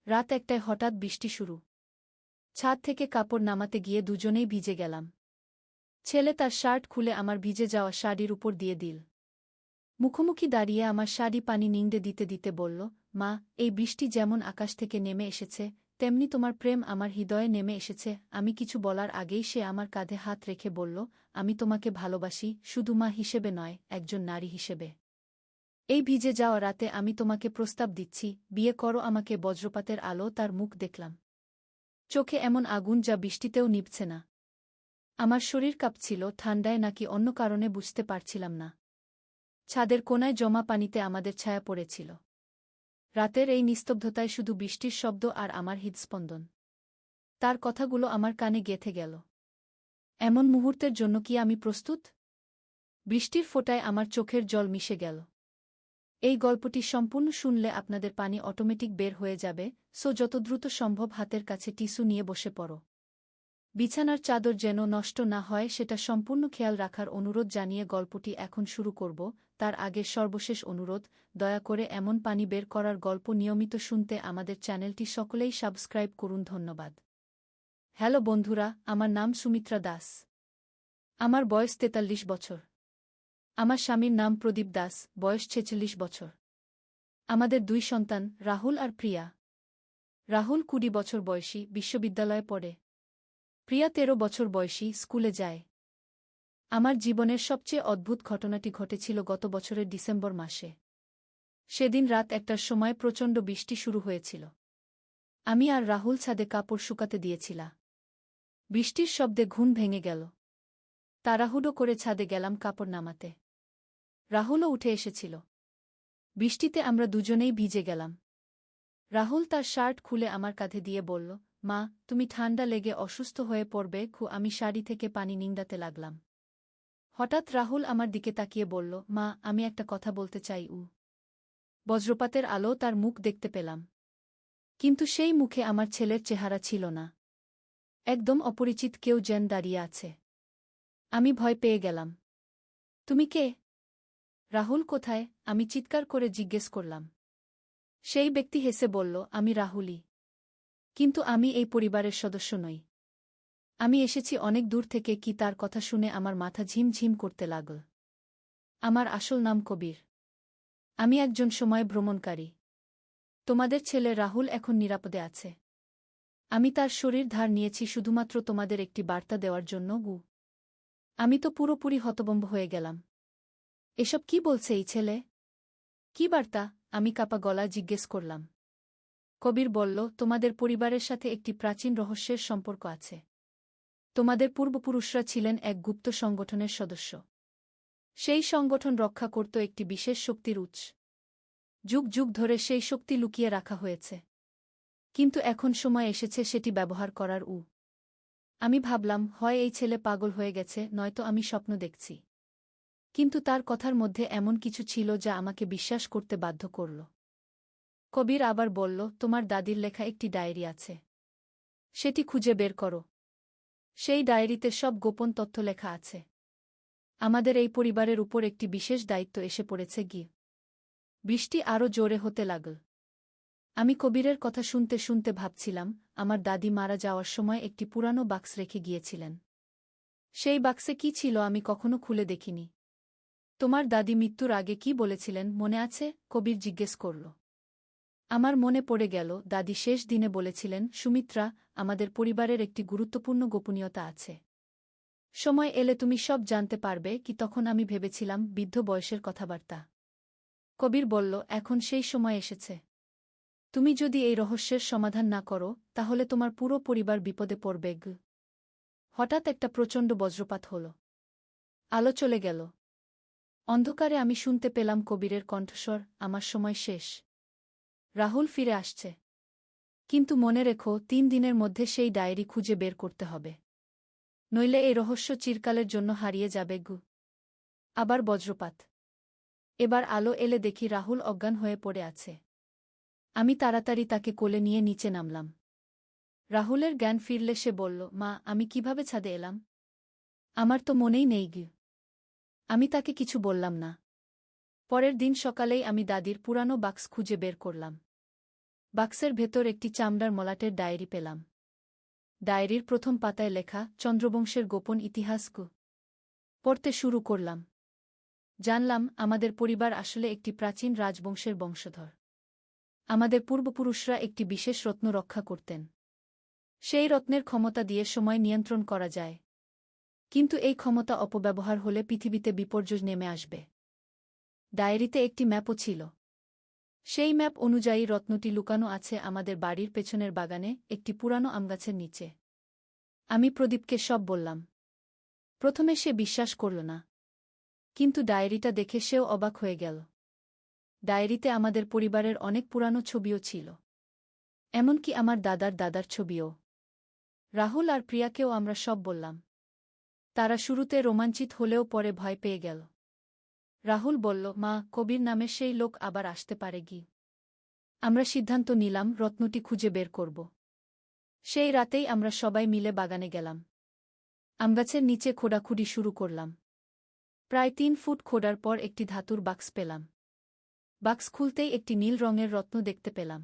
রাত ১টায় হঠাৎ বৃষ্টি শুরু। ছাদ থেকে কাপড় নামাতে গিয়ে দুজনেই ভিজে গেলাম। ছেলে তার শার্ট খুলে আমার ভিজে যাওয়া শাড়ির উপর দিয়ে দিল। মুখোমুখি দাঁড়িয়ে আমার শাড়ি পানি নিংড়ে দিতে দিতে বলল, মা, এই বৃষ্টি যেমন আকাশ থেকে নেমে এসেছে, তেমনি তোমার প্রেম আমার হৃদয়ে নেমে এসেছে। আমি কিছু বলার আগেই সে আমার কাঁধে হাত রেখে বলল, আমি তোমাকে ভালোবাসি, শুধু মা হিসেবে নয়, একজন নারী হিসেবে। এই ভিজে যাওয়া রাতে আমি তোমাকে প্রস্তাব দিচ্ছি, বিয়ে করো আমাকে। বজ্রপাতের আলো তার মুখ দেখলাম। চোখে এমন আগুন যা বৃষ্টিতেও নিভছে না। আমার শরীর কাঁপছিল, ঠান্ডায় নাকি অন্য কারণে বুঝতে পারছিলাম না। ছাদের কোনায় জমা পানিতে আমাদের ছায়া পড়েছিল। রাতের এই নিস্তব্ধতায় শুধু বৃষ্টির শব্দ আর আমার হৃদস্পন্দন। তার কথাগুলো আমার কানে গেঁথে গেল। এমন মুহূর্তের জন্য কি আমি প্রস্তুত? বৃষ্টির ফোঁটায় আমার চোখের জল মিশে গেল। এই গল্পটি সম্পূর্ণ শুনলে আপনাদের পানি অটোমেটিক বের হয়ে যাবে, সো যত দ্রুত সম্ভব হাতের কাছে টিস্যু নিয়ে বসে পড়ো। বিছানার চাদর যেন নষ্ট না হয় সেটা সম্পূর্ণ খেয়াল রাখার অনুরোধ জানিয়ে গল্পটি এখন শুরু করব। তার আগে সর্বশেষ অনুরোধ, দয়া করে এমন পানি বের করার গল্প নিয়মিত শুনতে আমাদের চ্যানেলটি সকলেই সাবস্ক্রাইব করুন। ধন্যবাদ। হ্যালো বন্ধুরা, আমার নাম সুমিত্রা দাস। আমার বয়স ৪৩ বছর। আমার স্বামীর নাম প্রদীপ দাস, বয়স ৪৬ বছর। আমাদের ২ সন্তান, রাহুল আর প্রিয়া। রাহুল ২০ বছর বয়সী, বিশ্ববিদ্যালয়ে পড়ে। প্রিয়া ১৩ বছর বয়সী, স্কুলে যায়। আমার জীবনের সবচেয়ে অদ্ভুত ঘটনাটি ঘটেছিল গত বছরের ডিসেম্বর মাসে। সেদিন রাত ১টার সময় প্রচণ্ড বৃষ্টি শুরু হয়েছিল। আমি আর রাহুল ছাদে কাপড় শুকাতে দিয়েছিলাম। বৃষ্টির শব্দে ঘুম ভেঙে গেল। তাড়াহুড়ো করে ছাদে গেলাম কাপড় নামাতে। রাহুলও উঠে এসেছিল। বৃষ্টিতে আমরা দুজনেই ভিজে গেলাম। রাহুল তার শার্ট খুলে আমার কাঁধে দিয়ে বলল, মা, তুমি ঠান্ডা লেগে অসুস্থ হয়ে পড়বে। আমি শাড়ি থেকে পানি নিংড়াতে লাগলাম। হঠাৎ রাহুল আমার দিকে তাকিয়ে বলল, মা, আমি একটা কথা বলতে চাই। বজ্রপাতের আলো তার মুখ দেখতে পেলাম। কিন্তু সেই মুখে আমার ছেলের চেহারা ছিল না। একদম অপরিচিত কেউ যেন দাঁড়িয়ে আছে। আমি ভয় পেয়ে গেলাম। তুমি কে? রাহুল কোথায়? আমি চিৎকার করে জিজ্ঞেস করলাম। সেই ব্যক্তি হেসে বলল, আমি রাহুলই। কিন্তু আমি এই পরিবারের সদস্য নই। আমি এসেছি অনেক দূর থেকে। কি? তার কথা শুনে আমার মাথা ঝিমঝিম করতে লাগল। আমার আসল নাম কবির। আমি একজন সময় ভ্রমণকারী। তোমাদের ছেলে রাহুল এখন নিরাপদে আছে। আমি তার শরীর ধার নিয়েছি শুধুমাত্র তোমাদের একটি বার্তা দেওয়ার জন্য। আমি তো পুরোপুরি হতভম্ব হয়ে গেলাম। এসব কি বলছে এই ছেলে? কি বার্তা? আমি কাঁপা গলায় জিজ্ঞেস করলাম। কবির বলল, তোমাদের পরিবারের সাথে একটি প্রাচীন রহস্যের সম্পর্ক আছে। তোমাদের পূর্বপুরুষরা ছিলেন এক গুপ্ত সংগঠনের সদস্য। সেই সংগঠন রক্ষা করত একটি বিশেষ শক্তির উৎস। যুগ যুগ ধরে সেই শক্তি লুকিয়ে রাখা হয়েছে। কিন্তু এখন সময় এসেছে সেটি ব্যবহার করার। আমি ভাবলাম, হয় এই ছেলে পাগল হয়ে গেছে, নয়তো আমি স্বপ্ন দেখছি। কিন্তু তার কথার মধ্যে এমন কিছু ছিল যা আমাকে বিশ্বাস করতে বাধ্য করল। কবির আবার বলল, তোমার দাদির লেখা একটি ডায়েরি আছে। সেটি খুঁজে বের করো। সেই ডায়েরিতে সব গোপন তথ্য লেখা আছে। আমাদের এই পরিবারের উপর একটি বিশেষ দায়িত্ব এসে পড়েছে। বৃষ্টি আরও জোরে হতে লাগল। আমি কবিরের কথা শুনতে শুনতে ভাবছিলাম, আমার দাদি মারা যাওয়ার সময় একটি পুরানো বাক্স রেখে গিয়েছিলেন। সেই বাক্সে কি ছিল আমি কখনো খুলে দেখিনি। তোমার দাদি মৃত্যুর আগে কি বলেছিলেন মনে আছে? কবির জিজ্ঞেস করল। আমার মনে পড়ে গেল, দাদি শেষ দিনে বলেছিলেন, সুমিত্রা, আমাদের পরিবারের একটি গুরুত্বপূর্ণ গোপনীয়তা আছে। সময় এলে তুমি সব জানতে পারবে। তখন আমি ভেবেছিলাম বৃদ্ধ বয়সের কথাবার্তা। কবির বলল, এখন সেই সময় এসেছে। তুমি যদি এই রহস্যের সমাধান না করো, তাহলে তোমার পুরো পরিবার বিপদে পড়বে। হঠাৎ একটা প্রচণ্ড বজ্রপাত হল। আলো চলে গেল। অন্ধকারে আমি শুনতে পেলাম কবিরের কণ্ঠস্বর, আমার সময় শেষ। রাহুল ফিরে আসছে। কিন্তু মনে রেখো, ৩ দিনের মধ্যে সেই ডায়েরি খুঁজে বের করতে হবে। নইলে এই রহস্য চিরকালের জন্য হারিয়ে যাবে। আবার বজ্রপাত। এবার আলো এলে দেখি রাহুল অজ্ঞান হয়ে পড়ে আছে। আমি তাড়াতাড়ি তাকে কোলে নিয়ে নিচে নামলাম। রাহুলের জ্ঞান ফিরলে সে বলল, মা, আমি কিভাবে ছাদে এলাম? আমার তো মনেই নেই। আমি তাকে কিছু বললাম না। পরের দিন সকালেই আমি দাদির পুরানো বাক্স খুঁজে বের করলাম। বাক্সের ভেতর একটি চামড়ার মলাটের ডায়েরি পেলাম। ডায়েরির প্রথম পাতায় লেখা চন্দ্রবংশের গোপন ইতিহাসকু পড়তে শুরু করলাম। জানলাম আমাদের পরিবার আসলে একটি প্রাচীন রাজবংশের বংশধর। আমাদের পূর্বপুরুষরা একটি বিশেষ রত্ন রক্ষা করতেন। সেই রত্নের ক্ষমতা দিয়ে সময় নিয়ন্ত্রণ করা যায়। কিন্তু এই ক্ষমতা অপব্যবহার হলে পৃথিবীতে বিপর্যয় নেমে আসবে। ডায়েরিতে একটি ম্যাপও ছিল। সেই ম্যাপ অনুযায়ী রত্নটি লুকানো আছে আমাদের বাড়ির পেছনের বাগানে একটি পুরানো আমগাছের নিচে। আমি প্রদীপকে সব বললাম। প্রথমে সে বিশ্বাস করল না, কিন্তু ডায়েরিটা দেখে সেও অবাক হয়ে গেল। ডায়েরিতে আমাদের পরিবারের অনেক পুরানো ছবিও ছিল, এমনকি আমার দাদার দাদার ছবিও। রাহুল আর প্রিয়াকেও আমরা সব বললাম। তারা শুরুতে রোমাঞ্চিত হলেও পরে ভয় পেয়ে গেল। রাহুল বলল, মা, কবির নামে সেই লোক আবার আসতে পারে কি? আমরা সিদ্ধান্ত নিলাম রত্নটি খুঁজে বের করব। সেই রাতেই আমরা সবাই মিলে বাগানে গেলাম। আমগাছের নিচে খোঁড়াখুঁড়ি শুরু করলাম। প্রায় 3 ফুট খোঁড়ার পর একটি ধাতুর বাক্স পেলাম। বাক্স খুলতেই একটি নীল রঙের রত্ন দেখতে পেলাম।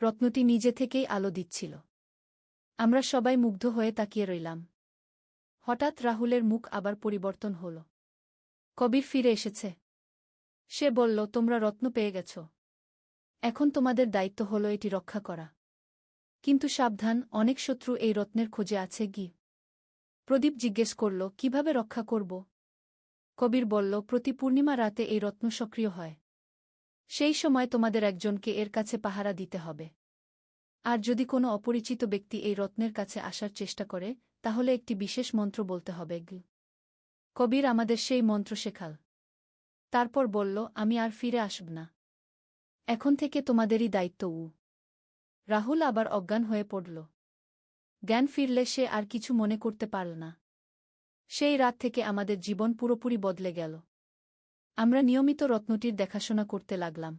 রত্নটি নিজে থেকেই আলো দিচ্ছিল। আমরা সবাই মুগ্ধ হয়ে তাকিয়ে রইলাম। হঠাৎ রাহুলের মুখ আবার পরিবর্তন হল। কবির ফিরে এসেছে। সে বলল, তোমরা রত্ন পেয়ে গেছ। এখন তোমাদের দায়িত্ব হল এটি রক্ষা করা। কিন্তু সাবধান, অনেক শত্রু এই রত্নের খোঁজে আছে কি? প্রদীপ জিজ্ঞেস করল, কিভাবে রক্ষা করব? কবির বলল, প্রতি পূর্ণিমা রাতে এই রত্ন সক্রিয় হয়। সেই সময় তোমাদের একজনকে এর কাছে পাহারা দিতে হবে। আর যদি কোনো অপরিচিত ব্যক্তি এই রত্নের কাছে আসার চেষ্টা করে, তাহলে একটি বিশেষ মন্ত্র বলতে হবে। কবির আমাদের সেই মন্ত্র শেখাল। তারপর বলল, আমি আর ফিরে আসব না। এখন থেকে তোমাদেরই দায়িত্ব। রাহুল আবার অজ্ঞান হয়ে পড়ল। জ্ঞান ফিরলে সে আর কিছু মনে করতে পারল না। সেই রাত থেকে আমাদের জীবন পুরোপুরি বদলে গেল। আমরা নিয়মিত রত্নটির দেখাশোনা করতে লাগলাম।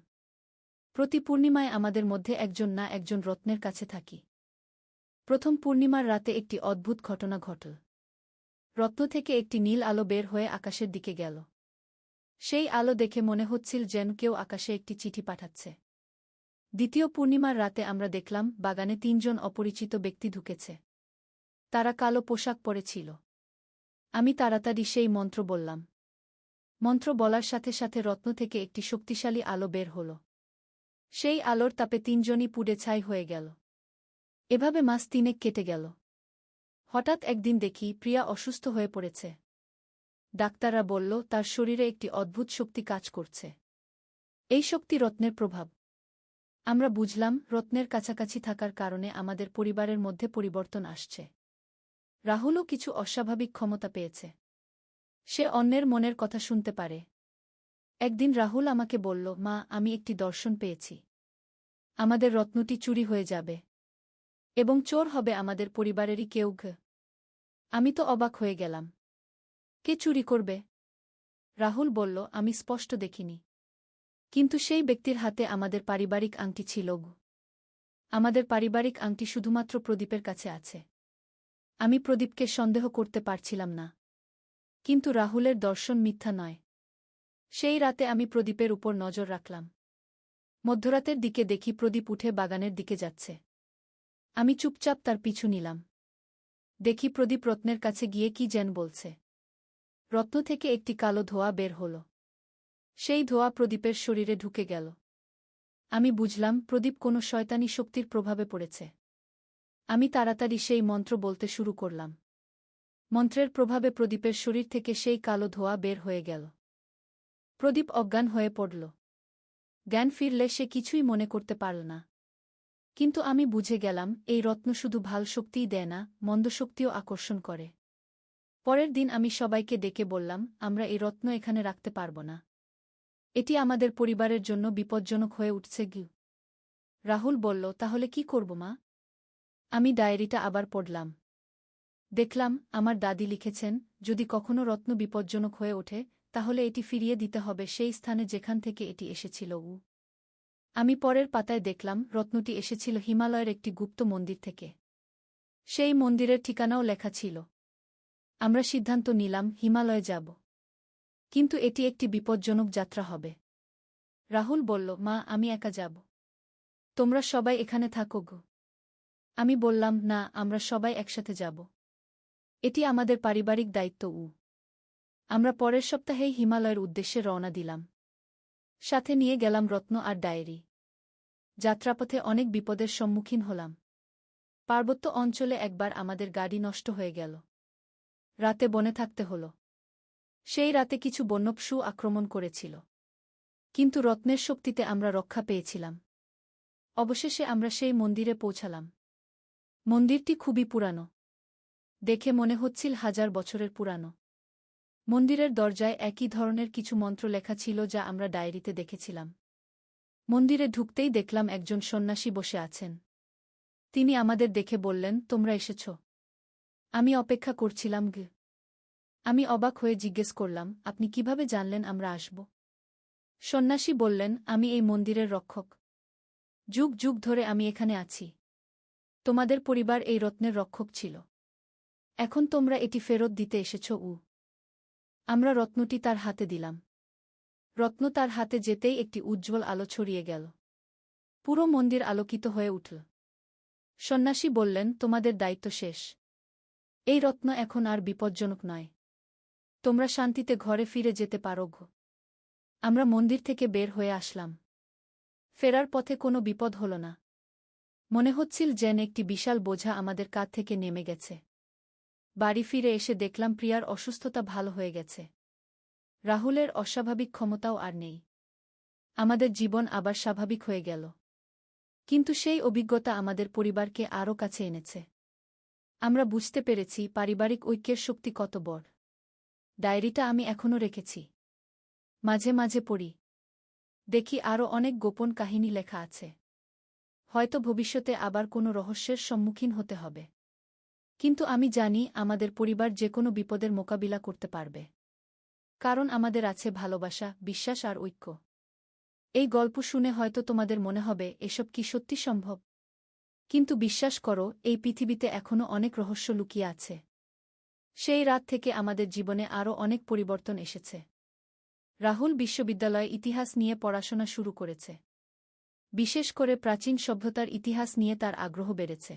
প্রতি পূর্ণিমায় আমাদের মধ্যে একজন না একজন রত্নের কাছে থাকি। প্রথম পূর্ণিমার রাতে একটি অদ্ভুত ঘটনা ঘটল। রত্ন থেকে একটি নীল আলো বের হয়ে আকাশের দিকে গেল। সেই আলো দেখে মনে হচ্ছিল যেন কেউ আকাশে একটি চিঠি পাঠাচ্ছে। দ্বিতীয় পূর্ণিমার রাতে আমরা দেখলাম বাগানে 3 জন অপরিচিত ব্যক্তি ঢুকেছে। তারা কালো পোশাক পরেছিল। আমি তাড়াতাড়ি সেই মন্ত্র বললাম। মন্ত্র বলার সাথে সাথে রত্ন থেকে একটি শক্তিশালী আলো বের হল। সেই আলোর তাপে 3 জনই পুড়ে ছাই হয়ে গেল। এভাবে মাস 3 কেটে গেল। হঠাৎ একদিন দেখি প্রিয়া অসুস্থ হয়ে পড়েছে। ডাক্তাররা বলল তার শরীরে একটি অদ্ভুত শক্তি কাজ করছে। এই শক্তি রত্নের প্রভাব। আমরা বুঝলাম রত্নের কাছাকাছি থাকার কারণে আমাদের পরিবারের মধ্যে পরিবর্তন আসছে। রাহুলও কিছু অস্বাভাবিক ক্ষমতা পেয়েছে। সে অন্যের মনের কথা শুনতে পারে। একদিন রাহুল আমাকে বলল, মা, আমি একটি দর্শন পেয়েছি। আমাদের রত্নটি চুরি হয়ে যাবে এবং চোর হবে আমাদের পরিবারেরই কেউ। আমি তো অবাক হয়ে গেলাম। কে চুরি করবে? রাহুল বলল, আমি স্পষ্ট দেখিনি, কিন্তু সেই ব্যক্তির হাতে আমাদের পারিবারিক আংটি ছিল। আমাদের পারিবারিক আংটি শুধুমাত্র প্রদীপের কাছে আছে। আমি প্রদীপকে সন্দেহ করতে পারছিলাম না, কিন্তু রাহুলের দর্শন মিথ্যা নয়। সেই রাতে আমি প্রদীপের উপর নজর রাখলাম। মধ্যরাতের দিকে দেখি প্রদীপ উঠে বাগানের দিকে যাচ্ছে। আমি চুপচাপ তার পিছু নিলাম। দেখি প্রদীপ রত্নের কাছে গিয়ে কি যেন বলছে। রত্ন থেকে একটি কালো ধোঁয়া বের হল। সেই ধোঁয়া প্রদীপের শরীরে ঢুকে গেল। আমি বুঝলাম প্রদীপ কোনো শয়তানি শক্তির প্রভাবে পড়েছে। আমি তাড়াতাড়ি সেই মন্ত্র বলতে শুরু করলাম। মন্ত্রের প্রভাবে প্রদীপের শরীর থেকে সেই কালো ধোঁয়া বের হয়ে গেল। প্রদীপ অজ্ঞান হয়ে পড়ল। জ্ঞান ফিরলে সে কিছুই মনে করতে পারল না। কিন্তু আমি বুঝে গেলাম এই রত্ন শুধু ভাল শক্তিই দেয় না, মন্দ শক্তিও আকর্ষণ করে। পরের দিন আমি সবাইকে ডেকে বললাম, আমরা এই রত্ন এখানে রাখতে পারব না। এটি আমাদের পরিবারের জন্য বিপজ্জনক হয়ে উঠছে। রাহুল বলল, তাহলে কি করব মা? আমি ডায়েরিটা আবার পড়লাম। দেখলাম আমার দাদি লিখেছেন, যদি কখনো রত্ন বিপজ্জনক হয়ে ওঠে, তাহলে এটি ফিরিয়ে দিতে হবে সেই স্থানে যেখান থেকে এটি এসেছিল। আমি পরের পাতায় দেখলাম রত্নটি এসেছিল হিমালয়ের একটি গুপ্ত মন্দির থেকে। সেই মন্দিরের ঠিকানাও লেখা ছিল। আমরা সিদ্ধান্ত নিলাম হিমালয়ে যাব। কিন্তু এটি একটি বিপজ্জনক যাত্রা হবে। রাহুল বলল, মা, আমি একা যাব। তোমরা সবাই এখানে থাকো গো। আমি বললাম, না, আমরা সবাই একসাথে যাব। এটি আমাদের পারিবারিক দায়িত্ব। আমরা পরের সপ্তাহেই হিমালয়ের উদ্দেশ্যে রওনা দিলাম। সাথে নিয়ে গেলাম রত্ন আর ডায়েরি। যাত্রাপথে অনেক বিপদের সম্মুখীন হলাম। পার্বত্য অঞ্চলে একবার আমাদের গাড়ি নষ্ট হয়ে গেল। রাতে বনে থাকতে হল। সেই রাতে কিছু বন্যপশু আক্রমণ করেছিল। কিন্তু রত্নের শক্তিতে আমরা রক্ষা পেয়েছিলাম। অবশেষে আমরা সেই মন্দিরে পৌঁছালাম। মন্দিরটি খুবই পুরানো। দেখে মনে হচ্ছিল 1000 বছরের পুরানো। মন্দিরের দরজায় একই ধরনের কিছু মন্ত্র লেখা ছিল যা আমরা ডায়েরিতে দেখেছিলাম। মন্দিরে ঢুকতেই দেখলাম একজন সন্ন্যাসী বসে আছেন। তিনি আমাদের দেখে বললেন, তোমরা এসেছ? আমি অপেক্ষা করছিলাম। আমি অবাক হয়ে জিজ্ঞেস করলাম, আপনি কিভাবে জানলেন আমরা আসব? সন্ন্যাসী বললেন, আমি এই মন্দিরের রক্ষক। যুগ যুগ ধরে আমি এখানে আছি। তোমাদের পরিবার এই রত্নের রক্ষক ছিল। এখন তোমরা এটি ফেরত দিতে এসেছ। আমরা রত্নটি তার হাতে দিলাম। রত্ন তার হাতে যেতেই একটি উজ্জ্বল আলো ছড়িয়ে গেল। পুরো মন্দির আলোকিত হয়ে উঠল। সন্ন্যাসী বললেন, তোমাদের দায়িত্ব শেষ। এই রত্ন এখন আর বিপজ্জনক নয়। তোমরা শান্তিতে ঘরে ফিরে যেতে পারো। আমরা মন্দির থেকে বের হয়ে আসলাম। ফেরার পথে কোনো বিপদ হল না। মনে হচ্ছিল যেন একটি বিশাল বোঝা আমাদের কাঁধ থেকে নেমে গেছে। বাড়ি ফিরে এসে দেখলাম প্রিয়ার অসুস্থতা ভালো হয়ে গেছে। রাহুলের অস্বাভাবিক ক্ষমতাও আর নেই। আমাদের জীবন আবার স্বাভাবিক হয়ে গেল। কিন্তু সেই অভিজ্ঞতা আমাদের পরিবারকে আরও কাছে এনেছে। আমরা বুঝতে পেরেছি পারিবারিক ঐক্যের শক্তি কত বড়। ডায়েরিটা আমি এখনও রেখেছি। মাঝে মাঝে পড়ি। দেখি আরও অনেক গোপন কাহিনী লেখা আছে। হয়তো ভবিষ্যতে আবার কোনো রহস্যের সম্মুখীন হতে হবে। কিন্তু আমি জানি আমাদের পরিবার যে কোনো বিপদের মোকাবিলা করতে পারবে। কারণ আমাদের আছে ভালোবাসা, বিশ্বাস আর ঐক্য। এই গল্প শুনে হয়তো তোমাদের মনে হবে এসব কি সত্যি সম্ভব? কিন্তু বিশ্বাস করো, এই পৃথিবীতে এখনও অনেক রহস্য লুকিয়ে আছে। সেই রাত থেকে আমাদের জীবনে আরও অনেক পরিবর্তন এসেছে। রাহুল বিশ্ববিদ্যালয়ে ইতিহাস নিয়ে পড়াশোনা শুরু করেছে। বিশেষ করে প্রাচীন সভ্যতার ইতিহাস নিয়ে তার আগ্রহ বেড়েছে।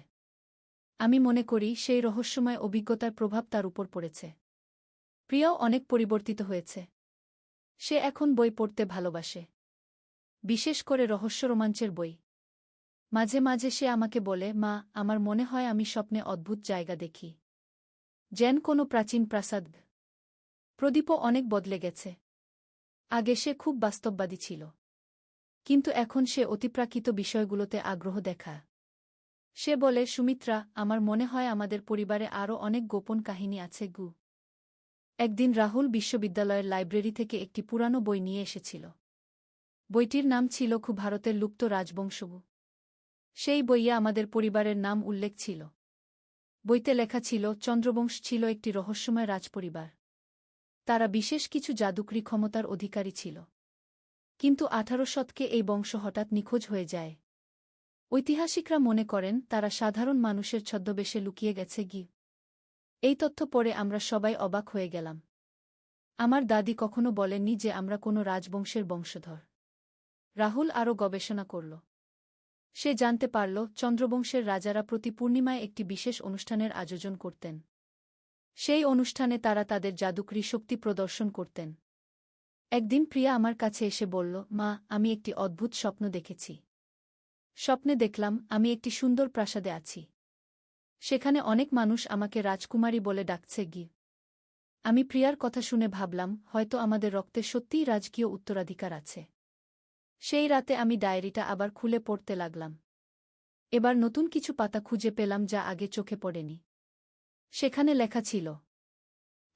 আমি মনে করি সেই রহস্যময় অভিজ্ঞতার প্রভাব তার উপর পড়েছে। প্রিয়াও অনেক পরিবর্তিত হয়েছে। সে এখন বই পড়তে ভালোবাসে। বিশেষ করে রহস্য রোমাঞ্চের বই। মাঝে মাঝে সে আমাকে বলে, মা, আমার মনে হয় আমি স্বপ্নে অদ্ভুত জায়গা দেখি। যেন কোনো প্রাচীন প্রাসাদ। প্রদীপও অনেক বদলে গেছে। আগে সে খুব বাস্তববাদী ছিল। কিন্তু এখন সে অতিপ্রাকৃত বিষয়গুলোতে আগ্রহ দেখায়। সে বলে, সুমিত্রা, আমার মনে হয় আমাদের পরিবারে আরও অনেক গোপন কাহিনী আছে। একদিন রাহুল বিশ্ববিদ্যালয়ের লাইব্রেরি থেকে একটি পুরানো বই নিয়ে এসেছিল। বইটির নাম ছিল ভারতের লুপ্ত রাজবংশ। সেই বইয়ে আমাদের পরিবারের নাম উল্লেখ ছিল। বইতে লেখা ছিল চন্দ্রবংশ ছিল একটি রহস্যময় রাজপরিবার। তারা বিশেষ কিছু জাদুকরী ক্ষমতার অধিকারী ছিল। কিন্তু 18 শতকে এই বংশ হঠাৎ নিখোঁজ হয়ে যায়। ঐতিহাসিকরা মনে করেন তারা সাধারণ মানুষের ছদ্মবেশে লুকিয়ে গেছে। এই তথ্য পড়ে আমরা সবাই অবাক হয়ে গেলাম। আমার দাদি কখনো বলেননি যে আমরা কোনো রাজবংশের বংশধর। রাহুল আরও গবেষণা করল। সে জানতে পারল চন্দ্রবংশের রাজারা প্রতি পূর্ণিমায় একটি বিশেষ অনুষ্ঠানের আয়োজন করতেন। সেই অনুষ্ঠানে তারা তাদের জাদুকরী শক্তি প্রদর্শন করতেন। একদিন প্রিয়া আমার কাছে এসে বলল, মা, আমি একটি অদ্ভুত স্বপ্ন দেখেছি। স্বপ্নে দেখলাম আমি একটি সুন্দর প্রাসাদে আছি। সেখানে অনেক মানুষ আমাকে রাজকুমারী বলে ডাকছে। আমি প্রিয়ার কথা শুনে ভাবলাম হয়তো আমাদের রক্তে সত্যিই রাজকীয় উত্তরাধিকার আছে। সেই রাতে আমি ডায়েরিটা আবার খুলে পড়তে লাগলাম। এবার নতুন কিছু পাতা খুঁজে পেলাম যা আগে চোখে পড়েনি। সেখানে লেখা ছিল,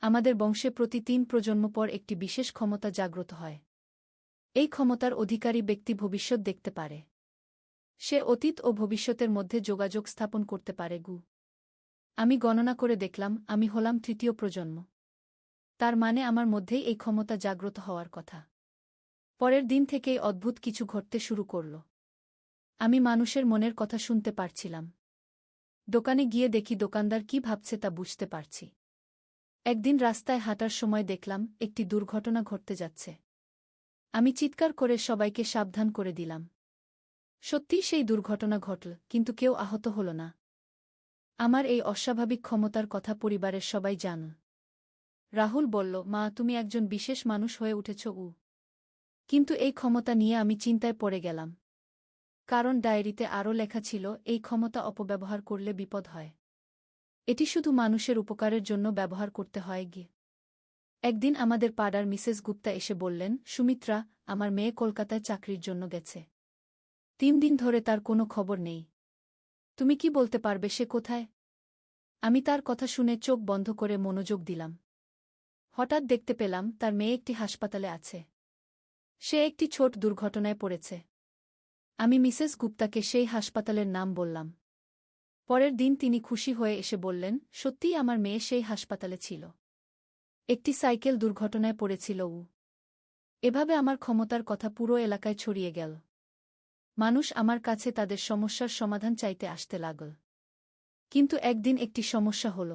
আমাদের বংশে প্রতি 3 প্রজন্ম পর একটি বিশেষ ক্ষমতা জাগ্রত হয়। এই ক্ষমতার অধিকারী ব্যক্তি ভবিষ্যৎ দেখতে পারে। সে অতীত ও ভবিষ্যতের মধ্যে যোগাযোগ স্থাপন করতে পারে। আমি গণনা করে দেখলাম আমি হলাম 3য় প্রজন্ম। তার মানে আমার মধ্যেই এই ক্ষমতা জাগ্রত হওয়ার কথা। পরের দিন থেকেই অদ্ভুত কিছু ঘটতে শুরু করল। আমি মানুষের মনের কথা শুনতে পারছিলাম। দোকানে গিয়ে দেখি দোকানদার কি ভাবছে তা বুঝতে পারছি। একদিন রাস্তায় হাঁটার সময় দেখলাম একটি দুর্ঘটনা ঘটতে যাচ্ছে। আমি চিৎকার করে সবাইকে সাবধান করে দিলাম। সত্যিই সেই দুর্ঘটনা ঘটল, কিন্তু কেউ আহত হল না। আমার এই অস্বাভাবিক ক্ষমতার কথা পরিবারের সবাই জানল। রাহুল বলল, মা, তুমি একজন বিশেষ মানুষ হয়ে উঠেছ। কিন্তু এই ক্ষমতা নিয়ে আমি চিন্তায় পড়ে গেলাম। কারণ ডায়েরিতে আরও লেখা ছিল, এই ক্ষমতা অপব্যবহার করলে বিপদ হয়। এটি শুধু মানুষের উপকারের জন্য ব্যবহার করতে হয়। একদিন আমাদের পাড়ার মিসেস গুপ্তা এসে বললেন, সুমিত্রা, আমার মেয়ে কলকাতায় চাকরির জন্য গেছে। 3 দিন ধরে তার কোনো খবর নেই। তুমি কি বলতে পারবে সে কোথায়? আমি তার কথা শুনে চোখ বন্ধ করে মনোযোগ দিলাম। হঠাৎ দেখতে পেলাম তার মেয়ে একটি হাসপাতালে আছে। সে একটি ছোট দুর্ঘটনায় পড়েছে। আমি মিসেস গুপ্তাকে সেই হাসপাতালের নাম বললাম। পরের দিন তিনি খুশি হয়ে এসে বললেন, সত্যিই আমার মেয়ে সেই হাসপাতালে ছিল। একটি সাইকেল দুর্ঘটনায় পড়েছিল। এভাবে আমার ক্ষমতার কথা পুরো এলাকায় ছড়িয়ে গেল। মানুষ আমার কাছে তাদের সমস্যার সমাধান চাইতে আসতে লাগল। কিন্তু একদিন একটি সমস্যা হল।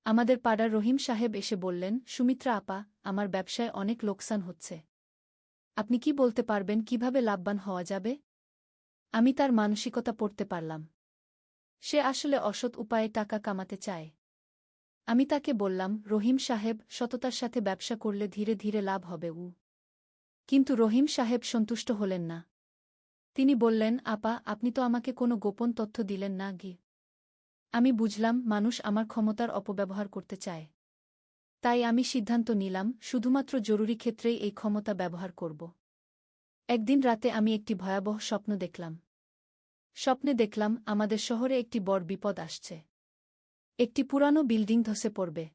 আমাদের পাড়ার রহিম সাহেব এসে বললেন, সুমিত্রা আপা, আমার ব্যবসায় অনেক লোকসান হচ্ছে। আপনি কি বলতে পারবেন কিভাবে লাভবান হওয়া যাবে? আমি তার মানসিকতা পড়তে পারলাম। সে আসলে অসৎ উপায়ে টাকা কামাতে চায়। আমি তাকে বললাম, রহিম সাহেব, সততার সাথে ব্যবসা করলে ধীরে ধীরে লাভ হবে। কিন্তু রহিম সাহেব সন্তুষ্ট হলেন না। তিনি বললেন, আপা, আপনি তো আমাকে কোনো গোপন তথ্য দিলেন না। আমি বুঝলাম মানুষ আমার ক্ষমতার অপব্যবহার করতে চায়। তাই আমি সিদ্ধান্ত নিলাম, শুধুমাত্র জরুরি ক্ষেত্রেই এই ক্ষমতা ব্যবহার করব। একদিন রাতে আমি একটি ভয়াবহ স্বপ্ন দেখলাম। স্বপ্নে দেখলাম আমাদের শহরে একটি বড় বিপদ আসছে। একটি পুরানো বিল্ডিং ধসে পড়বে।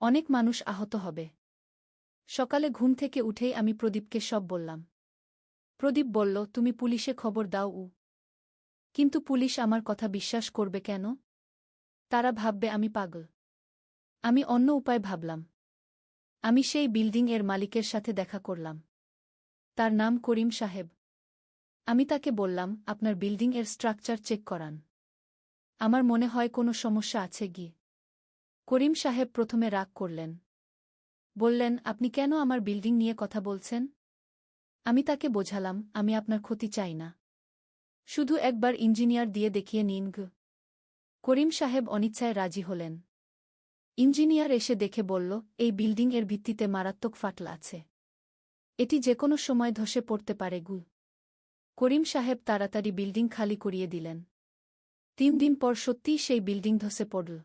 অনেক মানুষ আহত হবে। সকালে ঘুম থেকে উঠেই আমি প্রদীপকে সব বললাম। প্রদীপ বলল, তুমি পুলিশে খবর দাও। কিন্তু পুলিশ আমার কথা বিশ্বাস করবে কেন? তারা ভাববে আমি পাগল। আমি অন্য উপায় ভাবলাম। আমি সেই বিল্ডিং এর মালিকের সাথে দেখা করলাম। তার নাম করিম সাহেব। আমি তাকে বললাম, আপনার বিল্ডিং এর স্ট্রাকচার চেক করান। আমার মনে হয় কোনো সমস্যা আছে। করিম সাহেব প্রথমে রাগ করলেন। বললেন, আপনি কেন আমার বিল্ডিং নিয়ে কথা বলছেন? আমি তাকে বোঝালাম, আমি আপনার ক্ষতি চাই না। শুধু একবার ইঞ্জিনিয়ার দিয়ে দেখিয়ে নিন। করিম সাহেব অনিচ্ছায় রাজি হলেন। ইঞ্জিনিয়ার এসে দেখে বলল, এই বিল্ডিং এর ভিত্তিতে মারাত্মক ফাটল আছে। এটি যে কোনো সময় ধসে পড়তে পারে। করিম সাহেব তাড়াতাড়ি বিল্ডিং খালি করিয়ে দিলেন। 3 দিন পর সত্যিই সেই বিল্ডিং ধসে পড়ল।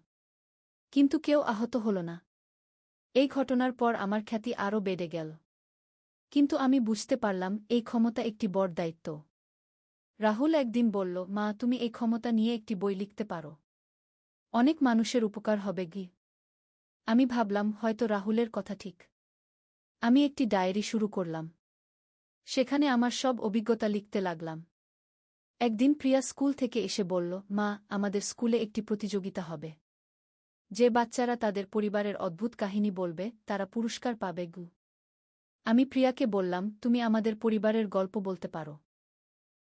কিন্তু কেউ আহত হল না। এই ঘটনার পর আমার খ্যাতি আরও বেড়ে গেল। কিন্তু আমি বুঝতে পারলাম, এই ক্ষমতা একটি বড় দায়িত্ব। রাহুল একদিন বলল, মা, তুমি এই ক্ষমতা নিয়ে একটি বই লিখতে পারো। অনেক মানুষের উপকার হবে। আমি ভাবলাম, হয়তো রাহুলের কথা ঠিক। আমি একটি ডায়েরি শুরু করলাম। সেখানে আমার সব অভিজ্ঞতা লিখতে লাগলাম। একদিন প্রিয়া স্কুল থেকে এসে বলল, মা, আমাদের স্কুলে একটি প্রতিযোগিতা হবে। যে বাচ্চারা তাদের পরিবারের অদ্ভুত কাহিনী বলবে তারা পুরস্কার পাবে। আমি প্রিয়াকে বললাম, তুমি আমাদের পরিবারের গল্প বলতে পারো।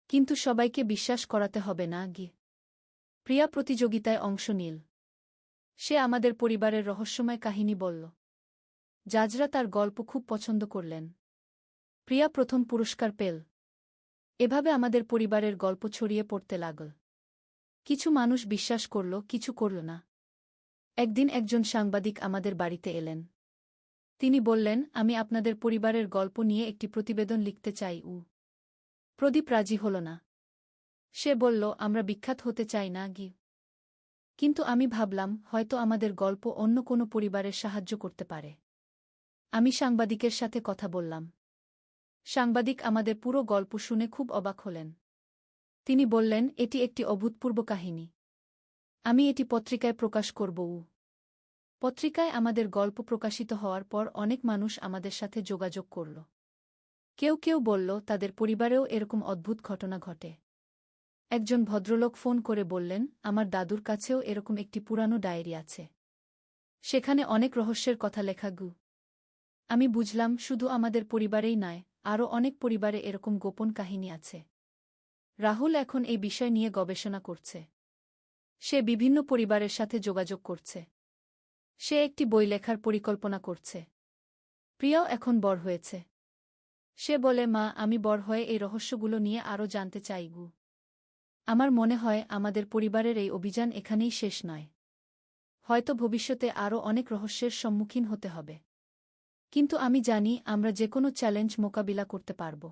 কিন্তু সবাইকে বিশ্বাস করাতে হবে না। প্রিয়া প্রতিযোগিতায় অংশ নিল। সে আমাদের পরিবারের রহস্যময় কাহিনী বলল। জাজরা তার গল্প খুব পছন্দ করলেন। প্রিয়া প্রথম পুরস্কার পেল। এভাবে আমাদের পরিবারের গল্প ছড়িয়ে পড়তে লাগল। কিছু মানুষ বিশ্বাস করল, কিছু করল না। একদিন একজন সাংবাদিক আমাদের বাড়িতে এলেন। তিনি বললেন, আমি আপনাদের পরিবারের গল্প নিয়ে একটি প্রতিবেদন লিখতে চাই। প্রদীপ রাজি হল না। সে বলল, আমরা বিখ্যাত হতে চাই না। কিন্তু আমি ভাবলাম, হয়তো আমাদের গল্প অন্য কোনো পরিবারের সাহায্য করতে পারে। আমি সাংবাদিকের সাথে কথা বললাম। সাংবাদিক আমাদের পুরো গল্প শুনে খুব অবাক হলেন। তিনি বললেন, এটি একটি অভূতপূর্ব কাহিনী। আমি এটি পত্রিকায় প্রকাশ করব। পত্রিকায় আমাদের গল্প প্রকাশিত হওয়ার পর অনেক মানুষ আমাদের সাথে যোগাযোগ করল। কেউ কেউ বলল, তাদের পরিবারেও এরকম অদ্ভুত ঘটনা ঘটে। একজন ভদ্রলোক ফোন করে বললেন, আমার দাদুর কাছেও এরকম একটি পুরানো ডায়েরি আছে। সেখানে অনেক রহস্যের কথা লেখা। আমি বুঝলাম, শুধু আমাদের পরিবারেই নয়, আরও অনেক পরিবারে এরকম গোপন কাহিনী আছে। রাহুল এখন এই বিষয় নিয়ে গবেষণা করছে। সে বিভিন্ন পরিবারের সাথে যোগাযোগ করছে। সে একটি বই লেখার পরিকল্পনা করছে। প্রিয়াও এখন বড় হয়েছে। সে বলে, মা, আমি বড় হয়ে এই রহস্যগুলো নিয়ে আরও জানতে চাই গু। আমার মনে হয় আমাদের পরিবারের এই অভিযান এখানেই শেষ নয়। হয়তো ভবিষ্যতে আরও অনেক রহস্যের সম্মুখীন হতে হবে। কিন্তু আমি জানি আমরা যে কোনো চ্যালেঞ্জ মোকাবিলা করতে পারব।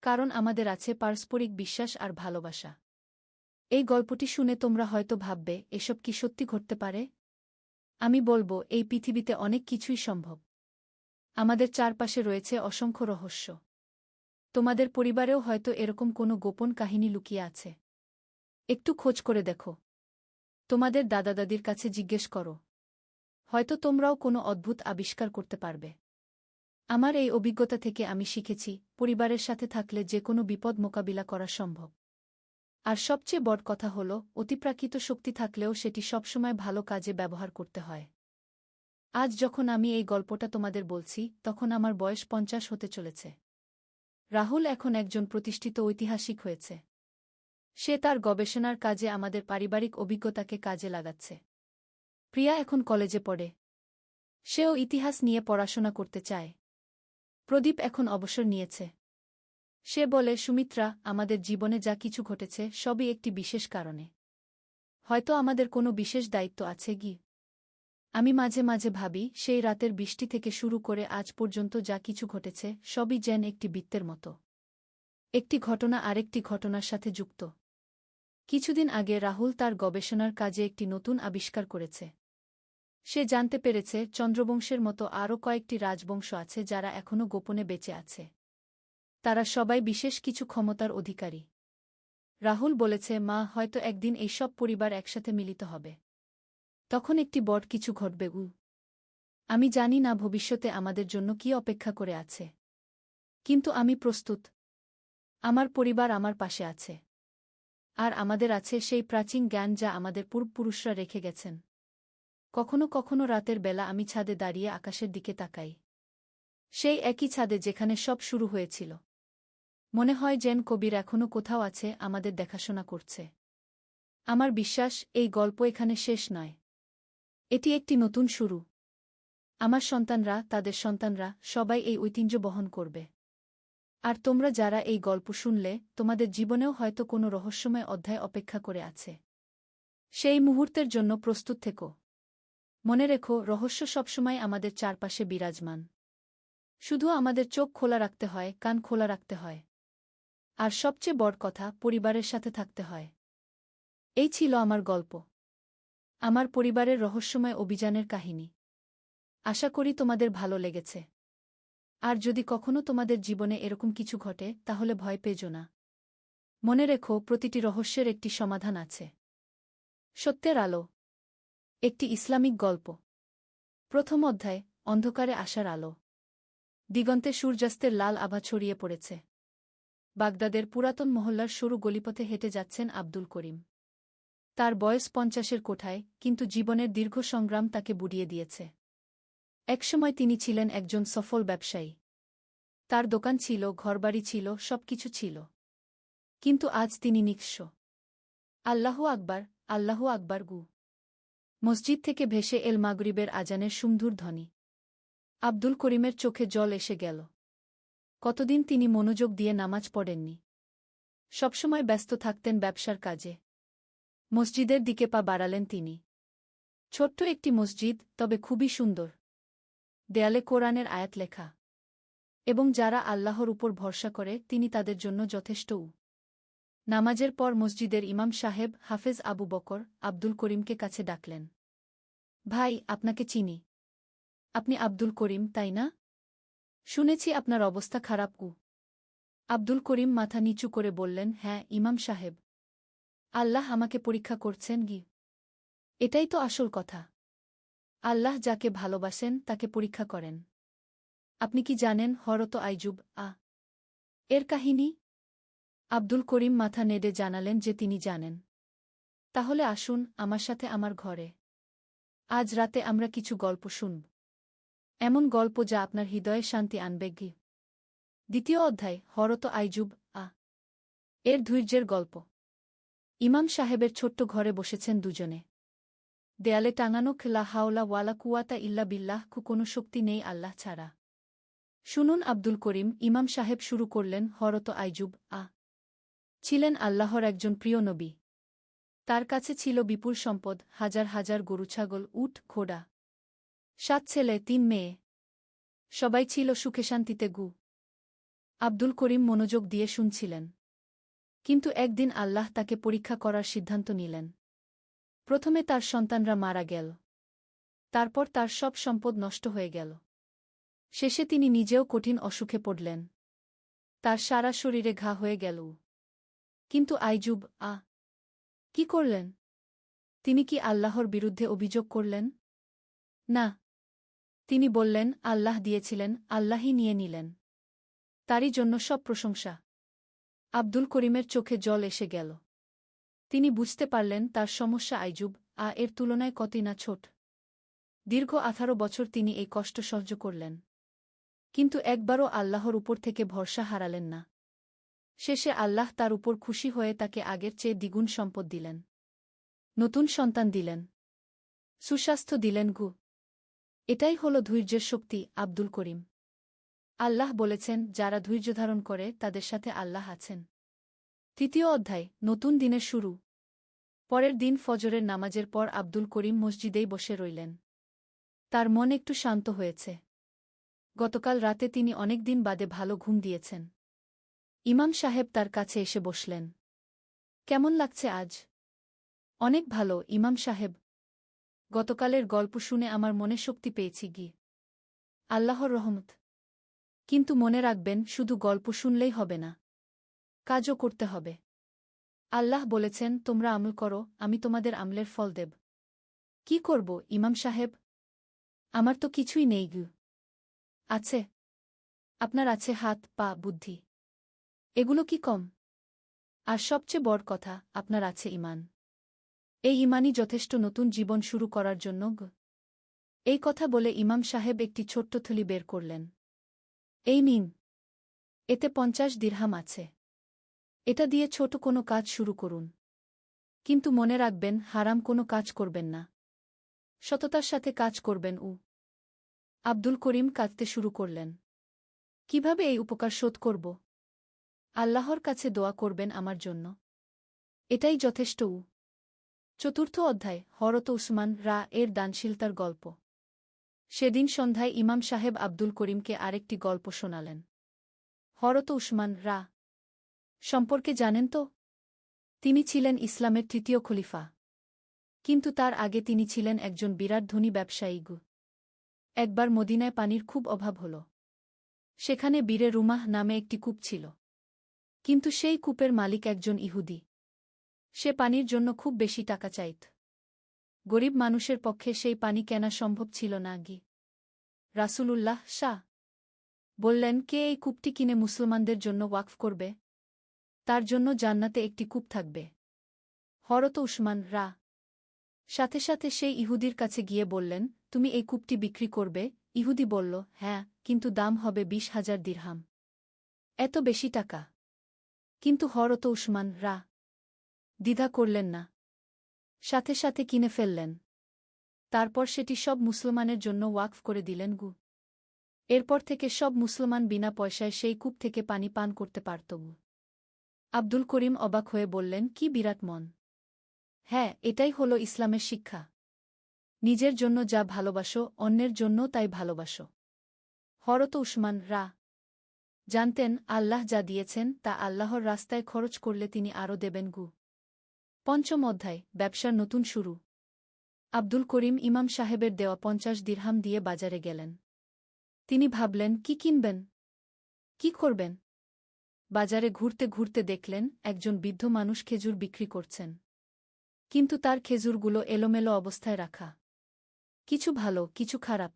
কারণ আমাদের আছে পারস্পরিক বিশ্বাস আর ভালোবাসা। এই গল্পটি শুনে তোমরা হয়তো ভাববে, এসব কি সত্যি ঘটতে পারে? আমি বলবো, এই পৃথিবীতে অনেক কিছুই সম্ভব। আমাদের চারপাশে রয়েছে অসংখ্য রহস্য। তোমাদের পরিবারেও হয়তো এরকম কোনো গোপন কাহিনী লুকিয়ে আছে। একটু খোঁজ করে দেখো। তোমাদের দাদা দাদির কাছে জিজ্ঞেস করো। হয়তো তোমরাও কোনো অদ্ভুত আবিষ্কার করতে পারবে। আমার এই অভিজ্ঞতা থেকে আমি শিখেছি, পরিবারের সাথে থাকলে যে কোনো বিপদ মোকাবিলা করা সম্ভব। আর সবচেয়ে বড় কথা হল, অতিপ্রাকৃত শক্তি থাকলেও সেটি সবসময় ভালো কাজে ব্যবহার করতে হয়। আজ যখন আমি এই গল্পটা তোমাদের বলছি, তখন আমার বয়স 50 হতে চলেছে। রাহুল এখন একজন প্রতিষ্ঠিত ঐতিহাসিক হয়েছে। সে তার গবেষণার কাজে আমাদের পারিবারিক অভিজ্ঞতাকে কাজে লাগাচ্ছে। প্রিয়া এখন কলেজে পড়ে। সেও ইতিহাস নিয়ে পড়াশোনা করতে চায়। প্রদীপ এখন অবসর নিয়েছে। সে বলে, সুমিত্রা, আমাদের জীবনে যা কিছু ঘটেছে সবই একটি বিশেষ কারণে। হয়তো আমাদের কোনো বিশেষ দায়িত্ব আছে গি। আমি মাঝে মাঝে ভাবি, সেই রাতের বৃষ্টি থেকে শুরু করে আজ পর্যন্ত যা কিছু ঘটেছে সবই যেন একটি বৃত্তের মতো। একটি ঘটনা আরেকটি ঘটনার সাথে যুক্ত। কিছুদিন আগে রাহুল তার গবেষণার কাজে একটি নতুন আবিষ্কার করেছে। সে জানতে পেরেছে চন্দ্রবংশের মতো আরও কয়েকটি রাজবংশ আছে যারা এখনও গোপনে বেঁচে আছে। তারা সবাই বিশেষ কিছু ক্ষমতার অধিকারী। রাহুল বলেছে, মা, হয়তো একদিন এই সব পরিবার একসাথে মিলিত হবে। তখন একটি বড় কিছু ঘটবে। আমি জানি না ভবিষ্যতে আমাদের জন্য কি অপেক্ষা করে আছে। কিন্তু আমি প্রস্তুত। আমার পরিবার আমার পাশে আছে। আর আমাদের আছে সেই প্রাচীন জ্ঞান যা আমাদের পূর্বপুরুষরা রেখে গেছেন। কখনো কখনো রাতের বেলা আমি ছাদে দাঁড়িয়ে আকাশের দিকে তাকাই। সেই একই ছাদে যেখানে সব শুরু হয়েছিল। মনে হয় যেন কবির এখনও কোথাও আছে, আমাদের দেখাশোনা করছে। আমার বিশ্বাস, এই গল্প এখানে শেষ নয়। এটি একটি নতুন শুরু। আমার সন্তানরা, তাদের সন্তানরা, সবাই এই ঐতিহ্য বহন করবে। আর তোমরা যারা এই গল্প শুনলে, তোমাদের জীবনেও হয়তো কোনো রহস্যময় অধ্যায় অপেক্ষা করে আছে। সেই মুহূর্তের জন্য প্রস্তুত থেকো। মনে রেখো, রহস্য সবসময় আমাদের চারপাশে বিরাজমান। শুধু আমাদের চোখ খোলা রাখতে হয়, কান খোলা রাখতে হয়। আর সবচেয়ে বড় কথা, পরিবারের সাথে থাকতে হয়। এই ছিল আমার গল্প। আমার পরিবারের রহস্যময় অভিযানের কাহিনী। আশা করি তোমাদের ভালো লেগেছে। আর যদি কখনো তোমাদের জীবনে এরকম কিছু ঘটে, তাহলে ভয় পেজো না। মনে রেখো, প্রতিটি রহস্যের একটি সমাধান আছে। সত্যের আলো। একটি ইসলামিক গল্প। প্রথম অধ্যায়, অন্ধকারে আসার আলো। দিগন্তে সূর্যাস্তের লাল আভা ছড়িয়ে পড়েছে। বাগদাদের পুরাতন মহল্লার সরু গলিপথে হেঁটে যাচ্ছেন আব্দুল করিম। তার বয়স 50-এর কোঠায়, কিন্তু জীবনের দীর্ঘ সংগ্রাম তাকে বুড়িয়ে দিয়েছে। একসময় তিনি ছিলেন একজন সফল ব্যবসায়ী। তার দোকান ছিল, ঘরবাড়ি ছিল, সবকিছু ছিল। কিন্তু আজ তিনি নিঃস্ব। আল্লাহু আকবার, আল্লাহু আকবার গু। মসজিদ থেকে ভেসে এল মাগরিবের আজানের সুমধুর ধ্বনি। আব্দুল করিমের চোখে জল এসে গেল। কতদিন তিনি মনোযোগ দিয়ে নামাজ পড়েননি। সবসময় ব্যস্ত থাকতেন ব্যবসার কাজে। মসজিদের দিকে পা বাড়ালেন তিনি। ছোট্ট একটি মসজিদ, তবে খুবই সুন্দর। দেয়ালে কোরআনের আয়াত লেখা। এবং যারা আল্লাহর উপর ভরসা করে, তিনি তাদের জন্য যথেষ্ট। নামাজের পর মসজিদের ইমাম সাহেব হাফেজ আবু বকর আব্দুল করিমকে কাছে ডাকলেন। ভাই, আপনাকে চিনি। আপনি আব্দুল করিম, তাই না? শুনেছি আপনার অবস্থা খারাপ। আব্দুল করিম মাথা নিচু করে বললেন, হ্যাঁ ইমাম সাহেব। আল্লাহ আমাকে পরীক্ষা করছেন গি। এটাই তো আসল কথা। আল্লাহ যাকে ভালোবাসেন তাকে পরীক্ষা করেন। আপনি কি জানেন হরত আইজুব এর কাহিনী? আব্দুল করিম মাথা নেড়ে জানালেন যে তিনি জানেন। তাহলে আসুন আমার সাথে আমার ঘরে। আজ রাতে আমরা কিছু গল্প শুনব। এমন গল্প যা আপনার হৃদয়ে শান্তি আনবে গি। দ্বিতীয় অধ্যায়, হরত আইজুব এর ধৈর্যের গল্প। ইমাম সাহেবের ছোট্ট ঘরে বসেছেন দুজনে। দেয়ালে টাঙানো লা হাওলা ওয়ালা কুওয়াতা ইল্লা বিল্লাহ, কোনো শক্তি নেই আল্লাহ ছাড়া। শুনুন আব্দুল করিম, ইমাম সাহেব শুরু করলেন। হরত আইজুব ছিলেন আল্লাহর একজন প্রিয় নবী। তার কাছে ছিল বিপুল সম্পদ, হাজার হাজার গরু-ছাগল, উট, ঘোড়া, 7 ছেলে 3 মেয়ে। সবাই ছিল সুখে শান্তিতে আব্দুল করিম মনোযোগ দিয়ে শুনছিলেন। কিন্তু একদিন আল্লাহ তাকে পরীক্ষা করার সিদ্ধান্ত নিলেন। প্রথমে তার সন্তানরা মারা গেল। তারপর তার সব সম্পদ নষ্ট হয়ে গেল। শেষে তিনি নিজেও কঠিন অসুখে পড়লেন। তার সারা শরীরে ঘা হয়ে গেল। কিন্তু আইজুব কি করলেন? তিনি কি আল্লাহর বিরুদ্ধে অভিযোগ করলেন? না। তিনি বললেন, আল্লাহ দিয়েছিলেন, আল্লাহই নিয়ে নিলেন। তারই জন্য সব প্রশংসা। আব্দুল করিমের চোখে জল এসে গেল। তিনি বুঝতে পারলেন তার সমস্যা আইজুব এর তুলনায় কতই না ছোট। দীর্ঘ 18 বছর তিনি এই কষ্ট সহ্য করলেন। কিন্তু একবারও আল্লাহর উপর থেকে ভরসা হারালেন না। শেষে আল্লাহ তার উপর খুশি হয়ে তাকে আগের চেয়ে দ্বিগুণ সম্পদ দিলেন। নতুন সন্তান দিলেন। সুস্বাস্থ্য দিলেন। এটাই হল ধৈর্যের শক্তি। আব্দুল করিম। আল্লাহ বলেছেন, যারা ধৈর্যধারণ করে তাদের সাথে আল্লাহ আছেন। 3য় অধ্যায়, নতুন দিনের শুরু। পরের দিন ফজরের নামাজের পর আব্দুল করিম মসজিদেই বসে রইলেন। তার মন একটু শান্ত হয়েছে। গতকাল রাতে তিনি অনেক দিন বাদে ভালো ঘুম দিয়েছেন। ইমাম সাহেব তার কাছে এসে বসলেন। কেমন লাগছে আজ? অনেক ভালো, ইমাম সাহেব। গতকালের গল্প শুনে আমার মনে শক্তি পেয়েছি। আল্লাহর রহমত। কিন্তু মনে রাখবেন, শুধু গল্প শুনলেই হবে না, কাজও করতে হবে। আল্লাহ বলেছেন, তোমরা আমল করো, আমি তোমাদের আমলের ফল দেব। কি করব, ইমাম সাহেব? আমার তো কিছুই নেই। আছে? আপনার আছে হাত, পা, বুদ্ধি। এগুলো কি কম? আর সবচেয়ে বড় কথা, আপনার আছে ঈমান। এই ঈমানই যথেষ্ট নতুন জীবন শুরু করার জন্য। এই কথা বলে ইমাম সাহেব একটি ছোট্ট থলি বের করলেন। এই নিন। এতে 50 দিরহাম আছে। এটা দিয়ে ছোট কোনো কাজ শুরু করুন। কিন্তু মনে রাখবেন, হারাম কোনো কাজ করবেন না। সততার সাথে কাজ করবেন। আব্দুল করিম কাঁদতে শুরু করলেন। কিভাবে এই উপকার শোধ করব? আল্লাহর কাছে দোয়া করবেন আমার জন্য। এটাই যথেষ্ট। 4র্থ অধ্যায়, হরত উসমান এর দানশীলতার গল্প। সেদিন সন্ধ্যায় ইমাম সাহেব আব্দুল করিমকে আরেকটি গল্প শোনালেন। হরত উসমান সম্পর্কে জানেন তো? তিনি ছিলেন ইসলামের 3য় খলিফা। কিন্তু তার আগে তিনি ছিলেন একজন বিরাট ধনী ব্যবসায়ী। একবার মদিনায় পানির খুব অভাব হল। সেখানে বীরে রুমাহ নামে একটি কূপ ছিল। কিন্তু সেই কূপের মালিক একজন ইহুদি। সে পানির জন্য খুব বেশি টাকা চাইত। গরিব মানুষের পক্ষে সেই পানি কেনা সম্ভব ছিল না। রাসূলুল্লাহ বললেন, কে এই কূপটি কিনে মুসলমানদের জন্য ওয়াকফ করবে? তার জন্য জান্নাতে একটি কূপ থাকবে। হরত উসমান সাথে সাথে সেই ইহুদির কাছে গিয়ে বললেন, তুমি এই কূপটি বিক্রি করবে? ইহুদি বলল, হ্যাঁ, কিন্তু দাম হবে 20,000 দিরহাম। এত বেশি টাকা? কিন্তু হরত উসমান দ্বিধা করলেন না। সাথে সাথে কিনে ফেললেন। তারপর সেটি সব মুসলমানের জন্য ওয়াকফ করে দিলেন। এরপর থেকে সব মুসলমান বিনা পয়সায় সেই কূপ থেকে পানি পান করতে পারত। আব্দুল করিম অবাক হয়ে বললেন, কি বিরাট মন! হ্যাঁ, এটাই হল ইসলামের শিক্ষা। নিজের জন্য যা ভালোবাসো, অন্যের জন্য তাই ভালোবাসো। হরত উসমান জানতেন, আল্লাহ যা দিয়েছেন তা আল্লাহর রাস্তায় খরচ করলে তিনি আরও দেবেন। 5ম অধ্যায়, ব্যবসার নতুন শুরু। আব্দুল করিম ইমাম সাহেবের দেওয়া 50 দিরহাম দিয়ে বাজারে গেলেন। তিনি ভাবলেন, কি কিনবেন, কি করবেন? বাজারে ঘুরতে ঘুরতে দেখলেন, একজন বৃদ্ধ মানুষ খেজুর বিক্রি করছেন। কিন্তু তার খেজুরগুলো এলোমেলো অবস্থায় রাখা। কিছু ভালো, কিছু খারাপ।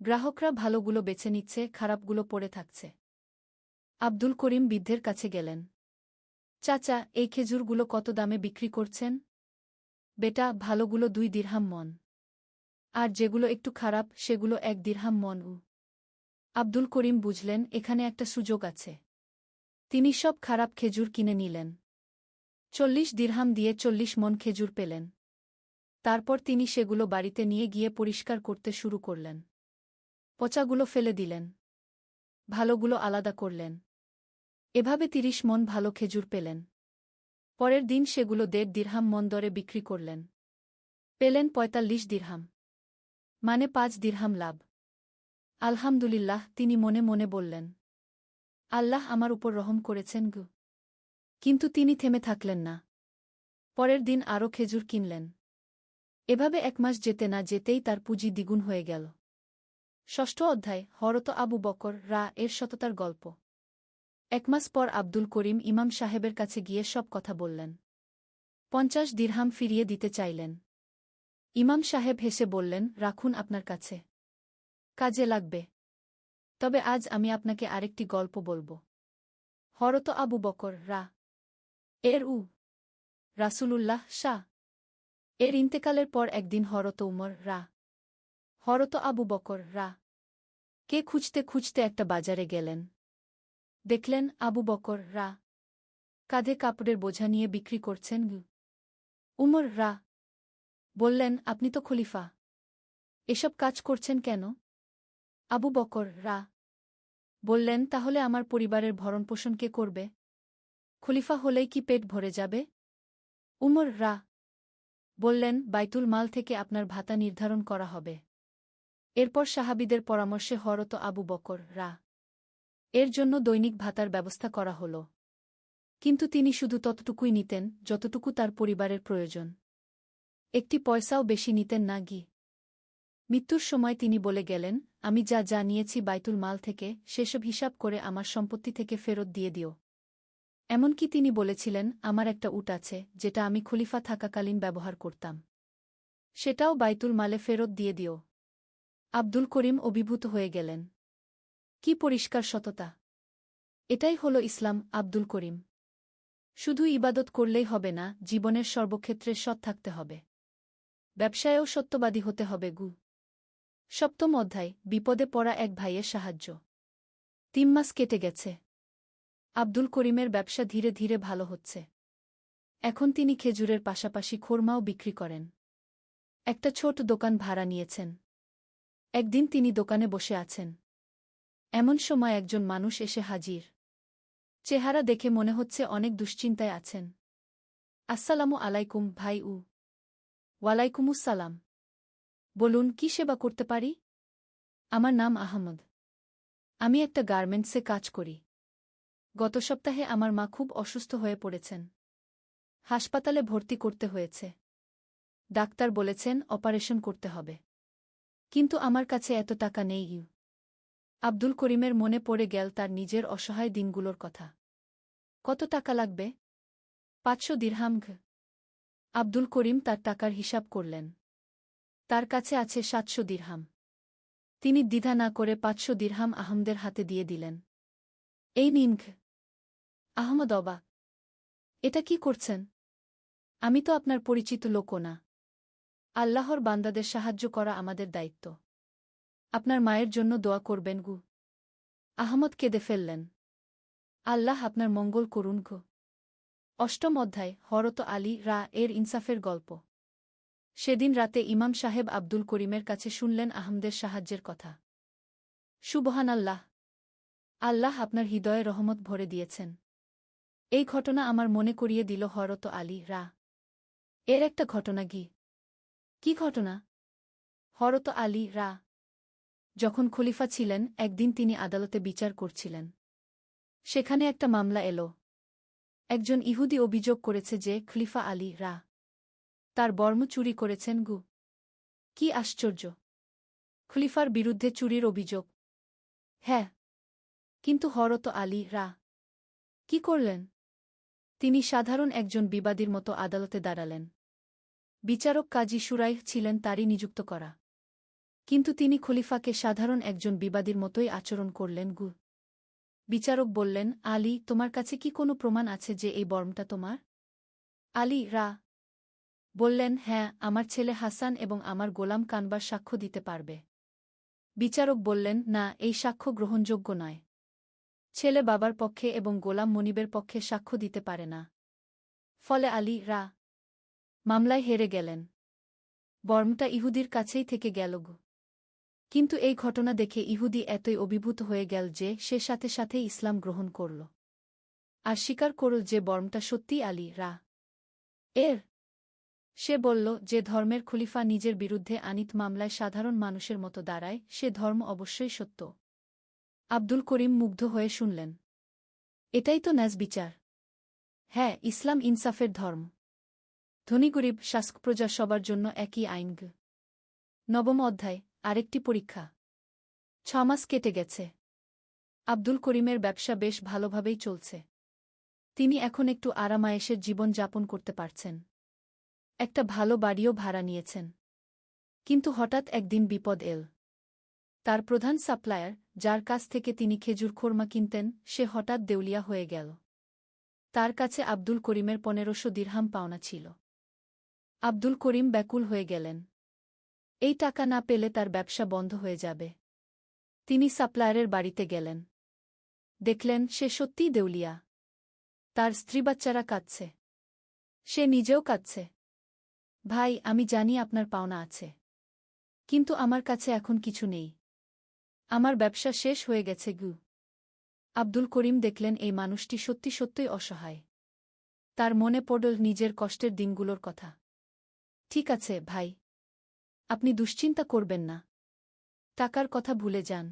গ্রাহকরা ভালোগুলো বেছে নিচ্ছে, খারাপগুলো পড়ে থাকছে। আব্দুল করিম বৃদ্ধের কাছে গেলেন। চাচা, এই খেজুরগুলো কত দামে বিক্রি করছেন? বেটা, ভালোগুলো 2 দিরহাম মন। আর যেগুলো একটু খারাপ সেগুলো 1 দিরহাম মন। আব্দুল করিম বুঝলেন, এখানে একটা সুযোগ আছে। তিনি সব খারাপ খেজুর কিনে নিলেন। 40 দিরহাম দিয়ে 40 মন খেজুর পেলেন। তারপর তিনি সেগুলো বাড়িতে নিয়ে গিয়ে পরিষ্কার করতে শুরু করলেন। পচাগুলো ফেলে দিলেন। ভালোগুলো আলাদা করলেন। এভাবে ৩০ মণ ভালো খেজুর পেলেন। পরের দিন সেগুলো ১.৫ দিরহাম মণ দরে বিক্রি করলেন। পেলেন ৪৫ দিরহাম। মানে ৫ দিরহাম লাভ। আলহামদুলিল্লাহ, তিনি মনে মনে বললেন। আল্লাহ আমার উপর রহম করেছেন গো। কিন্তু তিনি থেমে থাকলেন না। পরের দিন আরও খেজুর কিনলেন। এভাবে ১ মাস যেতে না যেতেই তার পুঁজি দ্বিগুণ হয়ে গেল। ষষ্ঠ অধ্যায় হযরত আবু বকর এর সততার গল্প। ১ মাস পর আব্দুল করিম ইমাম সাহেবের কাছে গিয়ে সব কথা বললেন। ৫০ দিরহাম ফিরিয়ে দিতে চাইলেন। ইমাম সাহেব হেসে বললেন, রাখুন আপনার কাছে। কাজে লাগবে। তবে আজ আমি আপনাকে আরেকটি গল্প বলব। হযরত আবু বকর এর রাসূলুল্লাহ এর ইন্তেকালের পর একদিন হযরত উমর হযরত আবু বকর কে খুঁজতে খুঁজতে একটা বাজারে গেলেন। দেখলেন আবু বকর কাঁধে কাপড়ের বোঝা নিয়ে বিক্রি করছেন। উমর বললেন, আপনি তো খলিফা, এসব কাজ করছেন কেন? আবু বকর বললেন, তাহলে আমার পরিবারের ভরণপোষণ কে করবে? খলিফা হলেই কি পেট ভরে যাবে? উমর বললেন, বাইতুল মাল থেকে আপনার ভাতা নির্ধারণ করা হবে। এরপর সাহাবীদের পরামর্শে হযরত আবু বকর এর জন্য দৈনিক ভাতার ব্যবস্থা করা হল। কিন্তু তিনি শুধু ততটুকুই নিতেন যতটুকু তার পরিবারের প্রয়োজন। একটি পয়সাও বেশি নিতেন না। মৃত্যুর সময় তিনি বলে গেলেন, আমি যা নিয়েছি বাইতুল মাল থেকে সেসব হিসাব করে আমার সম্পত্তি থেকে ফেরত দিয়ে দিও। এমনকি তিনি বলেছিলেন, আমার একটা উট আছে যেটা আমি খলিফা থাকাকালীন ব্যবহার করতাম, সেটাও বাইতুল মালে ফেরত দিয়ে দিও। আব্দুল করিম অভিভূত হয়ে গেলেন। কি পরিষ্কার সততা! এটাই হলো ইসলাম। আব্দুল করিম শুধু ইবাদত করলেই হবে না, জীবনের সর্বক্ষেত্রে সৎ থাকতে হবে। ব্যবসায়েও সত্যবাদী হতে হবে। সপ্তম অধ্যায় বিপদে পড়া এক ভাইয়ের সাহায্য। ৩ মাস কেটে গেছে। আব্দুল করিমের ব্যবসা ধীরে ধীরে ভালো হচ্ছে। এখন তিনি খেজুরের পাশাপাশি খোরমাও বিক্রি করেন। একটা ছোট দোকান ভাড়া নিয়েছেন। একদিন তিনি দোকানে বসে আছেন। এমন সময় একজন মানুষ এসে হাজির। চেহারা দেখে মনে হচ্ছে অনেক দুশ্চিন্তায় আছেন। আসসালামু আলাইকুম ভাই। ওয়ালাইকুমুসসালাম। বলুন, কি সেবা করতে পারি? আমার নাম আহমদ। আমি একটা গার্মেন্টসে কাজ করি। গত সপ্তাহে আমার মা খুব অসুস্থ হয়ে পড়েছেন। হাসপাতালে ভর্তি করতে হয়েছে। ডাক্তার বলেছেন অপারেশন করতে হবে। কিন্তু আমার কাছে এত টাকা নেই। আব্দুল করিমের মনে পড়ে গেল তার নিজের অসহায় দিনগুলোর কথা। কত টাকা লাগবে? ৫০০ দিরহাম। আব্দুল করিম তার টাকার হিসাব করলেন। তার কাছে আছে ৭০০ দিরহাম। তিনি দ্বিধা না করে ৫০০ দিরহাম আহমদের হাতে দিয়ে দিলেন। এই নিন। আহমদ অবাক। এটা কি করছেন? আমি তো আপনার পরিচিত লোকও না। আল্লাহর বান্দাদের সাহায্য করা আমাদের দায়িত্ব। আপনার মায়ের জন্য দোয়া করবেন। আহমদ কেঁদে ফেললেন। আল্লাহ আপনার মঙ্গল করুন। অষ্টম অধ্যায় হযরত আলী এর ইনসাফের গল্প। সেদিন রাতে ইমাম সাহেব আব্দুল করিমের কাছে শুনলেন আহমদের সাহায্যের কথা। সুবহানাল্লাহ! আল্লাহ আপনার হৃদয়ে রহমত ভরে দিয়েছেন। এই ঘটনা আমার মনে করিয়ে দিল হযরত আলী এর একটা ঘটনা। কি ঘটনা? হযরত আলী যখন খলিফা ছিলেন, একদিন তিনি আদালতে বিচার করছিলেন। সেখানে একটা মামলা এলো। একজন ইহুদি অভিযোগ করেছে যে খলিফা আলী তার বর্ম চুরি করেছেন। কি আশ্চর্য! খলিফার বিরুদ্ধে চুরির অভিযোগ। হ্যাঁ, কিন্তু হযরত আলী কি করলেন? তিনি সাধারণ একজন বিবাদীর মতো আদালতে দাঁড়ালেন। বিচারক কাজী শুরাইহ ছিলেন তারই নিযুক্ত করা। কিন্তু তিনি খলিফাকে সাধারণ একজন বিবাদীর মতোই আচরণ করলেন। বিচারক বললেন, আলী, তোমার কাছে কি কোনো প্রমাণ আছে যে এই বর্মটা তোমার? আলী বললেন, হ্যাঁ, আমার ছেলে হাসান এবং আমার গোলাম কানবার সাক্ষ্য দিতে পারবে। বিচারক বললেন, না, এই সাক্ষ্য গ্রহণযোগ্য নয়। ছেলে বাবার পক্ষে এবং গোলাম মনিবের পক্ষে সাক্ষ্য দিতে পারে না। ফলে আলী মামলায় হেরে গেলেন। বর্মটা ইহুদির কাছেই থেকে গেল। কিন্তু এই ঘটনা দেখে ইহুদি এতই অভিভূত হয়ে গেল যে সে সাথে সাথেই ইসলাম গ্রহণ করল আর স্বীকার করল যে বর্মটা সত্যিই আলী রা এর। সে বলল, যে ধর্মের খলিফা নিজের বিরুদ্ধে আনিত মামলায় সাধারণ মানুষের মতো দাঁড়ায় সে ধর্ম অবশ্যই সত্য। আব্দুল করিম মুগ্ধ হয়ে শুনলেন। এটাই তো ন্যাজ বিচার। হ্যাঁ, ইসলাম ইনসাফের ধর্ম। ধনী গরিব শাসক প্রজা সবার জন্য একই আইন। নবম অধ্যায়, আরেকটি পরীক্ষা। 6 মাস কেটে গেছে। আব্দুল করিমের ব্যবসা বেশ ভালোভাবেই চলছে। তিনি এখন একটু আরামায়েশের জীবন যাপন করতে পারছেন। একটা ভালো বাড়িও ভাড়া নিয়েছেন। কিন্তু হঠাৎ একদিন বিপদ এল। তার প্রধান সাপ্লায়ার, যার কাছ থেকে তিনি খেজুর খোরমা কিনতেন, সে হঠাৎ দেউলিয়া হয়ে গেল। তার কাছে আব্দুল করিমের 1500 দিরহাম পাওনা ছিল। আব্দুল করিম ব্যাকুল হয়ে গেলেন। এই টাকা না পেলে তার ব্যবসা বন্ধ হয়ে যাবে। তিনি সাপ্লায়ারের বাড়িতে গেলেন। দেখলেন সে সত্যিই দেউলিয়া। তার স্ত্রী বাচ্চারা কাঁদছে। সে নিজেও কাঁদছে। ভাই, আমি জানি আপনার পাওনা আছে। কিন্তু আমার কাছে এখন কিছু নেই। আমার ব্যবসা শেষ হয়ে গেছে গু। আব্দুল করিম দেখলেন এই মানুষটি সত্যি সত্যই অসহায়। তার মনে পড়ল নিজের কষ্টের দিনগুলোর কথা। ঠিক আছে ভাই, আপনি দুশ্চিন্তা করবেন না। টাকার কথা ভুলে যান।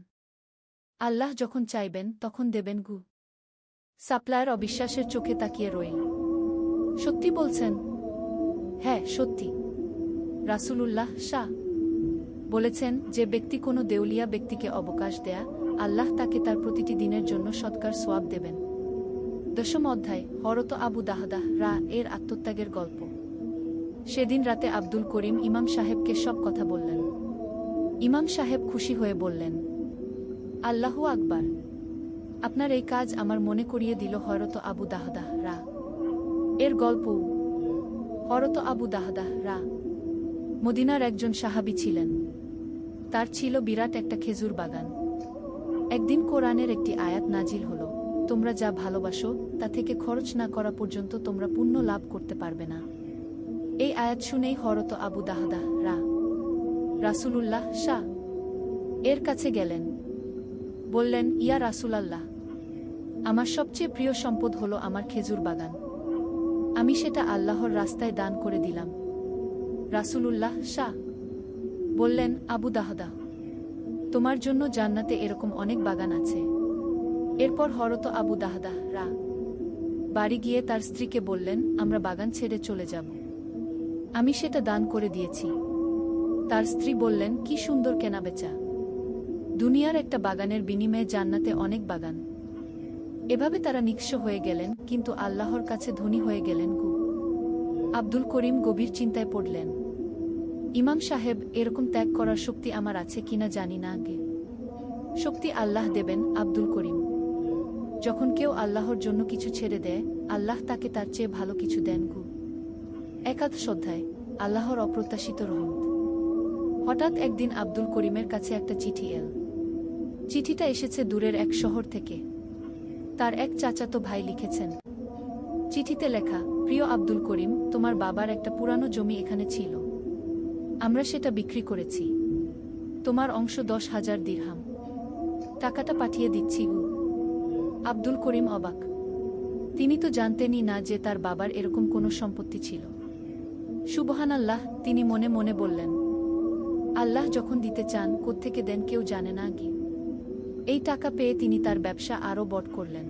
আল্লাহ যখন চাইবেন তখন দেবেন গু। সাপ্লায়ার অবিশ্বাসের চোখে তাকিয়ে রইল। সত্যি বলছেন? হ্যাঁ, সত্যি। রাসূলুল্লাহ শাহ বলেছেন, যে ব্যক্তি কোনো দেউলিয়া ব্যক্তিকে অবকাশ দেয়া, আল্লাহ তাকে তার প্রতিটি দিনের জন্য সৎকার সোয়াব দেবেন। 10ম অধ্যায়, হরত আবু দাহদাহ রা এর আত্মত্যাগের গল্প। সেদিন রাতে আব্দুল করিম ইমাম সাহেবকে সব কথা বললেন। ইমাম সাহেব খুশি হয়ে বললেন, আল্লাহু আকবার। আপনার এই কাজ আমার মনে করিয়ে দিল হরত আবু দাহদাহ রা এর গল্প। হরত আবু দাহদাহ রা মদিনার একজন সাহাবী ছিলেন। তার ছিল বিরাট একটা খেজুর বাগান। একদিন কোরআনের একটি আয়াত নাজিল হল, তোমরা যা ভালোবাসো তা থেকে খরচ না করা পর্যন্ত তোমরা পুণ্য লাভ করতে পারবে না। এই আয়াত শুনেই হরত আবু দাহদাহ রা রাসূলুল্লাহ শাহ এর কাছে গেলেন। বললেন, ইয়া রাসূলাল্লাহ, আমার সবচেয়ে প্রিয় সম্পদ হলো আমার খেজুর বাগান। আমি সেটা আল্লাহর রাস্তায় দান করে দিলাম। রাসূলুল্লাহ শাহ বললেন, আবু দাহদাহ, তোমার জন্য জান্নাতে এরকম অনেক বাগান আছে। এরপর হরত আবু দাহদাহ রা বাড়ি গিয়ে তার স্ত্রীকে বললেন, আমরা বাগান ছেড়ে চলে যাব। আমি সেটা দান করে দিয়েছি। তার স্ত্রী বললেন, কি সুন্দর কেনাবেচা। দুনিয়ার একটা বাগানের বিনিময়ে জান্নাতে অনেক বাগান। এভাবে তারা নিঃস্ব হয়ে গেলেন, কিন্তু আল্লাহর কাছে ধনী হয়ে গেলেন গু। আব্দুল করিম গভীর চিন্তায় পড়লেন। ইমাম সাহেব, এরকম ত্যাগ করার শক্তি আমার আছে কিনা জানি না আগে। শক্তি আল্লাহ দেবেন আব্দুল করিম। যখন কেউ আল্লাহর জন্য কিছু ছেড়ে দেয়, আল্লাহ তাকে তার চেয়ে ভালো কিছু দেন গু। একাদশ অধ্যায়, আল্লাহর অপ্রত্যাশিত রহমত। হঠাৎ একদিন আব্দুল করিমের কাছে একটা চিঠি এল। চিঠিটা এসেছে দূরের এক শহর থেকে। তার এক চাচাতো ভাই লিখেছেন। চিঠিতে লেখা, প্রিয় আব্দুল করিম, তোমার বাবার একটা পুরানো জমি এখানে ছিল। আমরা সেটা বিক্রি করেছি। তোমার অংশ 10,000 দিরহাম। টাকাটা পাঠিয়ে দিচ্ছি গু। আব্দুল করিম অবাক। তিনি তো জানতেনই না যে তার বাবার এরকম কোনো সম্পত্তি ছিল। সুবহানাল্লাহ, তিনি মনে মনে বললেন, আল্লাহ যখন দিতে চান কোত্থেকে দেন কেউ জানে না গি। এই টাকা পেয়ে তিনি তার ব্যবসা আরও বড় করলেন।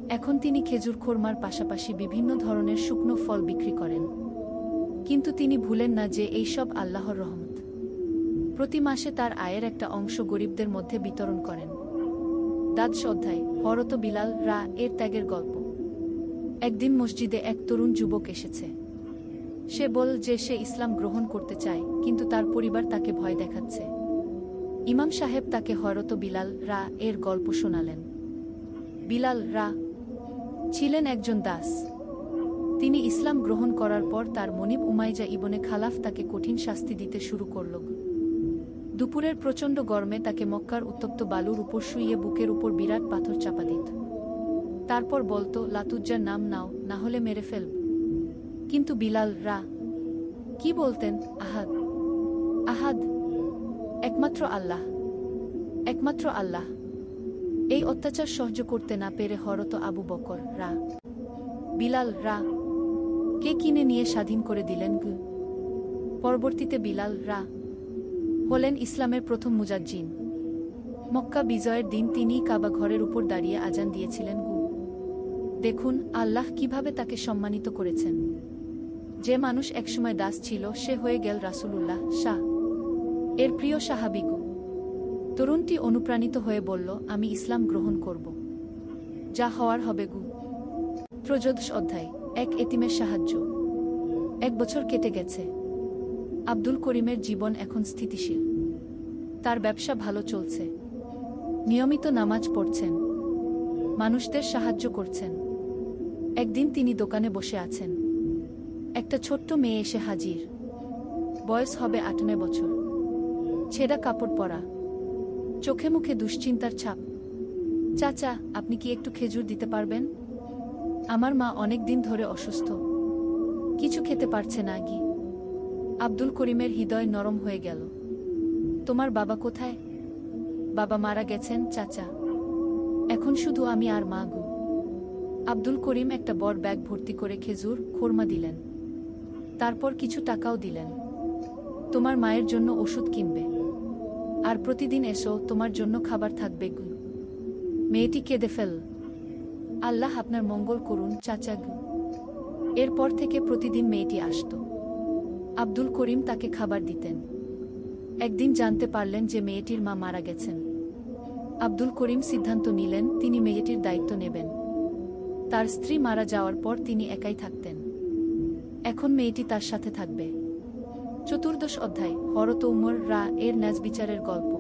এখন তিনি খেজুর খোরমার পাশাপাশি বিভিন্ন ধরনের শুকনো ফল বিক্রি করেন। কিন্তু তিনি ভুলেন না যে এই সব আল্লাহর রহমত। প্রতি মাসে তার আয়ের একটা অংশ গরিবদের মধ্যে বিতরণ করেন। দ্বাদশ অধ্যায়, হরত বিলাল রা এর ত্যাগের গল্প। একদিন মসজিদে এক তরুণ যুবক এসেছে। সে বল যে সে ইসলাম গ্রহণ করতে চায়, কিন্তু তার পরিবার তাকে ভয় দেখাচ্ছে। ইমাম সাহেব তাকে হরত বিলাল রা এর গল্প শোনালেন। বিলাল রা ছিলেন একজন দাস। তিনি ইসলাম গ্রহণ করার পর তার মনিব উমাইজা ইবনে খালাফ তাকে কঠিন শাস্তি দিতে শুরু করল। দুপুরের প্রচণ্ড গরমে তাকে মক্কার উত্তপ্ত বালুর উপর শুইয়ে বুকের উপর বিরাট পাথর চাপা দিত। তারপর বলতো, লাতুজ্জার নাম নাও, না হলে মেরে ফেলব। কিন্তু বিলাল রা কি বলতেন? আহাদ, আহাদ, এক একমাত্র আল্লাহ, একমাত্র আল্লাহ। এই অত্যাচার সহ্য করতে না পেরে হরত আবু বকর রা বিলাল রা কে কিনে নিয়ে স্বাধীন করে দিলেন। পরবর্তীতে বিলাল রা হলেন ইসলামের প্রথম মুজাজ্জিন। মক্কা বিজয়ের দিন তিনিই কাবা ঘরের উপর দাঁড়িয়ে আজান দিয়েছিলেন। দেখুন আল্লাহ কিভাবে তাকে সম্মানিত করেছেন। যে মানুষ একসময় দাস ছিল সে হয়ে গেল রাসূলুল্লাহ শাহ এর প্রিয় সাহাবী। তরুণটি অনুপ্রাণিত হয়ে বলল, আমি ইসলাম গ্রহণ করব, যা হওয়ার হবে। 13 অধ্যায়। এক এতিমের সাহায্য। 1 বছর কেটে গেছে। আব্দুল করিমের জীবন এখন স্থিতিশীল। তার ব্যবসা ভালো চলছে। নিয়মিত নামাজ পড়ছেন, মানুষদের সাহায্য করছেন। একদিন তিনি দোকানে বসে আছেন। একটা ছোট্ট মেয়ে এসে হাজির। বয়স হবে 8-9 বছর। ছেঁড়া কাপড় পরা, চোখে মুখে দুশ্চিন্তার ছাপ। চাচা, আপনি কি একটু খেজুর দিতে পারবেন? আমার মা অনেক দিন ধরে অসুস্থ, কিছু খেতে পারছে না। আব্দুল করিমের হৃদয় নরম হয়ে গেল। তোমার বাবা কোথায়? বাবা মারা গেছেন চাচা, এখন শুধু আমি আর মা। আব্দুল করিম একটা বড় ব্যাগ ভর্তি করে খেজুর খোরমা দিলেন। তারপর কিছু টাকাও দিলেন। তোমার মায়ের জন্য ওষুধ কিনবে, আর প্রতিদিন এসো, তোমার জন্য খাবার থাকবে। মেয়েটি কেঁদে ফেল। আল্লাহ আপনার মঙ্গল করুন চাচা। এরপর থেকে প্রতিদিন মেয়েটি আসত। আব্দুল করিম তাকে খাবার দিতেন। একদিন জানতে পারলেন যে মেয়েটির মা মারা গেছেন। আব্দুল করিম সিদ্ধান্ত নিলেন তিনি মেয়েটির দায়িত্ব নেবেন। তার স্ত্রী মারা যাওয়ার পর তিনি একাই থাকতেন। এখন মেয়েটি তার সাথে থাকবে। 14 অধ্যায়। হরত উমর রা এর ন্যাজবিচারের গল্প।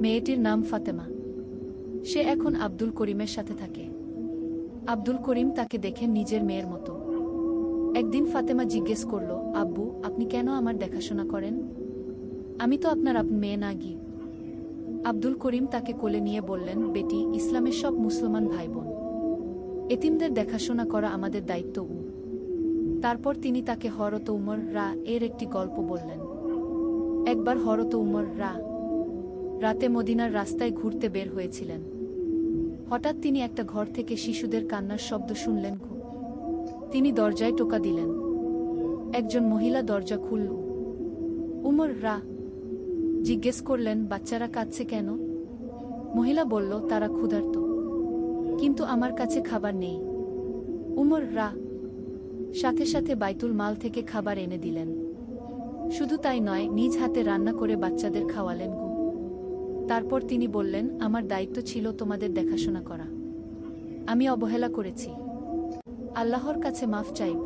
মেয়েটির নাম ফাতেমা। সে এখন আব্দুল করিমের সাথে থাকে। আব্দুল করিম তাকে দেখেন নিজের মেয়ের মতো। একদিন ফাতেমা জিজ্ঞেস করল, আব্বু, আপনি কেন আমার দেখাশোনা করেন? আমি তো আপনার মেয়ে না। আব্দুল করিম তাকে কোলে নিয়ে বললেন, বেটি, ইসলামের সব মুসলমান ভাই বোন, এতিমদের দেখাশোনা করা আমাদের দায়িত্ব। তারপর তিনি তাকে হরত উমর রা এর একটি গল্প বললেন। একবার হরত উমর রা রাতে মদিনার রাস্তায় ঘুরতে বের হয়েছিলেন। হঠাৎ তিনি একটা ঘর থেকে শিশুদের কান্নার শব্দ শুনলেন। তিনি দরজায় টোকা দিলেন। একজন মহিলা দরজা খুলল। উমর রা জিজ্ঞেস করলেন, বাচ্চারা কাঁদছে কেন? মহিলা বলল, তারা ক্ষুধার্ত, কিন্তু আমার কাছে খাবার নেই। উমর রা সাথে সাথে বাইতুল মাল থেকে খাবার এনে দিলেন। শুধু তাই নয়, নিজ হাতে রান্না করে বাচ্চাদের খাওয়ালেন। তারপর তিনি বললেন, আমার দায়িত্ব ছিল তোমাদের দেখাশোনা করা। আমি অবহেলা করেছি, আল্লাহর কাছে মাফ চাইব।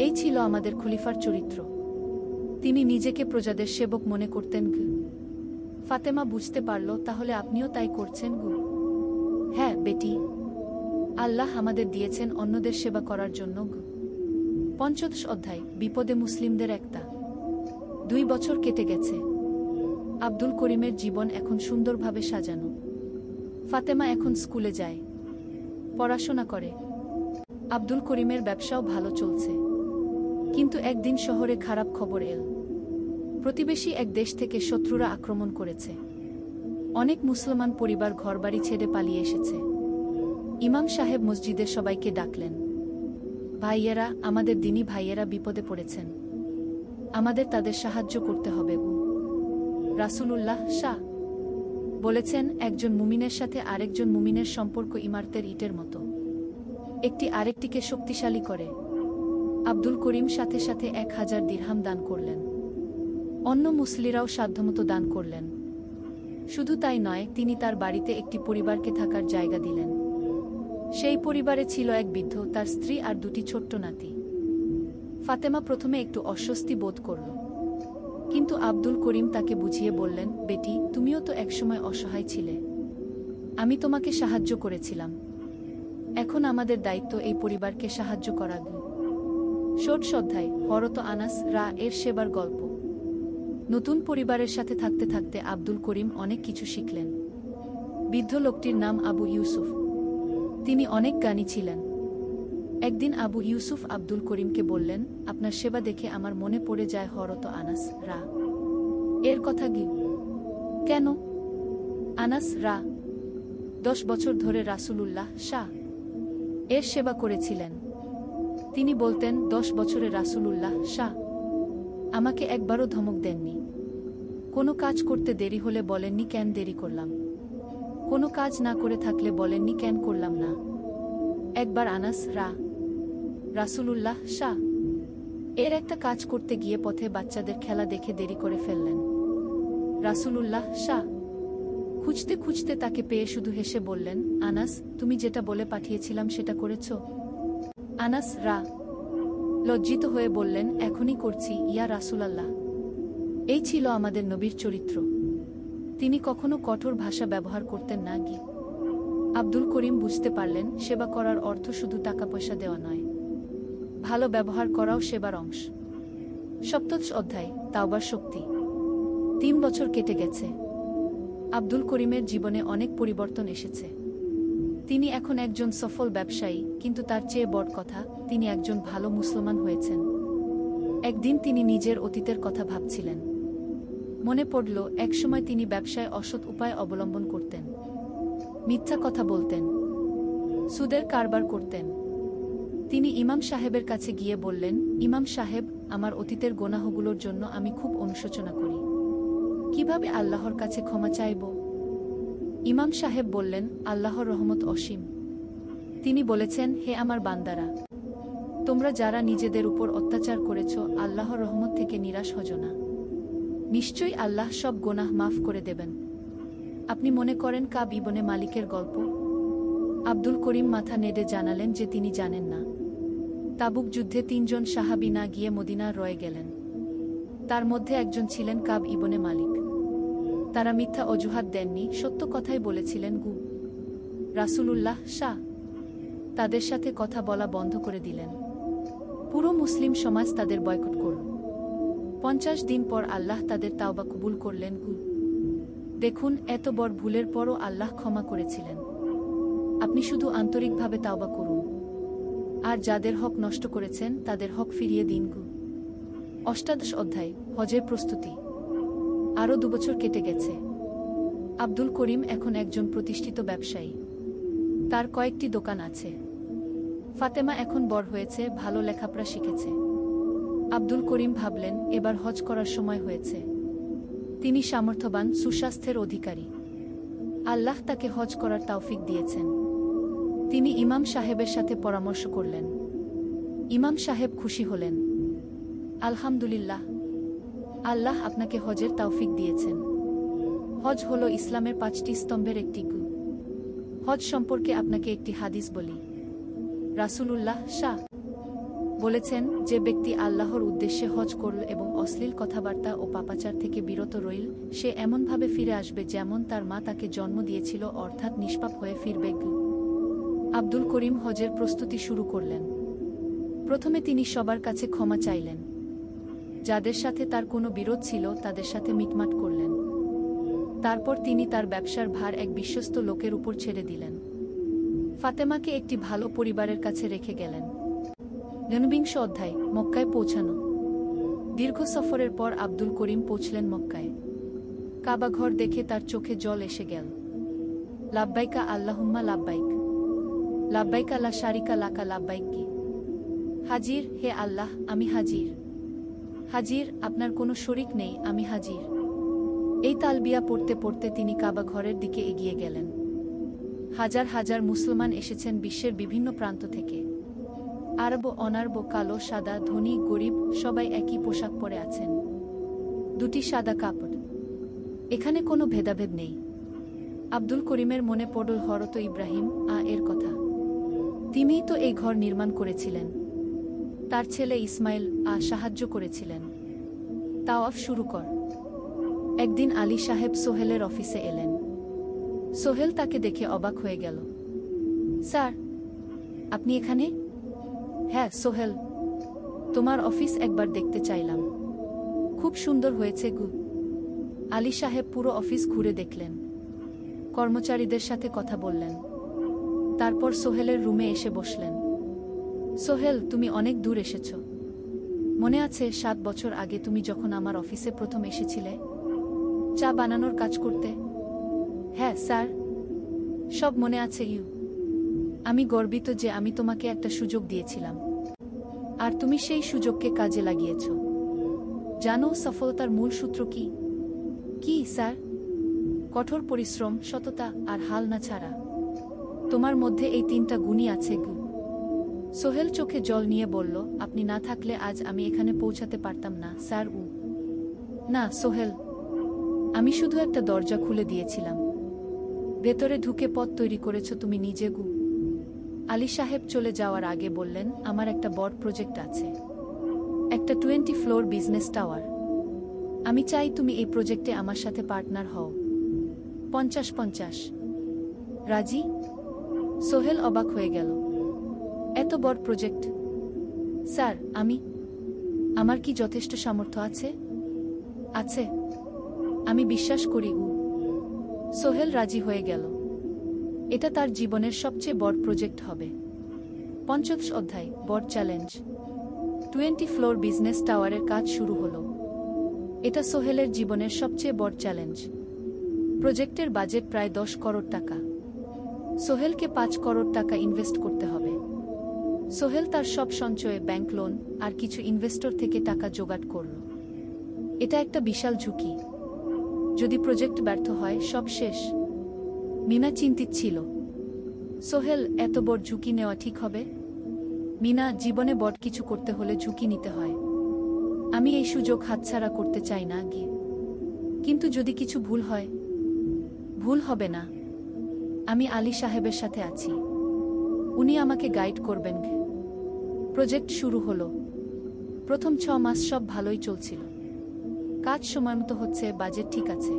এই ছিল আমাদের খলিফার চরিত্র। তিনি নিজেকে প্রজাদের সেবক মনে করতেন। ফাতেমা বুঝতে পারল, তাহলে আপনিও তাই করছেন? হ্যাঁ বেটি, আল্লাহ আমাদের দিয়েছেন অন্যদের সেবা করার জন্য। 15 অধ্যায়। বিপদে মুসলিমদের একটা। 2 বছর কেটে গেছে। আব্দুল করিমের জীবন এখন সুন্দরভাবে সাজানো। ফাতেমা এখন স্কুলে যায়, পড়াশোনা করে। আব্দুল করিমের ব্যবসাও ভালো চলছে। কিন্তু একদিন শহরে খারাপ খবর এল। প্রতিবেশী এক দেশ থেকে শত্রুরা আক্রমণ করেছে। অনেক মুসলমান পরিবার ঘরবাড়ি ছেড়ে পালিয়ে এসেছে। ইমাম সাহেব মসজিদে সবাইকে ডাকলেন, ভাইয়েরা, আমাদের দিনী ভাইয়েরা বিপদে পড়েছেন, আমাদের তাদের সাহায্য করতে হবে। রাসূলুল্লাহ শাহ বলেছেন, একজন মুমিনের সাথে আরেকজন মুমিনের সম্পর্ক ইমারতের ইটের মতো, একটি আরেকটিকে শক্তিশালী করে। আব্দুল করিম সাথে সাথে 1000 দিরহাম দান করলেন। অন্য মুসলিরাও সাধ্যমতো দান করলেন। শুধু তাই নয়, তিনি তার বাড়িতে একটি পরিবারকে থাকার জায়গা দিলেন। সেই পরিবারে ছিল এক বৃদ্ধ, তার স্ত্রী আর 2টি ছোট্ট নাতি। ফাতেমা প্রথমে একটু অস্বস্তি বোধ করল, কিন্তু আব্দুল করিম তাকে বুঝিয়ে বললেন, বেটি, তুমিও তো একসময় অসহায় ছিলে, আমি তোমাকে সাহায্য করেছিলাম। এখন আমাদের দায়িত্ব এই পরিবারকে সাহায্য করা। 16 অধ্যায়। হরত আনাস রা এর সেবার গল্প। নতুন পরিবারের সাথে থাকতে থাকতে আব্দুল করিম অনেক কিছু শিখলেন। বৃদ্ধ লোকটির নাম আবু ইউসুফ। তিনি অনেক জ্ঞানী ছিলেন। একদিন আবু ইউসুফ আব্দুল করিমকে বললেন, আপনার সেবা দেখে আমার মনে পড়ে যায় হরত আনাস রা এর কথা। কেন? আনাস 10 বছর ধরে রাসূলুল্লাহ এর সেবা করেছিলেন। তিনি বলতেন 10 বছরে রাসূলুল্লাহ আমাকে একবারও ধমক দেননি। কোনো কাজ করতে দেরি হলে বলেননি কেন দেরি করলাম, কোনো কাজ না করে থাকলে বলেননি কেন করলাম না। একবার আনাস রাসূলুল্লাহ এর একটা কাজ করতে গিয়ে পথে বাচ্চাদের খেলা দেখে দেরি করে ফেললেন। রাসূলুল্লাহ খুঁজতে খুঁজতে তাকে পেয়ে শুধু হেসে বললেন, আনাস, তুমি যেটা বলে পাঠিয়েছিলাম সেটা করেছ? আনাস লজ্জিত হয়ে বললেন, এখনই করছি ইয়া রাসূলাল্লাহ। এই ছিল আমাদের নবীর চরিত্র। তিনি কখনো কঠোর ভাষা ব্যবহার করতেন না। আব্দুল করিম বুঝতে পারলেন, সেবা করার অর্থ শুধু টাকা পয়সা দেওয়া নয়, ভালো ব্যবহার করাও সেবার অংশ। সপ্তদশ অধ্যায়, তাওবার শক্তি। 3 বছর কেটে গেছে। আব্দুল করিমের জীবনে অনেক পরিবর্তন এসেছে। তিনি এখন একজন সফল ব্যবসায়ী, কিন্তু তার চেয়ে বড় কথা, তিনি একজন ভালো মুসলমান হয়েছেন। একদিন তিনি নিজের অতীতের কথা ভাবছিলেন। মনে পড়ল, একসময় তিনি ব্যবসায় অসৎ উপায় অবলম্বন করতেন, মিথ্যা কথা বলতেন, সুদের কারবার করতেন। তিনি ইমাম সাহেবের কাছে গিয়ে বললেন, ইমাম সাহেব, আমার অতীতের গোনাহগুলোর জন্য আমি খুব অনুশোচনা করি। কিভাবে আল্লাহর কাছে ক্ষমা চাইব? ইমাম সাহেব বললেন, আল্লাহর রহমত অসীম। তিনি বলেছেন, হে আমার বান্দারা, তোমরা যারা নিজেদের উপর অত্যাচার করেছ, আল্লাহর রহমত থেকে নিরাশ হজো না। নিশ্চয়ই আল্লাহ সব গোনাহ মাফ করে দেবেন। আপনি মনে করেন কাব ইবনে মালিকের গল্প? আব্দুল করিম মাথা নেড়ে জানালেন যে তিনি জানেন না। তাবুক যুদ্ধে 3 জন সাহাবী না গিয়ে মদিনার রয়ে গেলেন। তার মধ্যে একজন ছিলেন কাব ইবনে মালিক। তারা মিথ্যা অজুহাত দেননি, সত্য কথাই বলেছিলেন। রাসূলুল্লাহ তাদের সাথে কথা বলা বন্ধ করে দিলেন। পুরো মুসলিম সমাজ তাদের বয়কট করল। 50 দিন পর আল্লাহ তাদের তাওবা কবুল করলেন। দেখুন, এত বড় ভুলের পরও আল্লাহ ক্ষমা করেছিলেন। আপনি শুধু আন্তরিকভাবে তাওবা করুন, আর যাদের হক নষ্ট করেছেন তাদের হক ফিরিয়ে দিন। অষ্টাদশ অধ্যায়, হজের প্রস্তুতি। আরও 2 বছর কেটে গেছে। আব্দুল করিম এখন একজন প্রতিষ্ঠিত ব্যবসায়ী। তার কয়েকটি দোকান আছে। ফাতেমা এখন বড় হয়েছে, ভালো লেখাপড়া শিখেছে। আব্দুল করিম ভাবলেন, এবার হজ করার সময় হয়েছে। তিনি সামর্থ্যবান, সুস্বাস্থ্যের অধিকারী। আল্লাহ তাকে হজ করার তৌফিক দিয়েছেন। তিনি ইমাম সাহেবের সাথে পরামর্শ করলেন। ইমাম সাহেব খুশি হলেন। আলহামদুলিল্লাহ, আল্লাহ আপনাকে হজের তৌফিক দিয়েছেন। হজ হল ইসলামের 5টি স্তম্ভের একটি। হজ সম্পর্কে আপনাকে একটি হাদিস বলি। রাসূলুল্লাহ বলেছেন, যে ব্যক্তি আল্লাহর উদ্দেশ্যে হজ করল এবং অশ্লীল কথাবার্তা ও পাপাচার থেকে বিরত রইল, সে এমনভাবে ফিরে আসবে যেমন তার মা তাকে জন্ম দিয়েছিল, অর্থাৎ নিষ্পাপ হয়ে ফিরবে। আব্দুল করিম হজের প্রস্তুতি শুরু করলেন। প্রথমে তিনি সবার কাছে ক্ষমা চাইলেন। যাদের সাথে তার কোনো বিরোধ ছিল তাদের সাথে মিটমাট করলেন। তারপর তিনি তার ব্যবসার ভার এক বিশ্বস্ত লোকের উপর ছেড়ে দিলেন। ফাতেমাকে একটি ভালো পরিবারের কাছে রেখে গেলেন। 49 অধ্যায়, মক্কায় পৌঁছানো। দীর্ঘ সফরের পর আব্দুল করিম পৌঁছলেন মক্কায়। কাবা ঘর দেখে তার চোখে জল এসে গেল। লাব্বাইকা আল্লাহুম্মা লাব্বাইক, লাব্বাইকা লা শারিকা লাকা লাব্বাইক। হাজির, হে আল্লাহ, আমি হাজির। হাজির, আপনার কোনো শরিক নেই, আমি হাজির। এই তালবিয়া পড়তে পড়তে তিনি কাবা ঘরের দিকে এগিয়ে গেলেন। হাজার হাজার মুসলমান এসেছেন বিশ্বের বিভিন্ন প্রান্ত থেকে। আরব, অনারব, কালো, সাদা, ধনী, গরিব, সবাই একই পোশাক পরে আছেন। 2টি সাদা কাপড়। এখানে কোনো ভেদাভেদ নেই। আব্দুল করিমের মনে পড়ল হযরত ইব্রাহিম এর কথা। তিনিই তো এই ঘর নির্মাণ করেছিলেন। তার ছেলে ইসমাইল সাহায্য করেছিলেন। তাওয়াফ শুরু কর। একদিন আলী সাহেব সোহেলের অফিসে এলেন। সোহেল তাকে দেখে অবাক হয়ে গেল। স্যার, আপনি এখানে? হ্যাঁ সোহেল, তোমার অফিস একবার দেখতে চাইলাম। খুব সুন্দর হয়েছে। আলী সাহেব পুরো অফিস ঘুরে দেখলেন, কর্মচারীদের সাথে কথা বললেন। তারপর সোহেলের রুমে এসে বসলেন। সোহেল, তুমি অনেক দূর এসেছ। মনে আছে 7 বছর আগে তুমি যখন আমার অফিসে প্রথম এসেছিলে? চা বানানোর কাজ করতে? হ্যাঁ স্যার, সব মনে আছে ইউ। আমি গর্বিত যে আমি তোমাকে একটা সুযোগ দিয়েছিলাম, আর তুমি সেই সুযোগকে কাজে লাগিয়েছ। জানো সফলতার মূল সূত্র কি? কি স্যার? কঠোর পরিশ্রম, সততা আর হাল না ছাড়া। তোমার মধ্যে এই তিনটা গুণই আছে গু। সোহেল চোখে জল নিয়ে বলল, আপনি না থাকলে আজ আমি এখানে পৌঁছাতে পারতাম না স্যার। না সোহেল, আমি শুধু একটা দরজা খুলে দিয়েছিলাম। ভেতরে ঢুকে পথ তৈরি করেছ তুমি নিজে গু। আলী সাহেব চলে যাওয়ার আগে বললেন, আমার একটা বড় প্রজেক্ট আছে, একটা 20 ফ্লোর বিজনেস টাওয়ার। আমি চাই তুমি এই প্রজেক্টে আমার সাথে পার্টনার হও। 50-50। রাজি? সোহেল অবাক হয়ে গেল। এত বড় প্রজেক্ট? স্যার, আমার কি যথেষ্ট সামর্থ্য আছে? আছে, আমি বিশ্বাস করি উ। সোহেল রাজি হয়ে গেল। এটা তার জীবনের সবচেয়ে বড় প্রজেক্ট হবে। 50 অধ্যায়, বড় চ্যালেঞ্জ। 20 ফ্লোর বিজনেস টাওয়ারের কাজ শুরু হলো। এটা সোহেলের জীবনের সবচেয়ে বড় চ্যালেঞ্জ। প্রজেক্টের বাজেট প্রায় 10 করোড় টাকা। সোহেলকে 5 করোড় টাকা ইনভেস্ট করতে হবে। সোহেল তার সব সঞ্চয়ে, ব্যাংক লোন আর কিছু ইনভেস্টর থেকে টাকা জোগাড় করল। এটা একটা বিশাল ঝুঁকি। যদি প্রজেক্ট ব্যর্থ হয়, সব শেষ। মিনা চিন্তিত ছিল। সোহেল, এত বড় ঝুঁকি নেওয়া ঠিক হবে? মিনা, জীবনে বড় কিছু করতে হলে ঝুঁকি নিতে হয়। আমি এই সুযোগ হাতছাড়া করতে চাই না গিয়ে। কিন্তু যদি কিছু ভুল হয়? ভুল হবে না। আমি আলী সাহেবের সাথে আছি, উনি আমাকে গাইড করবেন। প্রজেক্ট শুরু হলো। প্রথম 6 মাস সব ভালোই চলছিল। কাজ সময়মতো হচ্ছে, বাজেট ঠিক আছে।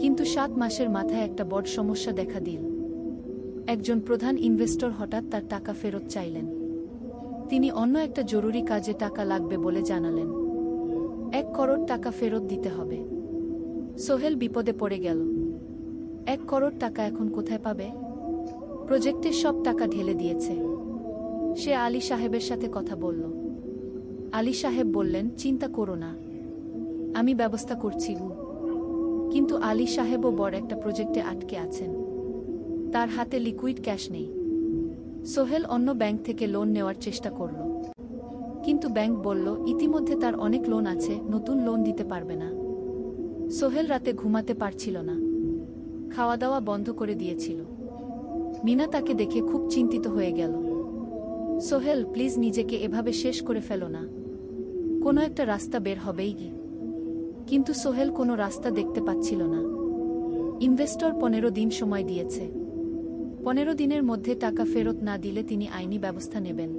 কিন্তু 7 মাসের মাথায় একটা বড় সমস্যা দেখা দিল। একজন প্রধান ইনভেস্টর হঠাৎ তার টাকা ফেরত চাইলেন। তিনি অন্য একটা জরুরি কাজে টাকা লাগবে বলে জানালেন। 1 করোড় টাকা ফেরত দিতে হবে। সোহেল বিপদে পড়ে গেল। 1 করোড় টাকা এখন কোথায় পাবে? প্রজেক্টের সব টাকা ঢেলে দিয়েছে। সে আলী সাহেবের সাথে কথা বলল। আলী সাহেব বললেন, চিন্তা করো না, আমি ব্যবস্থা করছি গু। কিন্তু আলী সাহেবও বড় একটা প্রজেক্টে আটকে আছেন। তার হাতে লিকুইড ক্যাশ নেই। সোহেল অন্য ব্যাংক থেকে লোন নেওয়ার চেষ্টা করল, কিন্তু ব্যাংক বলল ইতিমধ্যে তার অনেক লোন আছে, নতুন লোন দিতে পারবে না। সোহেল রাতে ঘুমাতে পারছিল না, খাওয়া দাওয়া বন্ধ করে দিয়েছিল। মিনা তাকে দেখে খুব চিন্তিত হয়ে গেল। সোহেল, প্লিজ নিজেকে এভাবে শেষ করে ফেলো না, কোনো একটা রাস্তা বের হবেই কি। কিন্তু সোহেল কোনো রাস্তা দেখতে পাচ্ছিল না। ইনভেস্টর 15 দিন সময় দিয়েছে। 15 দিনের মধ্যে টাকা ফেরত না দিলে তিনি আইনি ব্যবস্থা নেবেন।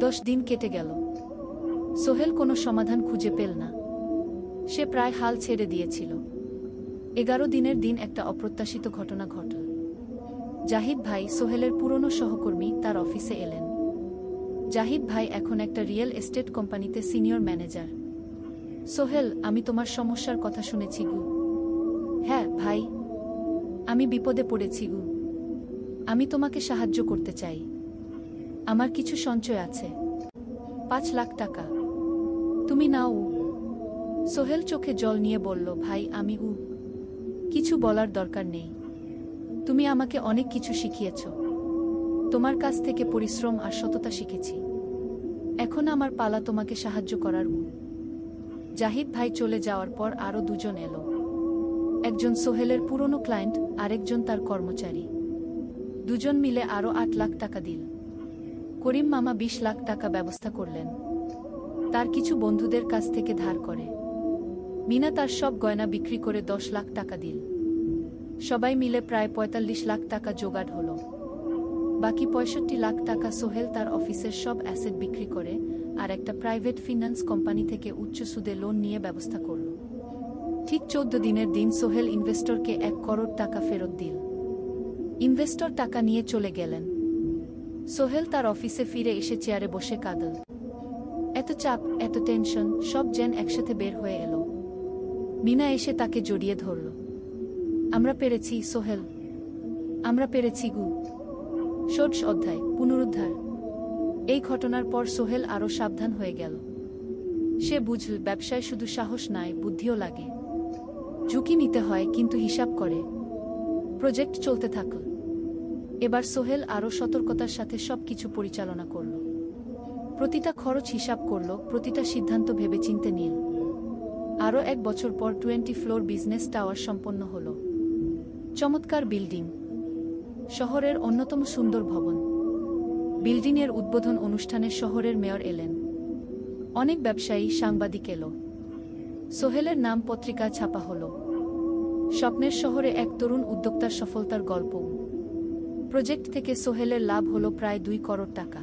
10 দিন কেটে গেল। সোহেল কোনো সমাধান খুঁজে পেল না। সে প্রায় হাল ছেড়ে দিয়েছিল। 11 দিনের দিন একটা অপ্রত্যাশিত ঘটনা ঘটল। জাহিদ ভাই, সোহেলের পুরনো সহকর্মী, তার অফিসে এলেন। জাহিদ ভাই এখন একটা রিয়েল এস্টেট কোম্পানিতে সিনিয়র ম্যানেজার। সোহেল, আমি তোমার সমস্যার কথা শুনেছি গু। হ্যাঁ ভাই, আমি বিপদে পড়েছি গু। আমি তোমাকে সাহায্য করতে চাই। আমার কিছু সঞ্চয় আছে, 5 লাখ টাকা। তুমি নাও। সোহেল চোখে জল নিয়ে বলল, ভাই আমি কিছু বলার দরকার নেই। তুমি আমাকে অনেক কিছু শিখিয়েছ। তোমার কাছ থেকে পরিশ্রম আর সততা শিখেছি। এখন আমার পালা তোমাকে সাহায্য করার। জাহিদ ভাই চলে যাওয়ার পর আরও 2 জন এলো। একজন সোহেলের পুরনো ক্লায়েন্ট, আরেকজন তার কর্মচারী। 2 জন মিলে আরও 8 লাখ টাকা দিল। করিম মামা 20 লাখ টাকা ব্যবস্থা করলেন, তার কিছু বন্ধুদের কাছ থেকে ধার করে। মিনা তার সব গয়না বিক্রি করে 10 লাখ টাকা দিল। সবাই মিলে প্রায় 45 লাখ টাকা জোগাড় হলো। বাকি 65 লাখ টাকা সোহেল তার অফিসের সব অ্যাসেট বিক্রি করে আর একটা প্রাইভেট ফিন্যান্স কোম্পানি থেকে উচ্চ সুদে লোন নিয়ে ব্যবস্থা করল। ঠিক 14 দিনের দিন সোহেল ইনভেস্টরকে 1 করোড় টাকা ফেরত দিল। ইনভেস্টর টাকা নিয়ে চলে গেলেন। সোহেল তার অফিসে ফিরে এসে চেয়ারে বসে কাঁদল। এত চাপ, এত টেনশন, সব যেন একসাথে বের হয়ে এলো। মিনা এসে তাকে জড়িয়ে ধরল। আমরা পেরেছি সোহেল, আমরা পেরেছি গু। 16 অধ্যায়, পুনরুদ্ধার। এই ঘটনার পর সোহেল আরও সাবধান হয়ে গেল। সে বুঝল ব্যবসায় শুধু সাহস নয়, বুদ্ধিও লাগে। ঝুঁকি নিতে হয় কিন্তু হিসাব করে। প্রজেক্ট চলতে থাকল। এবার সোহেল আরও সতর্কতার সাথে সবকিছু পরিচালনা করল। প্রতিটা খরচ হিসাব করল, প্রতিটা সিদ্ধান্ত ভেবেচিন্তে নিল। আরও 1 বছর পর 20 ফ্লোর বিজনেস টাওয়ার সম্পন্ন হল। চমৎকার বিল্ডিং, শহরের অন্যতম সুন্দর ভবন। বিল্ডিংয়ের উদ্বোধন অনুষ্ঠানে শহরের মেয়র এলেন। অনেক ব্যবসায়ী, সাংবাদিক এলো। সোহেলের নাম পত্রিকা ছাপা হল। স্বপ্নের শহরে এক তরুণ উদ্যোক্তার সফলতার গল্প। প্রজেক্ট থেকে সোহেলের লাভ হল প্রায় 2 করোড় টাকা।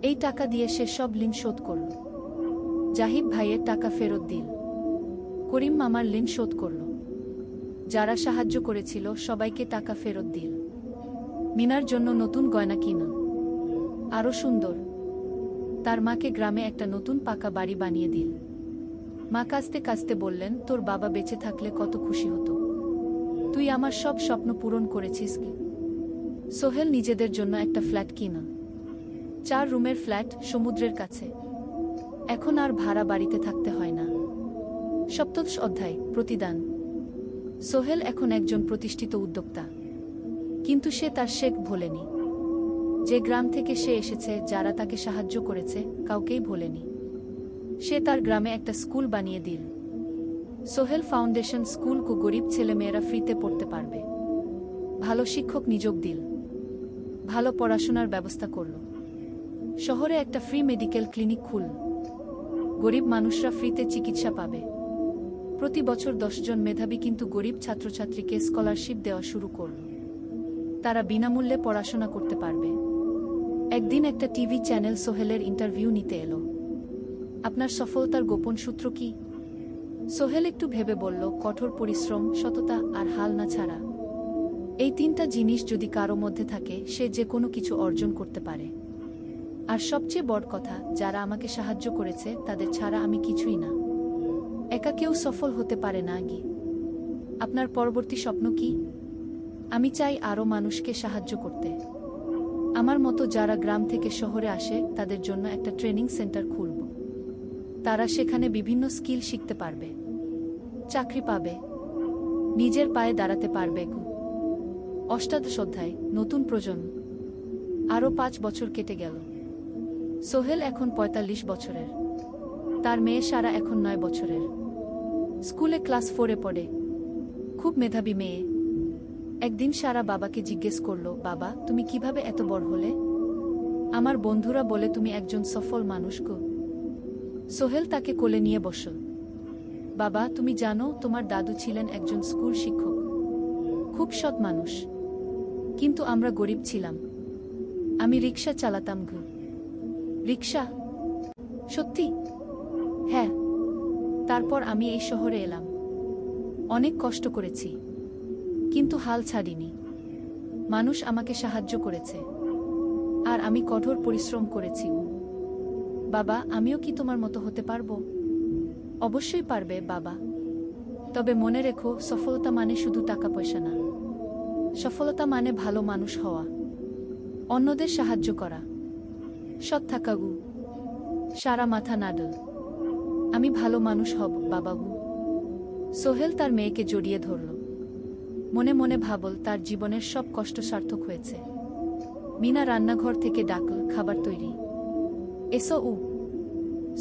এই টাকা দিয়ে সে সব ঋণ শোধ করল। জাহিদ ভাইয়ের টাকা ফেরত দিল। করিম মামার ঋণ শোধ করল। যারা সাহায্য করেছিল সবাইকে টাকা ফেরত দিল। মিনার জন্য নতুন গয়না কিনল, আরও সুন্দর। তার মাকে গ্রামে একটা নতুন পাকা বাড়ি বানিয়ে দিল। মা কাঁদতে কাঁদতে বললেন, তোর বাবা বেঁচে থাকলে কত খুশি হতো। তুই আমার সব স্বপ্ন পূরণ করেছিস কি? সোহেল নিজেদের জন্য একটা ফ্ল্যাট কিনল। 4 রুমের ফ্ল্যাট, সমুদ্রের কাছে। এখন আর ভাড়া বাড়িতে থাকতে হয় না। 7ম অধ্যায়, প্রতিদান। সোহেল এখন একজন প্রতিষ্ঠিত উদ্যোক্তা। কিন্তু সে তার শেখ ভোলেনি। যে গ্রাম থেকে সে এসেছে, যারা তাকে সাহায্য করেছে, কাউকেই ভোলেনি। সে তার গ্রামে একটা স্কুল বানিয়ে দিল। সোহেল ফাউন্ডেশন স্কুল কো গরিব ছেলেমেয়েরা ফ্রিতে পড়তে পারবে। ভালো শিক্ষক নিয়োগ দিল। ভালো পড়াশোনার ব্যবস্থা করল। শহরে একটা ফ্রি মেডিকেল ক্লিনিক খুলল। গরিব মানুষরা ফ্রিতে চিকিৎসা পাবে। প্রতি বছর 10 জন মেধাবী কিন্তু গরিব ছাত্রছাত্রীকে স্কলারশিপ দেওয়া শুরু করল। তারা বিনামূল্যে পড়াশোনা করতে পারবে। একদিন একটা টিভি চ্যানেল সোহেলের ইন্টারভিউ নিতে এলো। আপনার সফলতার গোপন সূত্র কি? সোহেল একটু ভেবে বলল, কঠোর পরিশ্রম, সততা আর হাল না ছাড়া। এই 3টা জিনিস যদি কারো মধ্যে থাকে, সে যে কোনো কিছু অর্জন করতে পারে। আর সবচেয়ে বড় কথা, যারা আমাকে সাহায্য করেছে তাদের ছাড়া আমি কিছুই না। একা কেউ সফল হতে পারে না। আপনার পরবর্তী স্বপ্ন কি? আমি চাই আরও মানুষকে সাহায্য করতে। আমার মতো যারা গ্রাম থেকে শহরে আসে, তাদের জন্য একটা ট্রেনিং সেন্টার খুলব। তারা সেখানে বিভিন্ন স্কিল শিখতে পারবে, চাকরি পাবে, নিজের পায়ে দাঁড়াতে পারবে। 8ম অধ্যায়, নতুন প্রজন্ম। আরও 5 বছর কেটে গেল। সোহেল এখন 45 বছরের। তার মেয়ে সারা এখন 9 বছরের। স্কুলে ক্লাস 4-এ পড়ে। খুব মেধাবী মেয়ে। একদিন সারা বাবাকে জিজ্ঞেস করল, বাবা, তুমি কিভাবে এত বড় হলে? আমার বন্ধুরা বলে তুমি একজন সফল মানুষ গো। সোহেল তাকে কোলে নিয়ে বসল। বাবা, তুমি জানো, তোমার দাদু ছিলেন একজন স্কুল শিক্ষক। খুব সৎ মানুষ। কিন্তু আমরা গরিব ছিলাম। আমি রিক্সা চালাতাম গো। রিক্সা? সত্যি? হ্যাঁ। তারপর আমি এই শহরে এলাম। অনেক কষ্ট করেছি, কিন্তু হাল ছাড়িনি। মানুষ আমাকে সাহায্য করেছে, আর আমি কঠোর পরিশ্রম করেছি। বাবা, আমিও কি তোমার মতো হতে পারবো? অবশ্যই পারবে বাবা। তবে মনে রেখো, সফলতা মানে শুধু টাকা পয়সা না। সফলতা মানে ভালো মানুষ হওয়া, অন্যদের সাহায্য করা, সৎ থাকা গু। সারা মাথা নাডল। আমি ভালো মানুষ হব বাবাগু। সোহেল তার মেয়েকে জড়িয়ে ধরল। মনে মনে ভাবল, তার জীবনের সব কষ্ট সার্থক হয়েছে। মিনা রান্নাঘর থেকে ডাকল, খাবার তৈরি। এসো।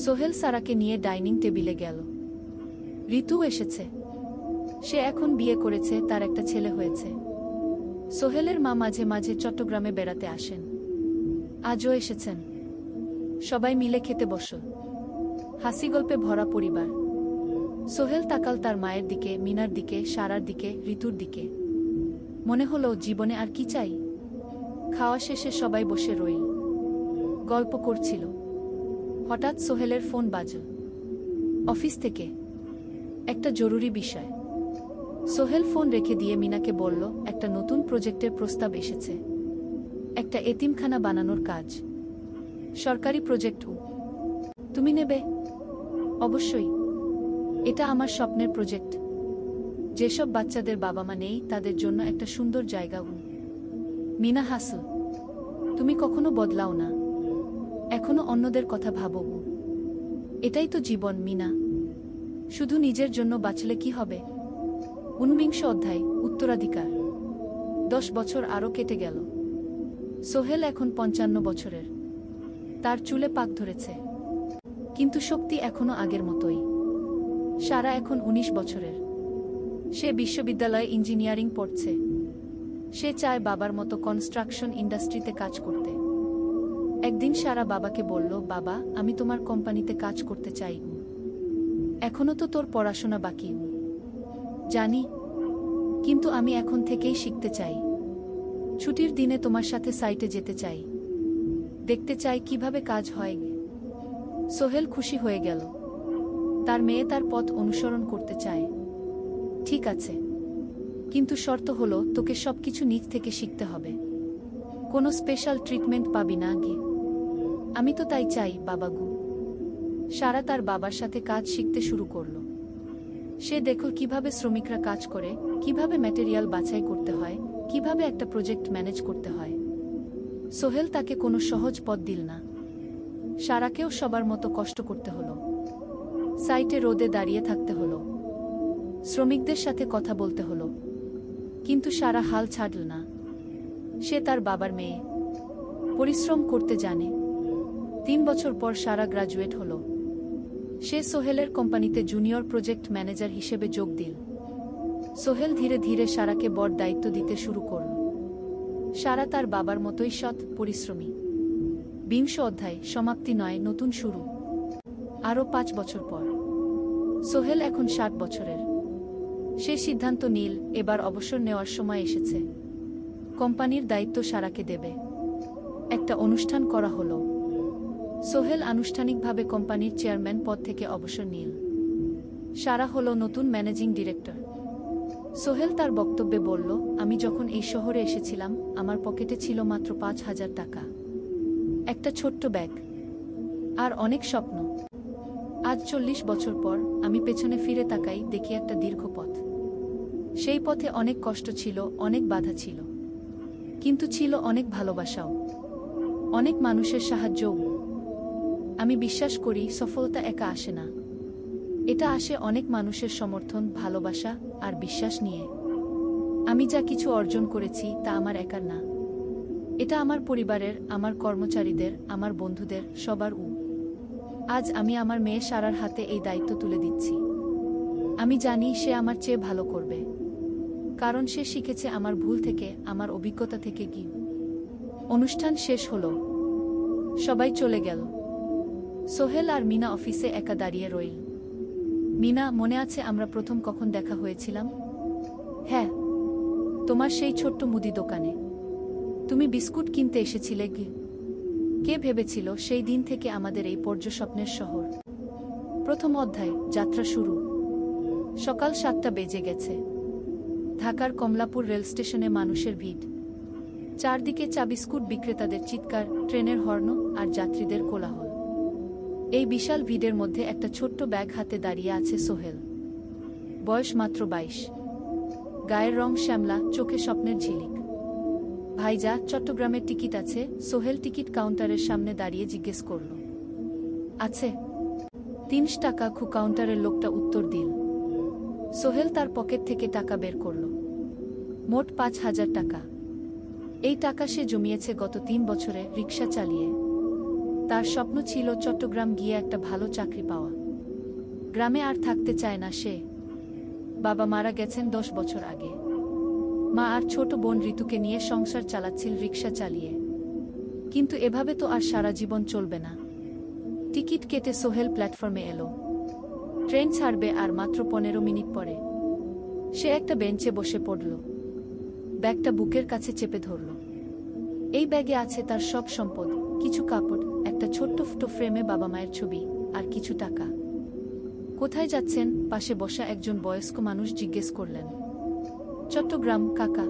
সোহেল সারাকে নিয়ে ডাইনিং টেবিলে গেল। ঋতু এসেছে। সে এখন বিয়ে করেছে, তার একটা ছেলে হয়েছে। সোহেলের মা মাঝে মাঝে চট্টগ্রামে বেড়াতে আসেন। আজও এসেছেন। সবাই মিলে খেতে বসল। হাসি গল্পে ভরা পরিবার। সোহেল তাকাল তার মায়ের দিকে, মিনার দিকে, সারার দিকে, ঋতুর দিকে। মনে হলো, জীবনে আর কি চাই? খাওয়া শেষে সবাই বসে রইল, গল্প করছিল। হঠাৎ সোহেলের ফোন বাজল। অফিস থেকে একটা জরুরি বিষয়। সোহেল ফোন রেখে দিয়ে মিনাকে বলল, একটা নতুন প্রজেক্টের প্রস্তাব এসেছে। একটা এতিমখানা বানানোর কাজ। সরকারি প্রজেক্ট। তুমি নেবে? অবশ্যই। এটা আমার স্বপ্নের প্রজেক্ট। যেসব বাচ্চাদের বাবা মা নেই, তাদের জন্য একটা সুন্দর জায়গা। মিনা হাসল। তুমি কখনো বদলাও না, এখনো অন্যদের কথা ভাবো। এটাই তো জীবন মিনা। শুধু নিজের জন্য বাঁচলে কি হবে? ঊনবিংশ অধ্যায়, উত্তরাধিকার। 10 বছর আরও কেটে গেল। সোহেল এখন 55 বছরের। তার চুলে পাক ধরেছে, কিন্তু শক্তি এখনো আগের মতোই। সারা এখন 19 বছরের। সে বিশ্ববিদ্যালয়ে ইঞ্জিনিয়ারিং পড়ছে। সে চায় বাবার মতো কনস্ট্রাকশন ইন্ডাস্ট্রিতে কাজ করতে। একদিন সারা বাবাকে বলল, বাবা, আমি তোমার কোম্পানিতে কাজ করতে চাই। এখনো তো তোর পড়াশোনা বাকি। জানি, কিন্তু আমি এখন থেকেই শিখতে চাই। ছুটির দিনে তোমার সাথে সাইটে যেতে চাই, দেখতে চাই কিভাবে কাজ হয়। সোহেল খুশি হয়ে গেল। তার মেয়ে তার পথ অনুসরণ করতে চায়। ঠিক আছে, কিন্তু শর্ত হলো তোকে সবকিছু নিজ থেকে শিখতে হবে। কোনো স্পেশাল ট্রিটমেন্ট পাবি না গে। আমি তো তাই চাই, বাবাগু। সারা তার বাবার সাথে কাজ শিখতে শুরু করল। সে দেখল কিভাবে শ্রমিকরা কাজ করে, কিভাবে ম্যাটেরিয়াল বাছাই করতে হয়, কিভাবে একটা প্রজেক্ট ম্যানেজ করতে হয়। সোহেল তাকে কোনো সহজ পথ দিল না। সারাকেও সবার মতো কষ্ট করতে হলো। সাইটে রোদে দাঁড়িয়ে থাকতে হলো, শ্রমিকদের সাথে কথা বলতে হলো, কিন্তু সারা হাল ছাড়ল না। সে তার বাবার মেয়ে, পরিশ্রম করতে জানে। 3 বছর পর সারা গ্রাজুয়েট হলো। সে সোহেলের কোম্পানিতে জুনিয়র প্রজেক্ট ম্যানেজার হিসেবে যোগ দিল। সোহেল ধীরে ধীরে সারাকে বড় দায়িত্ব দিতে শুরু করল। সারা তার বাবার মতোই সৎ, পরিশ্রমী। 20 অধ্যায়, সমাপ্তি নয়, নতুন শুরু। আরও 5 বছর পর সোহেল এখন 60 বছরের। সে সিদ্ধান্ত নিল, এবার অবসর নেওয়ার সময় এসেছে। কোম্পানির দায়িত্ব সারাকে দেবে। একটা অনুষ্ঠান করা হলো। সোহেল আনুষ্ঠানিকভাবে কোম্পানির চেয়ারম্যান পদ থেকে অবসর নিল। সারা হলো নতুন ম্যানেজিং ডিরেক্টর। সোহেল তার বক্তব্যে বলল, আমি যখন এই শহরে এসেছিলাম, আমার পকেটে ছিল মাত্র 5,000 টাকা, একটা ছোট্ট ব্যাগ, আর অনেক স্বপ্ন। আজ 40 বছর পর আমি পেছনে ফিরে তাকাই, দেখি একটা দীর্ঘ পথ। সেই পথে অনেক কষ্ট ছিল, অনেক বাধা ছিল, কিন্তু ছিল অনেক ভালোবাসাও, অনেক মানুষের সাহায্যও। আমি বিশ্বাস করি, সফলতা একা আসে না। এটা আসে অনেক মানুষের সমর্থন, ভালোবাসা আর বিশ্বাস নিয়ে। আমি যা কিছু অর্জন করেছি তা আমার একার না। এটা আমার পরিবারের, আমার কর্মচারীদের, আমার বন্ধুদের, সবার। আজ আমি আমার মেয়ে সারার হাতে এই দায়িত্ব তুলে দিচ্ছি। আমি জানি সে আমার চেয়ে ভালো করবে, কারণ সে শিখেছে আমার ভুল থেকে, আমার অভিজ্ঞতা থেকে। কি অনুষ্ঠান শেষ হলো, সবাই চলে গেল। সোহেল আর মিনা অফিসে একা দাঁড়িয়ে রইল। মিনা, মনে আছে আমরা প্রথম কখন দেখা হয়েছিলাম? হ্যাঁ, তোমার সেই ছোট্ট মুদি দোকানে। তুমি বিস্কুট কিনতে এসেছিলে। কে ভেবেছিল সেই দিন থেকে আমাদের এই পর্যস্বপ্নের শহর। প্রথম অধ্যায়, যাত্রা শুরু। সকাল 7টা বেজে গেছে। ঢাকার কমলাপুর রেল স্টেশনে মানুষের ভিড়। চারদিকে চা বিস্কুট বিক্রেতাদের চিৎকার, ট্রেনের হর্ন আর যাত্রীদের কোলাহল। এই বিশাল ভিড়ের মধ্যে একটা ছোট্ট ব্যাগ হাতে দাঁড়িয়ে আছে সোহেল। বয়স মাত্র 22। গায়ের রং শ্যামলা, চোখে স্বপ্নের ঝিলিক। ভাইজা, চট্টগ্রামের টিকিট আছে? সোহেল টিকিট কাউন্টারের সামনে দাঁড়িয়ে জিজ্ঞেস করল। আছে। 300 টাকা। কাউন্টারের লোকটা উত্তর দিল। সোহেল তার পকেট থেকে টাকা বের করল। মোট 5,000 টাকা। এই টাকা সে জমিয়েছে গত 3 বছরে রিক্সা চালিয়ে। তার স্বপ্ন ছিল চট্টগ্রাম গিয়ে একটা ভালো চাকরি পাওয়া। গ্রামে আর থাকতে চায় না সে। বাবা মারা গেছেন 10 বছর আগে। মা আর ছোট বোন ঋতুকে নিয়ে সংসার চালাচ্ছিল রিক্সা চালিয়ে। কিন্তু এভাবে তো আর সারা জীবন চলবে না। টিকিট কেটে সোহেল প্ল্যাটফর্মে এলো। ট্রেন ছাড়বে আর মাত্র 15 মিনিট পরে। সে একটা বেঞ্চে বসে পড়ল, ব্যাগটা বুকের কাছে চেপে ধরল। এই ব্যাগে আছে তার সব সম্পদ, কিছু কাপড়, একটা ছোট্ট ফটো ফ্রেমে বাবা মায়ের ছবি, আর কিছু টাকা। কোথায় যাচ্ছেন? পাশে বসা একজন বয়স্ক মানুষ জিজ্ঞেস করলেন। চট্টগ্রাম কাকা।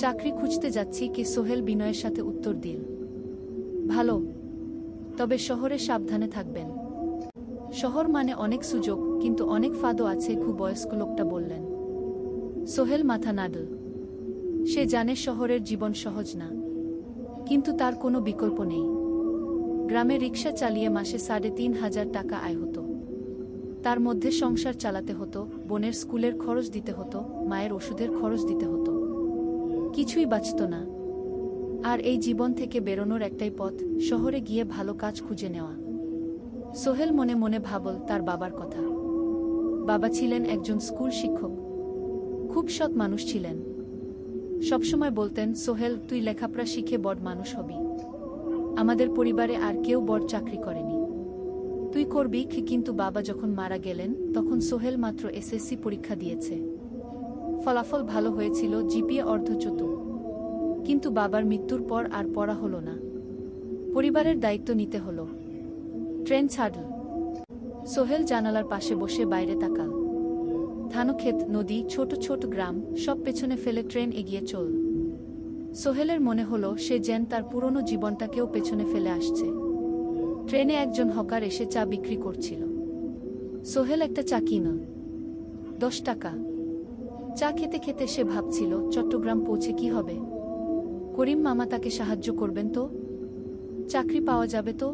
চাকরি খুঁজতে যাচ্ছি। কি? সোহেল বিনয়ের সাথে উত্তর দিল। ভালো, তবে শহরে সাবধানে থাকবেন। শহর মানে অনেক সুযোগ, কিন্তু অনেক ফাঁদও আছে। বয়স্ক লোকটা বললেন। সোহেল মাথা নাড়ল। সে জানে শহরের জীবন সহজ না, কিন্তু তার কোনো বিকল্প নেই। গ্রামে রিক্সা চালিয়ে মাসে 3,500 টাকা আয় হতো। তার মধ্যে সংসার চালাতে হতো, বোনের স্কুলের খরচ দিতে হতো, মায়ের ওষুধের খরচ দিতে হতো। কিছুই বাঁচত না। আর এই জীবন থেকে বেরোনোর একটাই পথ, শহরে গিয়ে ভালো কাজ খুঁজে নেওয়া। সোহেল মনে মনে ভাবল তার বাবার কথা। বাবা ছিলেন একজন স্কুল শিক্ষক। খুব সৎ মানুষ ছিলেন। সবসময় বলতেন, সোহেল, তুই লেখাপড়া শিখে বড় মানুষ হবি। আমাদের পরিবারে আর কেউ বড় চাকরি করেনি, তুই করবি। কিন্তু বাবা যখন মারা গেলেন তখন সোহেল মাত্র এসএসসি পরীক্ষা দিয়েছে। ফলাফল ভালো হয়েছিল, জিপিএ অর্ধচতুর। কিন্তু বাবার মৃত্যুর পর আর পড়া হলো না। পরিবারের দায়িত্ব নিতে হলো। ট্রেন ছাড়ল। সোহেল জানালার পাশে বসে বাইরে তাকাল। ধানক্ষেত, নদী, ছোট ছোট গ্রাম, সব পেছনে ফেলে ট্রেন এগিয়ে চল। সোহেলের মনে হলো সে যেন তার পুরনো জীবনটাকেও পেছনে ফেলে আসছে। ট্রেনে একজন হকার এসে চা বিক্রি করছিল। সোহেল একটা চা কিনল, 10 টাকা। চা খেতে খেতে সে ভাবছিল, চট্টগ্রাম পৌঁছে কি হবে। করিম মামা তাকে সাহায্য করবেন তো? চাকরি পাওয়া যাবে তো?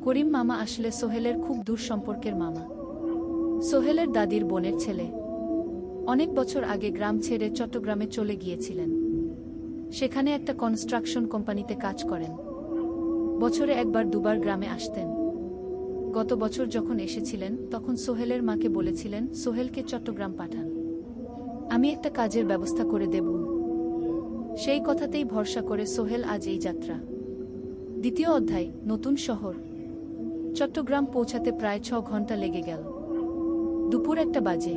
করিম মামা আসলে সোহেলের খুব দূর সম্পর্কের মামা। সোহেলের দাদির বোনের ছেলে। অনেক বছর আগে গ্রাম ছেড়ে চট্টগ্রামে চলে গিয়েছিলেন। সেখানে একটা কনস্ট্রাকশন কোম্পানিতে কাজ করেন। বছরে একবার দুবার গ্রামে আসতেন। গত বছর যখন এসেছিলেন তখন সোহেলের মাকে বলেছিলেন, সোহেলকে চট্টগ্রাম পাঠান, আমি একটা কাজের ব্যবস্থা করে দেব। সেই কথাতেই ভরসা করে সোহেল আজ এই যাত্রা। দ্বিতীয় অধ্যায়, নতুন শহর। চট্টগ্রাম পৌঁছাতে প্রায় 6 ঘন্টা লেগে গেল। দুপুর 1টা বাজে।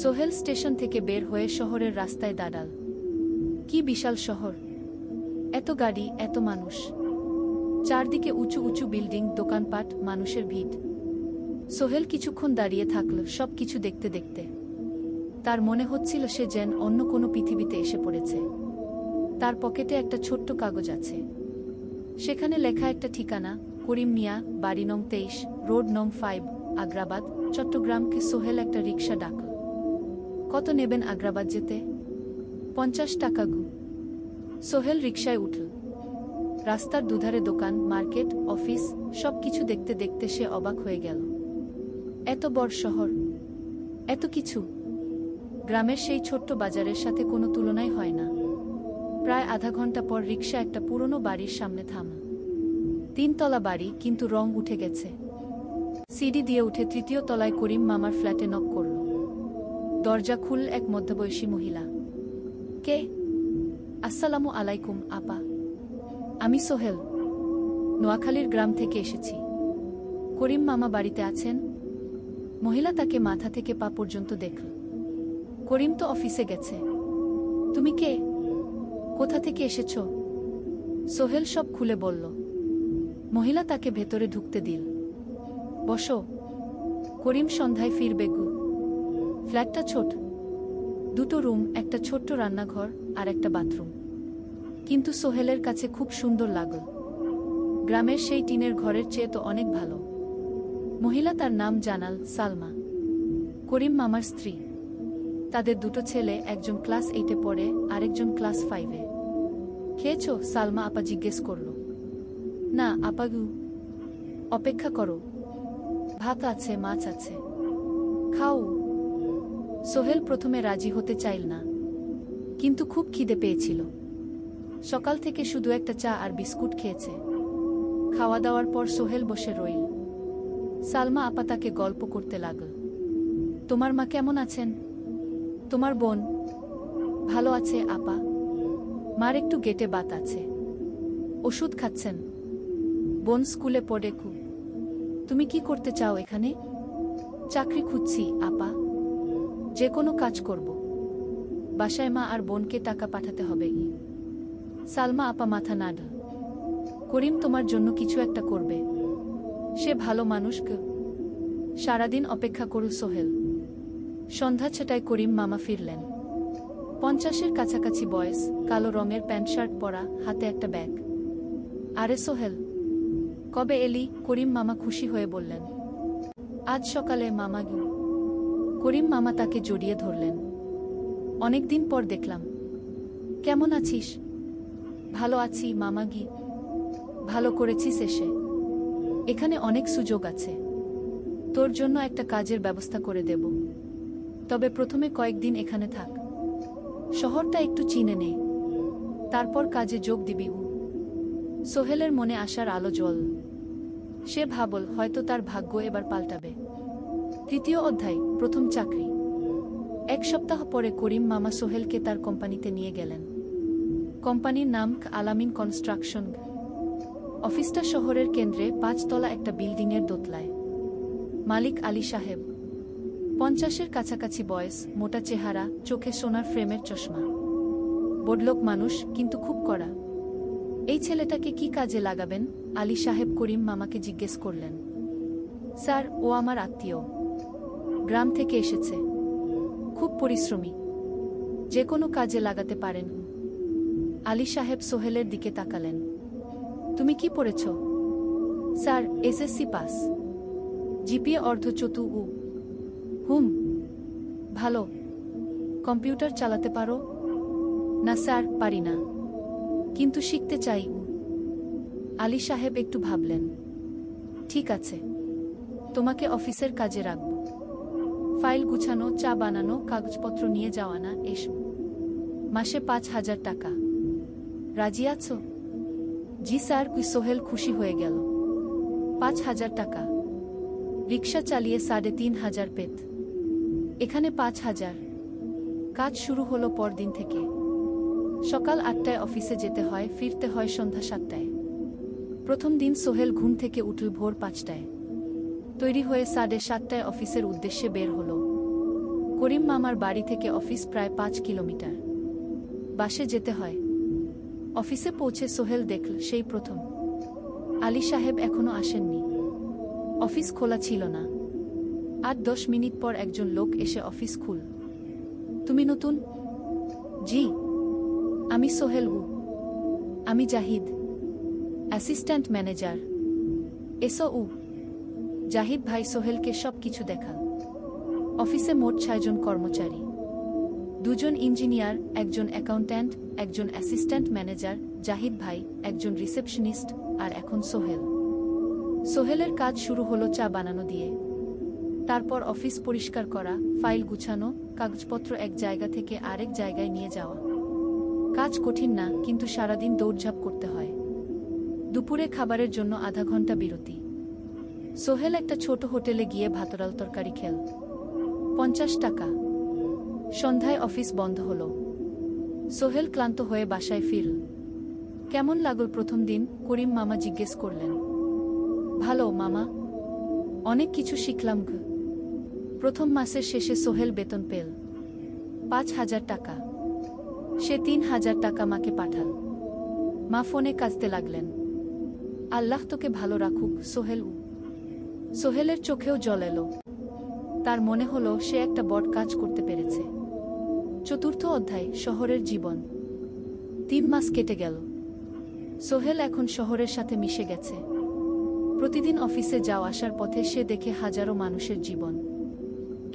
সোহেল স্টেশন থেকে বের হয়ে শহরের রাস্তায় দাঁড়াল। কি বিশাল শহর! এত গাড়ি, এত মানুষ। চারদিকে উঁচু উঁচু বিল্ডিং, দোকানপাট, মানুষের ভিড়। সোহেল কিছুক্ষণ দাঁড়িয়ে থাকল, সব কিছু দেখতে দেখতে। তার মনে হচ্ছিল সে যেন অন্য কোনো পৃথিবীতে এসে পড়েছে। তার পকেটে একটা ছোট্ট কাগজ আছে। সেখানে লেখা একটা ঠিকানা, করিম মিয়া, বাড়ি নং 23, রোড নং 5, আগ্রাবাদ, চট্টগ্রামকে। সোহেল একটা রিকশা ডাকল। কত নেবেন আগ্রাবাদ যেতে? 50 টাকা গু। সোহেল রিকশায় উঠল। রাস্তার দুধারে দোকান, মার্কেট, অফিস, সব কিছু দেখতে দেখতে সে অবাক হয়ে গেল। এত বড় শহর, এত কিছু! গ্রামের সেই ছোট্ট বাজারের সাথে কোনো তুলনাই হয় না। প্রায় আধা ঘন্টা পর রিকশা একটা পুরনো বাড়ির সামনে থামল। 3 তলা বাড়ি, কিন্তু রং উঠে গেছে। সিঁড়ি দিয়ে উঠে 3য় তলায় করিম মামার ফ্ল্যাটে নক করল। দরজা খুলল এক মধ্যবয়সী মহিলা। কে? আসসালামু আলাইকুম আপা, আমি সোহেল, নোয়াখালীর গ্রাম থেকে এসেছি। করিম মামা বাড়িতে আছেন? মহিলা তাকে মাথা থেকে পা পর্যন্ত দেখল। করিম তো অফিসে গেছে। তুমি কে? কোথা থেকে এসেছ? সোহেল সব খুলে বলল। মহিলা তাকে ভেতরে ঢুকতে দিল। বসো। করিম সন্ধ্যায় ফিরবে গু। ফ্ল্যাটটা ছোট, 2টো রুম, একটা ছোট্ট রান্নাঘর আর একটা বাথরুম। কিন্তু সোহেলের কাছে খুব সুন্দর লাগল। গ্রামের সেই টিনের ঘরের চেয়ে তো অনেক ভালো। মহিলা তার নাম জানাল, সালমা, করিম মামার স্ত্রী। তাদের 2টো ছেলে, একজন ক্লাস 8-এ পড়ে, আরেকজন ক্লাস 5-এ। খেয়েছো? সালমা আপা জিজ্ঞেস করল। না আপা গু। অপেক্ষা করো, ভাত আছে, মাছ আছে, খাও। সোহেল প্রথমে রাজি হতে চাইল না, কিন্তু খুব খিদে পেয়েছিল। সকাল থেকে শুধু একটা চা আর বিস্কুট খেয়েছে। খাওয়া দাওয়ার পর সোহেল বসে রইল। সালমা আপা তাকে গল্প করতে লাগল। তোমার মা কেমন আছেন? তোমার বোন? ভালো আছে আপা, মার একটু গেটে বাত আছে, ওষুধ খাচ্ছেন। বোন স্কুলে পড়ে কু। তুমি কি করতে চাও এখানে? চাকরি খুঁজছি আপা, যে কোনো কাজ করব। বাসায় মা আর বোনকে টাকা পাঠাতে হবে। সালমা আপা মাথা নাড়ল। করিম তোমার জন্য কিছু একটা করবে, সে ভালো মানুষ। সারাদিন অপেক্ষা করু সোহেল। সন্ধ্যা 6টায় করিম মামা ফিরলেন। 50-এর কাছাকাছি বয়স, কালো রঙের প্যান্ট শার্ট পরা, হাতে একটা ব্যাগ। আরে সোহেল, কবে এলি? করিম মামা খুশি হয়ে বললেন। আজ সকালে মামা গু। করিম মামা তাকে জড়িয়ে ধরলেন। অনেকদিন পর দেখলাম। কেমন আছিস? ভালো আছি মামা গি। ভালো করেছিস এসে, এখানে অনেক সুযোগ আছে। তোর জন্য একটা কাজের ব্যবস্থা করে দেব, তবে প্রথমে কয়েকদিন এখানে থাক, শহরটা একটু চিনে নে, তারপর কাজে যোগ দিবি। সোহেলের মনে আসার আলো জ্বল। সে ভাবল হয়তো তার ভাগ্য এবার পাল্টাবে। তৃতীয় অধ্যায়, প্রথম চাকরি। এক সপ্তাহ পরে করিম মামা সোহেলকে তার কোম্পানিতে নিয়ে গেলেন। কোম্পানির নাম আলামিন কনস্ট্রাকশন। অফিসটা শহরের কেন্দ্রে ৫ তলা একটা বিল্ডিংয়ের দোতলায়। মালিক আলী সাহেব, ৫০-এর কাছাকাছি বয়স, মোটা চেহারা, চোখে সোনার ফ্রেমের চশমা। বড়লোক মানুষ, কিন্তু খুব কড়া। এই ছেলেটাকে কি কাজে লাগাবেন? আলী সাহেব করিম মামাকে জিজ্ঞেস করলেন। স্যার, ও আমার আত্মীয়, গ্রাম থেকে এসেছে, খুব পরিশ্রমী, যে কোনো কাজে লাগাতে পারেন। আলী সাহেব সোহেলের দিকে তাকালেন। তুমি কি পড়েছ? স্যার, এসএসসি পাস, জিপিএ অর্ধচতু। হুম, ভালো। কম্পিউটার চালাতে পারো? না স্যার, পারি না, কিন্তু শিখতে চাই। আলী সাহেব একটু ভাবলেন। ঠিক আছে, তোমাকে অফিসের কাজে রাখব, ফাইল গুছানো, চা বানানো, কাগজপত্র নিয়ে যাওয়া, না এসব। মাসে ৫,০০০ টাকা। রাজি আছো? জি স্যার। সোহেল খুশি হয়ে গেল। ৫,০০০ টাকা? রিক্সা চালিয়ে ৩,৫০০ পেত, এখানে ৫,০০০। কাজ শুরু হলো পরদিন থেকে। সকাল ৮টায় অফিসে যেতে হয়, ফিরতে হয় সন্ধ্যা ৭টায়। প্রথম দিন সোহেল ঘুম থেকে উঠল ভোর ৫টায়। তৈরি হয়ে ৭:৩০টায় অফিসের উদ্দেশ্যে বের হল। করিম মামার বাড়ি থেকে অফিস প্রায় ৫ কিলোমিটার। বাসে যেতে হয়। অফিসে পৌঁছে সোহেল দেখল সেই প্রথম আলী সাহেব এখনো আসেননি। অফিস খোলা ছিল না। ৮-১০ মিনিট পর একজন লোক এসে অফিস খুল। তুমি নতুন? জি, আমি সোহেল। আমি জাহিদ, অ্যাসিস্ট্যান্ট ম্যানেজার। এসো। জাহিদ ভাই সোহেলকে সব কিছু দেখাল। অফিসে মোট ৬ জন কর্মচারী, ২ জন ইঞ্জিনিয়ার, একজন অ্যাকাউন্ট্যান্ট, একজন অ্যাসিস্ট্যান্ট ম্যানেজার, জাহিদ ভাই, একজন রিসেপশনিস্ট, আর এখন সোহেল। সোহেলের কাজ শুরু হলো চা বানানো দিয়ে। তারপর অফিস পরিষ্কার করা, ফাইল গুছানো, কাগজপত্র এক জায়গা থেকে আরেক জায়গায় নিয়ে যাওয়া। কাজ কঠিন না, কিন্তু সারাদিন দৌড়ঝাঁপ করতে হয়। দুপুরে খাবারের জন্য আধা ঘন্টা বিরতি। সোহেল একটা ছোট হোটেলে গিয়ে ভাতরাল তরকারি খেল। ৫০ টাকা। সন্ধ্যায় অফিস বন্ধ হলো। সোহেল ক্লান্ত হয়ে বাসায় ফিরল। কেমন লাগল প্রথম দিন? করিম মামা জিজ্ঞেস করলেন। ভালো মামা, অনেক কিছু শিখলাম। প্রথম মাসের শেষে সোহেল বেতন পেল ৫,০০০ টাকা। সে ৩,০০০ টাকা মাকে পাঠাল। মা ফোনে কাঁদতে লাগলেন। আল্লাহ তোকে ভালো রাখুক সোহেল। সোহেলের চোখেও জল এলো। তার মনে হলো সে একটা বড় কাজ করতে পেরেছে। চতুর্থ অধ্যায়, শহরের জীবন। ৩ মাস কেটে গেল। সোহেল এখন শহরের সাথে মিশে গেছে। প্রতিদিন অফিসে যাওয়া আসার পথে সে দেখে হাজারো মানুষের জীবন।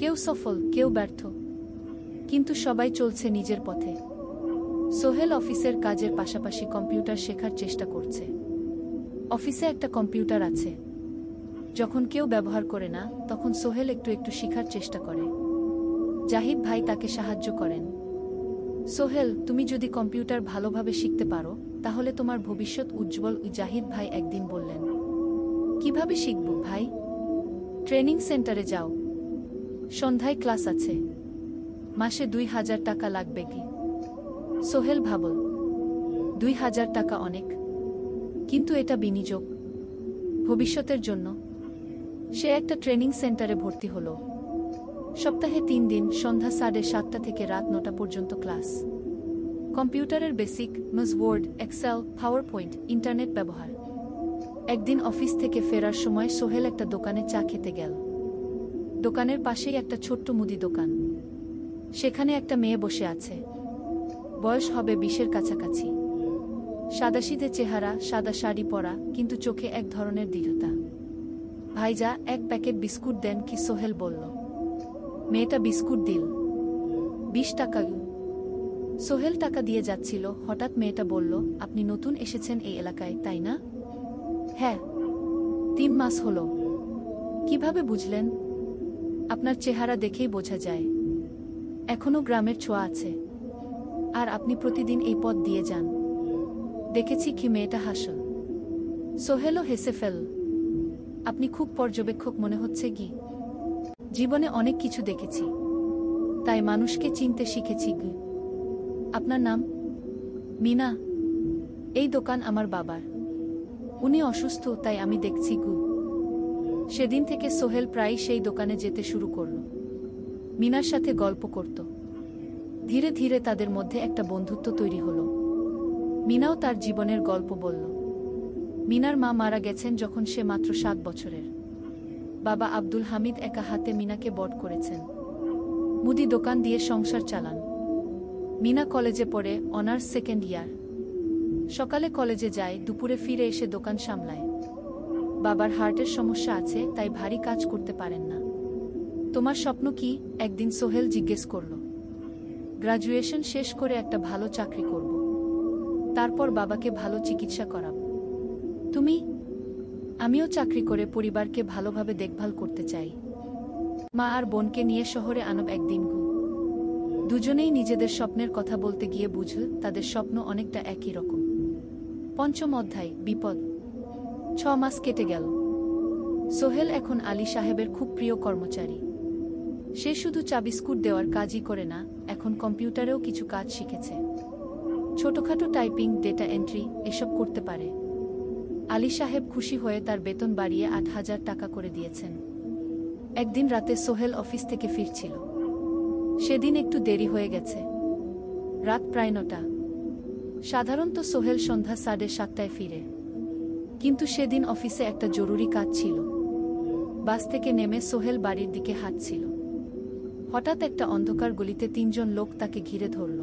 কেউ সফল, কেউ ব্যর্থ, কিন্তু সবাই চলছে নিজের পথে। সোহেল অফিসের কাজের পাশাপাশি কম্পিউটার শেখার চেষ্টা করছে। অফিসে একটা কম্পিউটার আছে। যখন কেউ ব্যবহার করে না, তখন সোহেল একটু একটু শেখার চেষ্টা করে। জাহিদ ভাই তাকে সাহায্য করেন। সোহেল, তুমি যদি কম্পিউটার ভালোভাবে শিখতে পারো, তাহলে তোমার ভবিষ্যৎ উজ্জ্বল। জাহিদ ভাই একদিন বললেন। কিভাবে শিখব ভাই? ট্রেনিং সেন্টারে যাও, সন্ধ্যায় ক্লাস আছে। মাসে ২,০০০ টাকা লাগবে কি? সোহেল ভাবল, ২,০০০ টাকা অনেক, কিন্তু এটা বিনিয়োগ, ভবিষ্যতের জন্য। সে একটা ট্রেনিং সেন্টারে ভর্তি হলো। সপ্তাহে ৩ দিন, সন্ধ্যা ৭:৩০ থেকে রাত ৯টা পর্যন্ত ক্লাস। কম্পিউটারের basic, word, excel, power point, internet ব্যবহার। একদিন অফিস থেকে ফেরার সময় সোহেল একটা দোকানে চা খেতে গেল। দোকানের পাশেই একটা ছোট্ট মুদি দোকান। সেখানে একটা মেয়ে বসে আছে। বয়স হবে ২০-এর কাছাকাছি। সাদাসিধে চেহারা, সাদা শাড়ি পরা, কিন্তু চোখে এক ধরনের দৃঢ়তা। ভাইজা, এক প্যাকেট বিস্কুট দেন কি? সোহেল বলল। মেয়েটা বিস্কুট দিল। ২০ টাকা। সোহেল টাকা দিয়ে যাচ্ছিল, হঠাৎ মেয়েটা বলল, আপনি নতুন এসেছেন এই এলাকায়, তাই না? হ্যাঁ, ৩ মাস হলো। কিভাবে বুঝলেন? আপনার চেহারা দেখেই বোঝা যায়। এখনও গ্রামের ছোঁয়া আছে। আর আপনি প্রতিদিন এই পথ দিয়ে যান। দেখেছি কি মেয়েটা হাসল। সোহেলও হেসে ফেল। আপনি খুব পর্যবেক্ষক মনে হচ্ছে কি? জীবনে অনেক কিছু দেখেছি, তাই মানুষকে চিনতে শিখেছি কি। আপনার নাম? মিনা। এই দোকান আমার বাবার। উনি অসুস্থ, তাই আমি দেখছি গু। সেদিন থেকে সোহেল প্রায়ই সেই দোকানে যেতে শুরু করল। মিনার সাথে গল্প করত। ধীরে ধীরে তাদের মধ্যে একটা বন্ধুত্ব তৈরি হলো। মিনাও তার জীবনের গল্প বলল। মিনার মা মারা গেছেন যখন সে মাত্র 7 বছরের। বাবা আব্দুল হামিদ একা হাতে মিনাকে বড় করেছেন। মুদি দোকান দিয়ে সংসার চালান। মিনা কলেজে পড়ে, অনার্স সেকেন্ড ইয়ার। সকালে কলেজে যায়, দুপুরে ফিরে এসে দোকান সামলায়। বাবার হার্টের সমস্যা আছে, তাই ভারী কাজ করতে পারেন না। তোমার স্বপ্ন কি? একদিন সোহেল জিজ্ঞেস করল। গ্রাজুয়েশন শেষ করে একটা ভালো চাকরি করব, তারপর বাবাকে ভালো চিকিৎসা করাব। তুমি? আমিও চাকরি করে পরিবারকে ভালোভাবে দেখভাল করতে চাই। মা আর বোনকে নিয়ে শহরে আনব একদিন গু। দুজনেই নিজেদের স্বপ্নের কথা বলতে গিয়ে বুঝল তাদের স্বপ্ন অনেকটা একই রকম। 5ম অধ্যায়, বিপদ। 6 মাস কেটে গেল। সোহেল এখন আলী সাহেবের খুব প্রিয় কর্মচারী। সে শুধু চা বিস্কুট দেওয়ার কাজই করে না, এখন কম্পিউটারেও কিছু কাজ শিখেছে। ছোটখাটো টাইপিং, ডেটা এন্ট্রি এসব করতে পারে। আলী সাহেব খুশি হয়ে তার বেতন বাড়িয়ে 8,000 টাকা করে দিয়েছেন। একদিন রাতে সোহেল অফিস থেকে ফিরছিল। সেদিন একটু দেরি হয়ে গেছে। রাত প্রায় 9টা। সাধারণত সোহেল সন্ধ্যা 7:30টায় ফিরে, কিন্তু সেদিন অফিসে একটা জরুরি কাজ ছিল। বাস থেকে নেমে সোহেল বাড়ির দিকে হাঁটছিল। হঠাৎ একটা অন্ধকার গলিতে 3 জন লোক তাকে ঘিরে ধরল।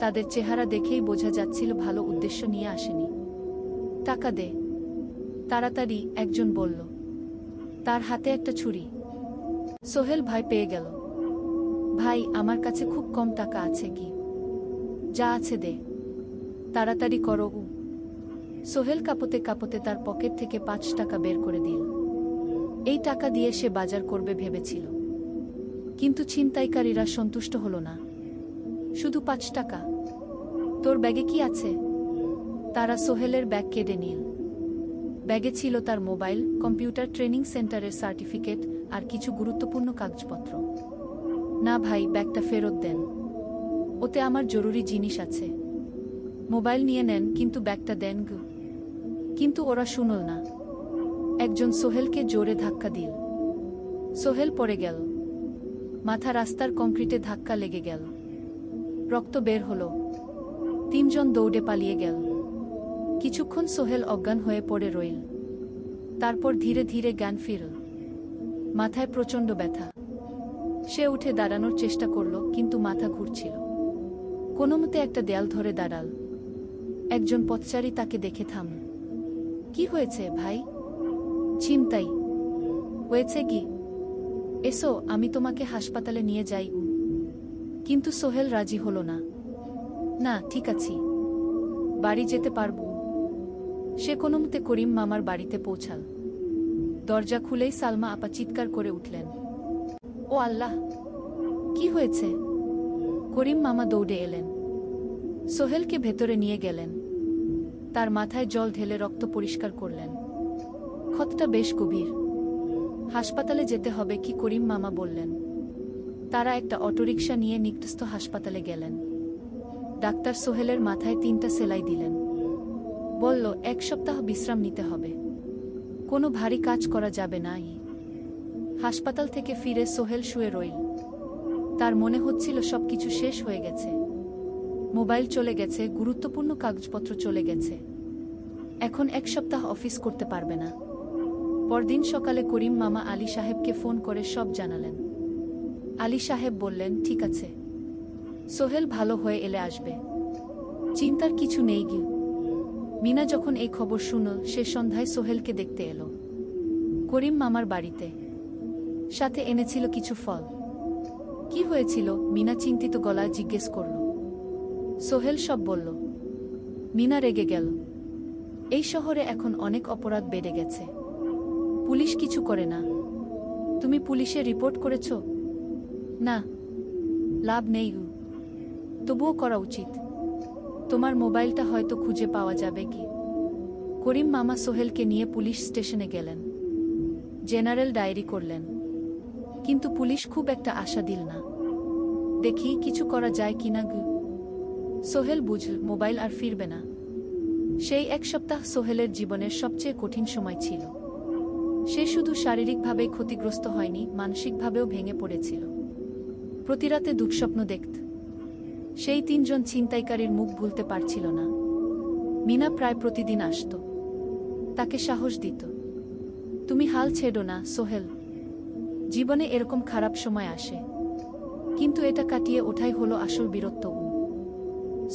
তাদের চেহারা দেখেই বোঝা যাচ্ছিল ভালো উদ্দেশ্য নিয়ে আসেনি। টাকা দে, তাড়াতাড়ি, একজন বলল। তার হাতে একটা ছুরি। সোহেল ভয় পেয়ে গেল। ভাই, আমার কাছে খুব কম টাকা আছে কি? যা আছে দে, তাড়াতাড়ি করো। সোহেল কাঁপতে কাঁপতে তার পকেট থেকে 5 টাকা বের করে দিল। এই টাকা দিয়ে সে বাজার করবে ভেবেছিল, কিন্তু ছিনতাইকারীরা সন্তুষ্ট হল না। শুধু 5 টাকা? তোর ব্যাগে কি আছে? তারা সোহেলের ব্যাগ কেড়ে নিল। ব্যাগে ছিল তার মোবাইল, কম্পিউটার ট্রেনিং সেন্টারের সার্টিফিকেট আর কিছু গুরুত্বপূর্ণ কাগজপত্র। না ভাই, ব্যাগটা ফেরত দেন। ওতে আমার জরুরি জিনিস আছে। মোবাইল নিয়ে নেন, কিন্তু ব্যাগটা দেন গো। কিন্তু ওরা শুনল না। একজন সোহেলকে জোরে ধাক্কা দিল। সোহেল পড়ে গেল। মাথা রাস্তার কংক্রিটে ধাক্কা লেগে গেল। রক্ত বের হলো। 3 জন দৌড়ে পালিয়ে গেল। কিছুক্ষণ সোহেল অজ্ঞান হয়ে পড়ে রইল। তারপর ধীরে ধীরে জ্ঞান ফিরল। মাথায় প্রচণ্ড ব্যথা। সে উঠে দাঁড়ানোর চেষ্টা করল, কিন্তু মাথা ঘুরছিল। কোনোমতে একটা দেয়াল ধরে দাঁড়াল। একজন পথচারী তাকে দেখে থামল। কি হয়েছে ভাই? ছিনতাই হয়েছে কি? এসো, আমি তোমাকে হাসপাতালে নিয়ে যাই। কিন্তু সোহেল রাজি হল না। না, ঠিক আছি, বাড়ি যেতে পারব। সে কোনোমতে করিম মামার বাড়িতে পৌঁছাল। দরজা খুলেই সালমা আপা চিৎকার করে উঠলেন। ও আল্লাহ, কি হয়েছে? করিম মামা দৌড়ে এলেন। সোহেলকে ভেতরে নিয়ে গেলেন। তার মাথায় জল ঢেলে রক্ত পরিষ্কার করলেন। ক্ষতটা বেশ গভীর। হাসপাতালে যেতে হবে কি? করিম মামা বললেন। তারা একটা অটোরিকশা নিয়ে নিকটস্থ হাসপাতালে গেলেন। ডাক্তার সোহেলের মাথায় 3টা সেলাই দিলেন। বলল, 1 সপ্তাহ বিশ্রাম নিতে হবে। কোনো ভারী কাজ করা যাবে না। হাসপাতাল থেকে ফিরে সোহেল শুয়ে রইল। তার মনে হচ্ছিল সবকিছু শেষ হয়ে গেছে। মোবাইল চলে গেছে, গুরুত্বপূর্ণ কাগজপত্র চলে গেছে। এখন 1 সপ্তাহ অফিস করতে পারবে না। পরদিন সকালে করিম মামা আলী সাহেবকে ফোন করে সব জানালেন। আলী সাহেব বললেন, ঠিক আছে, সোহেল ভালো হয়ে এলে আসবে, চিন্তার কিছু নেই গি। মিনা যখন এই খবর শুনল, সে সন্ধ্যায় সোহেলকে দেখতে এলো করিম মামার বাড়িতে। সাথে এনেছিল কিছু ফল। কি হয়েছিল? মিনা চিন্তিত গলায় জিজ্ঞেস করল। সোহেল সব বলল। মিনা রেগে গেল। এই শহরে এখন অনেক অপরাধ বেড়ে গেছে। পুলিশ কিছু করে না। তুমি পুলিশে রিপোর্ট করেছ? না। লাভ নেই। তবুও করা উচিত। তোমার মোবাইলটা হয়তো খুঁজে পাওয়া যাবে কি? করিম মামা সোহেলকে নিয়ে পুলিশ স্টেশনে গেলেন। জেনারেল ডায়েরি করলেন। কিন্তু পুলিশ খুব একটা আশা দিল না। দেখি কিছু করা যায় কিনা। সোহেল বুঝল মোবাইল আর ফিরবে না। সেই এক সপ্তাহ সোহেলের জীবনের সবচেয়ে কঠিন সময় ছিল। সে শুধু শারীরিকভাবেই ক্ষতিগ্রস্ত হয়নি, মানসিকভাবেও ভেঙে পড়েছিল। প্রতিরাতে দুঃস্বপ্ন দেখত। সেই 3 জন ছিনতাইকারীর মুখ ভুলতে পারছিল না। মিনা প্রায় প্রতিদিন আসত। তাকে সাহস দিত। তুমি হাল ছেড়ো না সোহেল। জীবনে এরকম খারাপ সময় আসে, কিন্তু এটা কাটিয়ে ওঠাই হলো আসল বীরত্ব।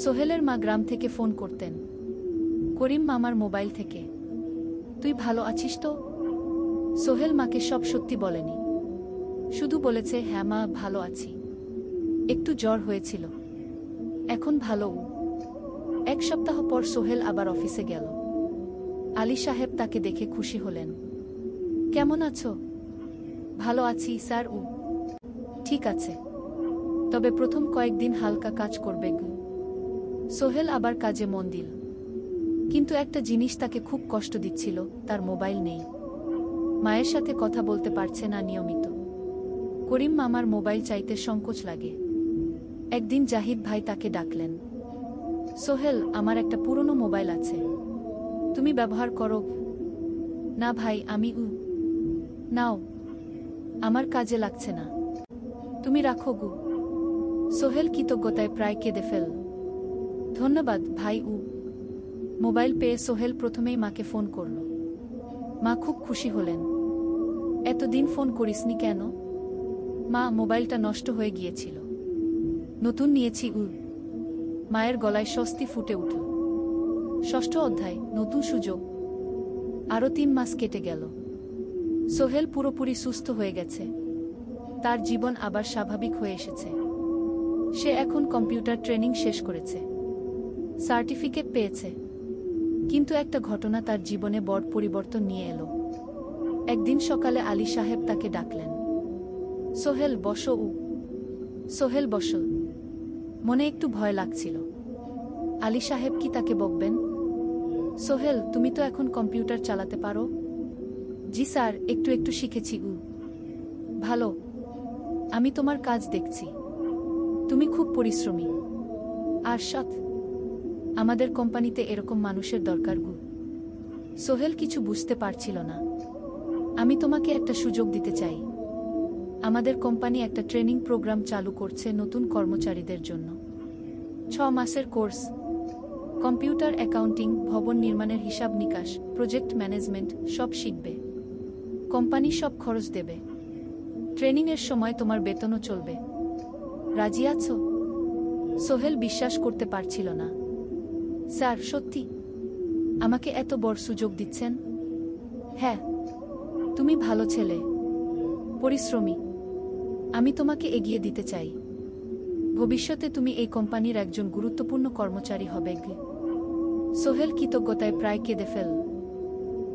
সোহেলের মা গ্রাম থেকে ফোন করতেন, করিম মামার মোবাইল থেকে। তুই ভালো আছিস তো? সোহেল মাকে সব সত্যি বলেনি, শুধু বলেছে হ্যাঁ মা ভালো আছি, একটু জ্বর হয়েছিল, এখন ভালো। 1 সপ্তাহ পর সোহেল আবার অফিসে গেল। আলী সাহেব তাকে দেখে খুশি হলেন। কেমন আছো? ভালো আছি স্যার। ঠিক আছে, তবে প্রথম কয়েকদিন হালকা কাজ করবে। সোহেল আবার কাজে মন দিল। কিন্তু একটা জিনিস তাকে খুব কষ্ট দিচ্ছিল, তার মোবাইল নেই। মায়ের সাথে কথা বলতে পারছে না নিয়মিত। করিম মামার মোবাইল চাইতে সংকোচ লাগে। একদিন জাহিদ ভাই তাকে ডাকলেন। সোহেল, আমার একটা পুরনো মোবাইল আছে, তুমি ব্যবহার করো? না ভাই, আমি নাও, আমার কাজে লাগছে না, তুমি রাখো। সোহেল কৃতজ্ঞতায় প্রায় কেঁদে ফেল। ধন্যবাদ ভাই। মোবাইল পেয়ে সোহেল প্রথমেই মাকে ফোন করল। মা খুব খুশি হলেন। এতদিন ফোন করিসনি কেন? মা, মোবাইলটা নষ্ট হয়ে গিয়েছিল, নতুন নিয়েছি। মায়ের গলায় স্বস্তি ফুটে উঠল। 6ষ্ঠ অধ্যায়, নতুন সুযোগ। আরও 3 মাস কেটে গেল। সোহেল পুরোপুরি সুস্থ হয়ে গেছে। তার জীবন আবার স্বাভাবিক হয়ে এসেছে। সে এখন কম্পিউটার ট্রেনিং শেষ করেছে, সার্টিফিকেট পেয়েছে। কিন্তু একটা ঘটনা তার জীবনে বড় পরিবর্তন নিয়ে এলো। একদিন সকালে আলী সাহেব তাকে ডাকলেন। সোহেল বসো। সোহেল বসল। মনে একটু ভয় লাগছিল। আলী সাহেব কি তাকে বকবেন? সোহেল, তুমি তো এখন কম্পিউটার চালাতে পারো? জি স্যার, একটু একটু শিখেছি। ভালো, আমি তোমার কাজ দেখছি। তুমি খুব পরিশ্রমী আর সৎ। আমাদের কোম্পানিতে এরকম মানুষের দরকার। সোহেল কিছু বুঝতে পারছিল না। আমি তোমাকে একটা সুযোগ দিতে চাই। আমাদের কোম্পানি একটা ট্রেনিং প্রোগ্রাম চালু করছে নতুন কর্মচারীদের জন্য। 6 মাসের কোর্স। কম্পিউটার, অ্যাকাউন্টিং, ভবন নির্মাণের হিসাব নিকাশ, প্রজেক্ট ম্যানেজমেন্ট সব শিখবে। কোম্পানি সব খরচ দেবে। ট্রেনিংয়ের সময় তোমার বেতনও চলবে। রাজি আছো? সোহেল বিশ্বাস করতে পারছিল না। স্যার, সত্যি আমাকে এত বড় সুযোগ দিচ্ছেন? হ্যাঁ, তুমি ভালো ছেলে, পরিশ্রমী। আমি তোমাকে এগিয়ে দিতে চাই। ভবিষ্যতে তুমি এই কোম্পানির একজন গুরুত্বপূর্ণ কর্মচারী হবে। সোহেল কৃতজ্ঞতায় প্রায় কেঁদে ফেল।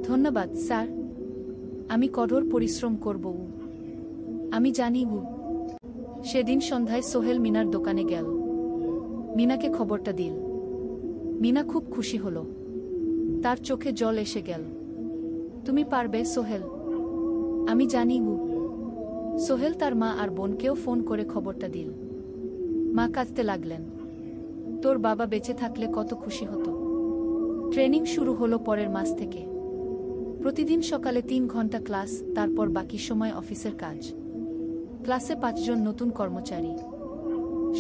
ধন্যবাদ স্যার, আমি কঠোর পরিশ্রম করব। আমি জানি। সেদিন সন্ধ্যায় সোহেল মিনার দোকানে গেল। মিনাকে খবরটা দিল। মিনা খুব খুশি হল। তার চোখে জল এসে গেল। তুমি পারবে সোহেল, আমি জানি। সোহেল তার মা আর বোনকেও ফোন করে খবরটা দিল। মা কাঁদতে লাগলেন। তোর বাবা বেঁচে থাকলে কত খুশি হতো। ট্রেনিং শুরু হলো পরের মাস থেকে। প্রতিদিন সকালে 3 ঘন্টা ক্লাস, তারপর বাকি সময় অফিসের কাজ। ক্লাসে 5 জন নতুন কর্মচারী,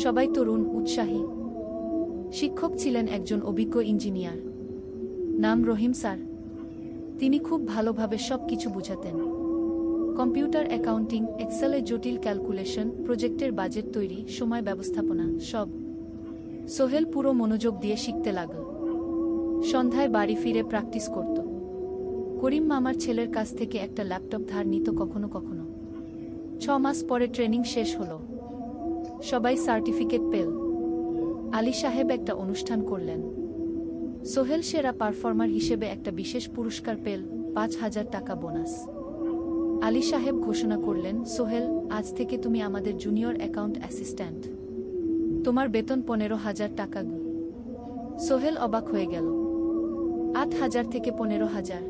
সবাই তরুণ, উৎসাহী। শিক্ষক ছিলেন একজন অভিজ্ঞ ইঞ্জিনিয়ার, নাম রহিম স্যার। তিনি খুব ভালোভাবে সব কিছু বুঝাতেন। কম্পিউটার, অ্যাকাউন্টিং, এক্সেলে জটিল ক্যালকুলেশন, প্রজেক্টের বাজেট তৈরি, সময় ব্যবস্থাপনা সব। সোহেল পুরো মনোযোগ দিয়ে শিখতে লাগল। সন্ধ্যায় বাড়ি ফিরে প্র্যাকটিস করত। করিম মামার ছেলের কাছ থেকে একটা ল্যাপটপ ধার নিত কখনো কখনো। 6 মাস পরে ট্রেনিং শেষ হলো। সবাই সার্টিফিকেট পেল। আলী সাহেব একটা অনুষ্ঠান করলেন। সোহেল সেরা পারফর্মার হিসেবে একটা বিশেষ পুরস্কার পেল, 5,000 টাকা বোনাস। আলী সাহেব ঘোষণা করলেন, সোহেল, আজ থেকে তুমি আমাদের জুনিয়র অ্যাকাউন্ট অ্যাসিস্ট্যান্ট। তোমার বেতন 15,000 টাকা। সোহেল অবাক হয়ে গেল। 8,000 থেকে 15,000,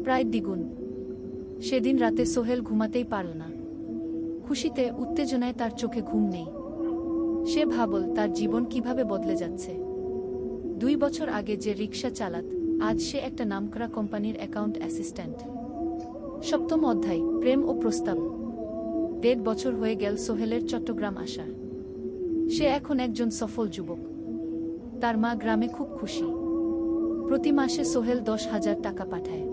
প্রায় দ্বিগুণ। সেদিন রাতে সোহেল ঘুমাতেই পারল না। খুশিতে, উত্তেজনায় তার চোখে ঘুম নেই। সে ভাবল তার জীবন কিভাবে বদলে যাচ্ছে। 2 বছর আগে যে রিকশা চালাত, আজ সে একটা নামকরা কোম্পানির অ্যাকাউন্ট অ্যাসিস্ট্যান্ট। 7ম অধ্যায়, প্রেম ও প্রস্তাব। 1.5 বছর হয়ে গেল সোহেলের চট্টগ্রাম আসা। সে এখন একজন সফল যুবক। তার মা গ্রামে খুব খুশি। প্রতি মাসে সোহেল 10,000 টাকা পাঠায়।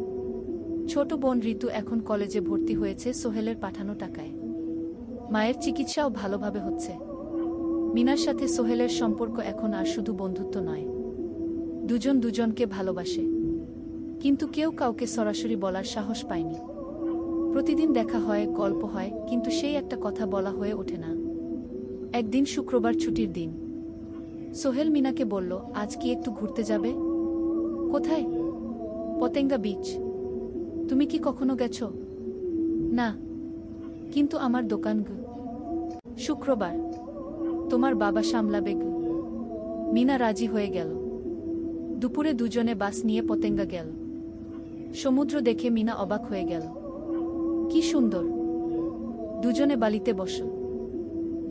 ছোট বোন ঋতু এখন কলেজে ভর্তি হয়েছে সোহেলের পাঠানো টাকায়। মায়ের চিকিৎসাও ভালোভাবে হচ্ছে। মিনার সাথে সোহেলের সম্পর্ক এখন আর শুধু বন্ধুত্ব নয়, দুজন দুজনকে ভালোবাসে। কিন্তু কেউ কাউকে সরাসরি বলার সাহস পায়নি। প্রতিদিন দেখা হয়, গল্প হয়, কিন্তু সেই একটা কথা বলা হয়ে ওঠে না। একদিন শুক্রবার ছুটির দিন। সোহেল মিনাকে বলল, আজ কি একটু ঘুরতে যাবে? কোথায়? পতেঙ্গা বিচ। তুমি কি কখনো গেছ? না, কিন্তু আমার দোকান গু। শুক্রবার তোমার বাবা সামলাবে গু। মিনা রাজি হয়ে গেল। দুপুরে দুজনে বাস নিয়ে পতেঙ্গা গেল। সমুদ্র দেখে মিনা অবাক হয়ে গেল। কি সুন্দর! দুজনে বালিতে বসল।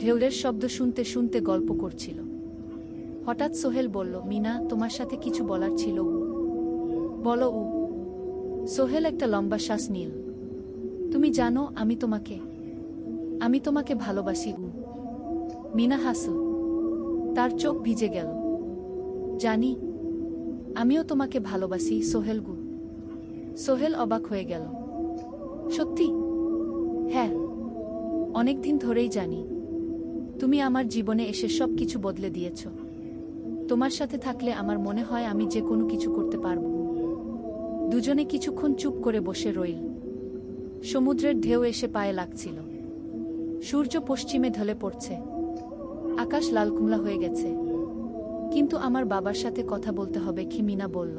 ঢেউয়ের শব্দ শুনতে শুনতে গল্প করছিল। হঠাৎ সোহেল বলল, মিনা, তোমার সাথে কিছু বলার ছিল। বলো। সোহেল একটা লম্বা শ্বাস নিল। তুমি জানো, আমি তোমাকে ভালোবাসি। মিনা হাসল। তার চোখ ভিজে গেল। জানি, আমিও তোমাকে ভালোবাসি সোহেল। সোহেল অবাক হয়ে গেল। সত্যি? হ্যাঁ, অনেকদিন ধরেই জানি। তুমি আমার জীবনে এসে সব কিছু বদলে দিয়েছ। তোমার সাথে থাকলে আমার মনে হয় আমি যে কোনো কিছু করতে পারব। দুজনে কিছুক্ষণ চুপ করে বসে রইল। সমুদ্রের ঢেউ এসে পায়ে লাগছিল। সূর্য পশ্চিমে ঢলে পড়ছে। আকাশ লালকুমলা হয়ে গেছে। কিন্তু আমার বাবার সাথে কথা বলতে হবে কি? মিনা বলল।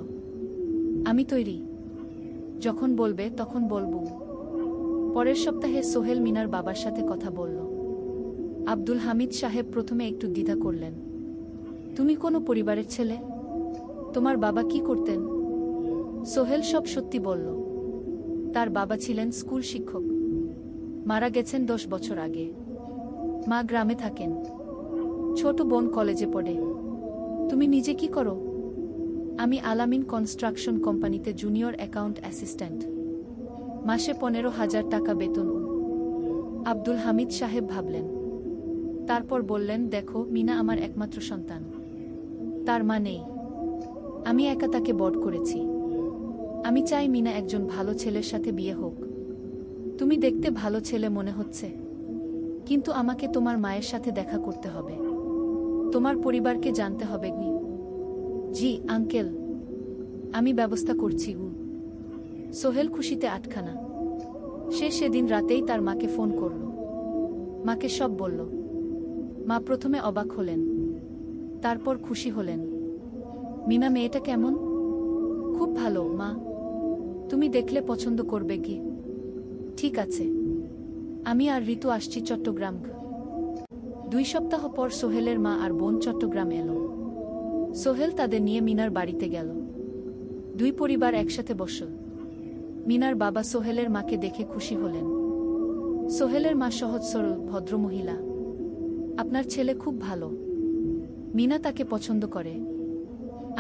আমি তৈরি। যখন বলবে তখন বলবো। পরের সপ্তাহে সোহেল মিনার বাবার সাথে কথা বলল। আব্দুল হামিদ সাহেব প্রথমে একটু দ্বিধা করলেন। তুমি কোনো পরিবারের ছেলে? তোমার বাবা কি করতেন? সোহেল সব সত্যি বলল। তার বাবা ছিলেন স্কুল শিক্ষক। মারা গেছেন 10 বছর আগে। মা গ্রামে থাকেন। ছোট বোন কলেজে পড়ে। তুমি নিজে কি করো? আমি আলামিন কনস্ট্রাকশন কোম্পানিতে জুনিয়র অ্যাকাউন্ট অ্যাসিস্ট্যান্ট। মাসে 15,000 টাকা বেতন। আব্দুল হামিদ সাহেব ভাবলেন। তারপর বললেন, দেখো, মিনা আমার একমাত্র সন্তান। তার মা নেই। আমি একা তাকে বড় করেছি। আমি চাই মিনা একজন ভালো ছেলের সাথে বিয়ে হোক। তুমি দেখতে ভালো ছেলে মনে হচ্ছে, কিন্তু আমাকে তোমার মায়ের সাথে দেখা করতে হবে। তোমার পরিবারকে জানতে হবে। জি আঙ্কেল, আমি ব্যবস্থা করছি। সোহেল খুশিতে আটখানা। সে সেদিন রাতেই তার মাকে ফোন করল। মাকে সব বলল। মা প্রথমে অবাক হলেন, তারপর খুশি হলেন। মিনা মেয়েটা কেমন? খুব ভালো মা, তুমি দেখলে পছন্দ করবে কি? ঠিক আছে, আমি আর ঋতু আসছি চট্টগ্রাম। 2 সপ্তাহ পর সোহেলের মা আর বোন চট্টগ্রাম এলো। সোহেল তাদের নিয়ে মিনার বাড়িতে গেল। 2 পরিবার একসাথে বসল। মিনার বাবা সোহেলের মাকে দেখে খুশি হলেন। সোহেলের মা সহজ সরল ভদ্রমহিলা। আপনার ছেলে খুব ভালো। মিনা তাকে পছন্দ করে।